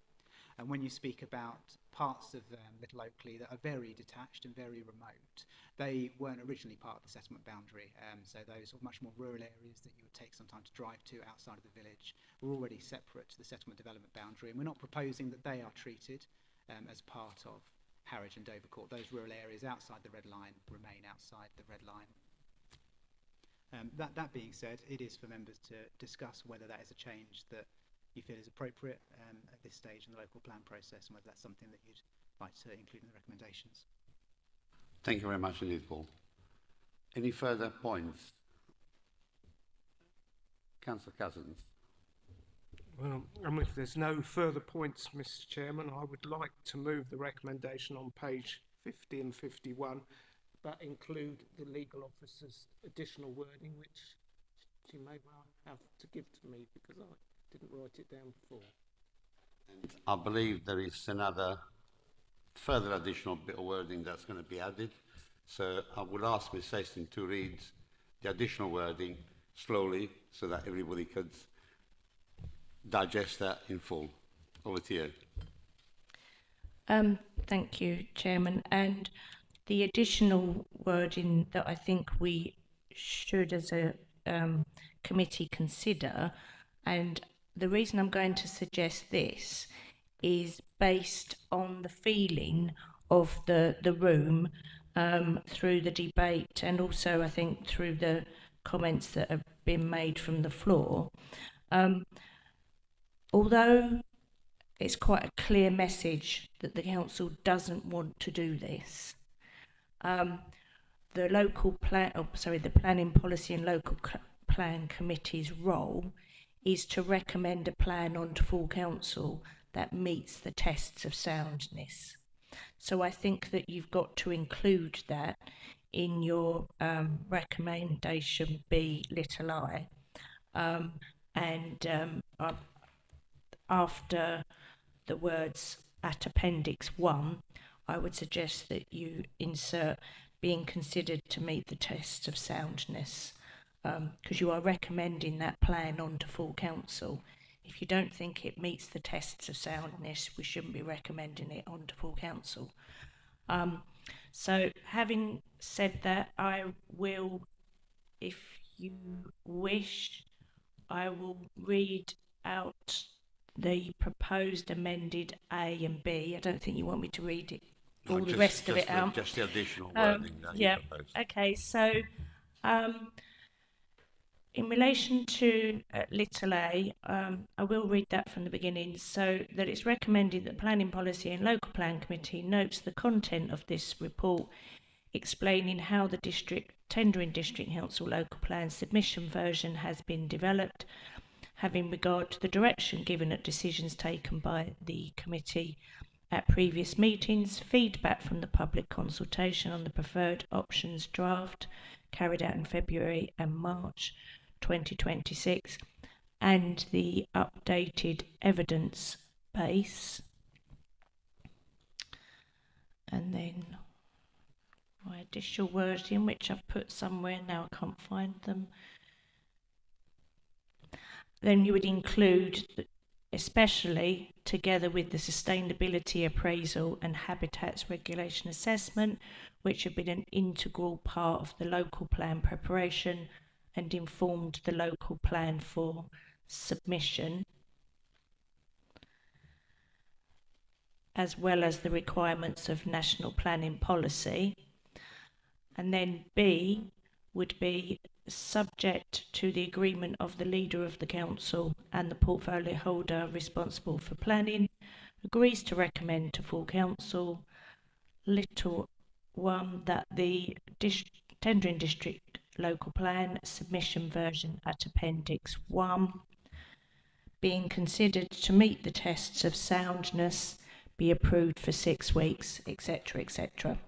And when you speak about parts of Little Oakley that are very detached and very remote, they weren't originally part of the settlement boundary. So those are much more rural areas that you would take some time to drive to outside of the village were already separate to the settlement development boundary. And we're not proposing that they are treated as part of Harwich and Dovercourt. Those rural areas outside the red line remain outside the red line. That being said, it is for members to discuss whether that is a change that you feel is appropriate at this stage in the local plan process, and whether that's something that you'd like to include in the recommendations. Thank you very much indeed, Paul. Any further points? Councillor Cousins. Well, if there's no further points, Mr. Chairman, I would like to move the recommendation on page 50 and 51, but include the legal officer's additional wording, which you may well have to give to me because I didn't write it down before. And I believe there is another further additional bit of wording that's going to be added. So I would ask Ms. Seston to read the additional wording slowly so that everybody could digest that in full. Over to you. Thank you, Chairman. And the additional wording that I think we should as a committee consider, and the reason I'm going to suggest this is based on the feeling of the room through the debate, and also I think through the comments that have been made from the floor. Although it's quite a clear message that the council doesn't want to do this, the the Planning Policy and Local Plan Committee's role is to recommend a plan onto full council that meets the tests of soundness. So I think that you've got to include that in your recommendation B little I, after the words at Appendix 1, I would suggest that you insert being considered to meet the tests of soundness, because you are recommending that plan onto full council. If you don't think it meets the tests of soundness, we shouldn't be recommending it onto full council. So having said that, I will, if you wish, I will read out the proposed amended A and B. I don't think you want me to read it, all the rest of it out. Just the additional wording that you proposed. Okay, so in relation to little a, I will read that from the beginning, so that it's recommended that Planning Policy and Local Plan Committee notes the content of this report, explaining how the tendering district council local plan submission version has been developed, having regard to the direction given at decisions taken by the committee at previous meetings, feedback from the public consultation on the preferred options draft carried out in February and March 2026, and the updated evidence base. And then my additional words in which I've put somewhere, now I can't find them. Then you would include, especially together with the sustainability appraisal and habitats regulation assessment, which have been an integral part of the local plan preparation and informed the local plan for submission, as well as the requirements of national planning policy. And then B would be subject to the agreement of the leader of the council and the portfolio holder responsible for planning, agrees to recommend to full council, little 1, that the tendering district local plan submission version at Appendix 1, being considered to meet the tests of soundness, be approved for 6 weeks, etc., etc.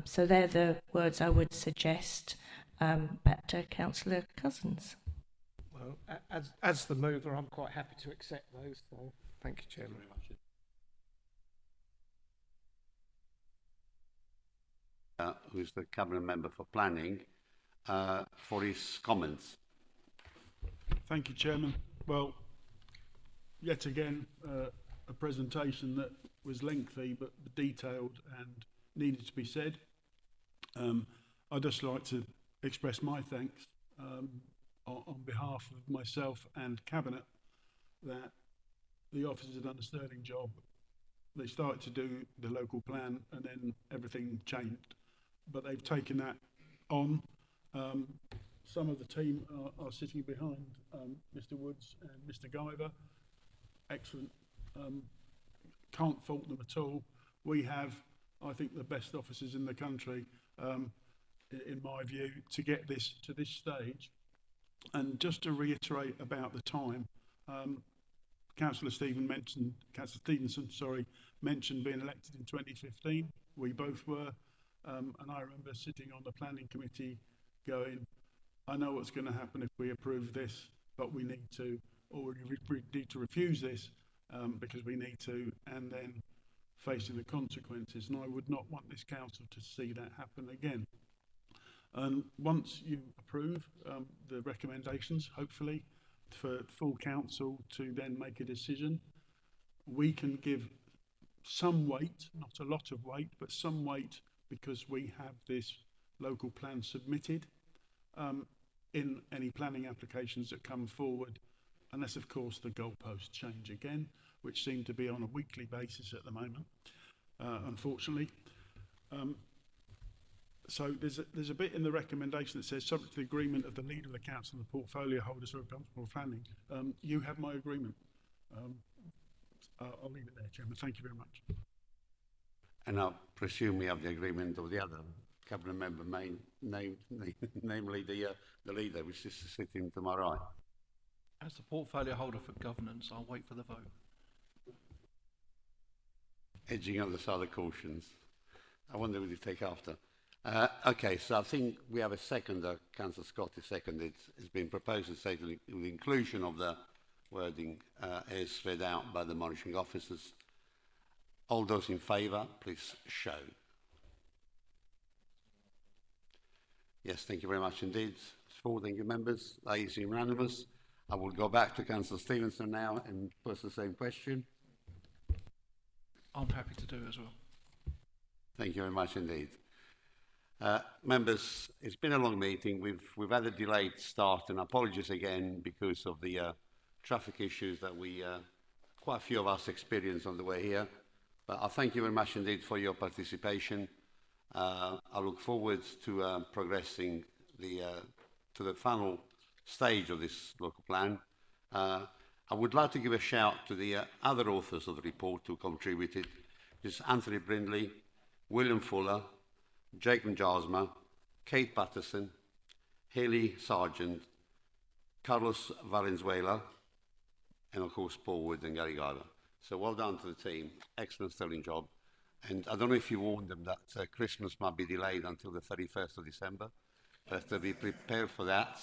So they're the words I would suggest. Back to Councillor Cousins. Well, as the mover, I'm quite happy to accept those. So thank you, Chairman. Who's the Cabinet Member for Planning, for his comments. Thank you, Chairman. Well, yet again, a presentation that was lengthy but detailed and needed to be said. I'd just like to express my thanks on behalf of myself and Cabinet that the officers have done a sterling job. They started to do the local plan and then everything changed, but they've taken that on. Some of the team are sitting behind Mr. Woods and Mr. Guyver. Excellent. Can't fault them at all. We have, I think, the best officers in the country, in my view, to get this to this stage. And just to reiterate about the time, Councillor Stevenson mentioned being elected in 2015. We both were, and I remember sitting on the planning committee going, I know what's going to happen if we approve this, but we need to, or we need to refuse this because we need to, and then facing the consequences. And I would not want this council to see that happen again. And once you approve the recommendations, hopefully, for full council to then make a decision, we can give some weight, not a lot of weight, but some weight, because we have this local plan submitted in any planning applications that come forward, unless of course the goalposts change again, which seem to be on a weekly basis at the moment, unfortunately. So there's a bit in the recommendation that says, subject to the agreement of the leader of the council and the portfolio holders who are responsible for planning. You have my agreement. I'll leave it there, Chairman. Thank you very much. And I presume we have the agreement of the other cabinet member, namely the leader, which is sitting to my right. As the portfolio holder for governance, I'll wait for the vote. Edging on the side of cautions. I wonder who you take after. Okay, so I think we have a seconder. Councillor Scott is seconded. It's been proposed to say the inclusion of the wording is read out by the monitoring officers. All those in favour, please show. Yes, thank you very much indeed. Thank you, members. That is unanimous. I will go back to Councillor Stevenson now and pose the same question. I'm happy to do it as well. Thank you very much indeed. Members, it's been a long meeting. We've had a delayed start, and apologies again because of the traffic issues that quite a few of us experienced on the way here. But I thank you very much indeed for your participation. I look forward to progressing to the final stage of this local plan. I would like to give a shout to the other authors of the report who contributed. This is Anthony Brindley, William Fuller, Jacob Jasma, Kate Patterson, Haley Sargent, Carlos Valenzuela, and of course Paul Wood and Gary Garber. So well done to the team. Excellent sterling job. And I don't know if you warned them that Christmas might be delayed until the 31st of December, but to be prepared for that.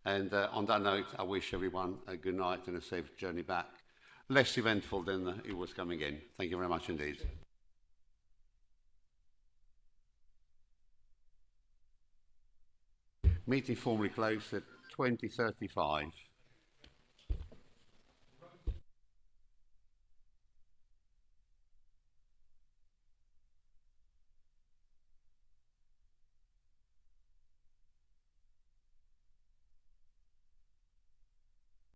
And on that note, I wish everyone a good night and a safe journey back. Less eventful than it was coming in. Thank you very much indeed. Meeting formally closed at 20:35.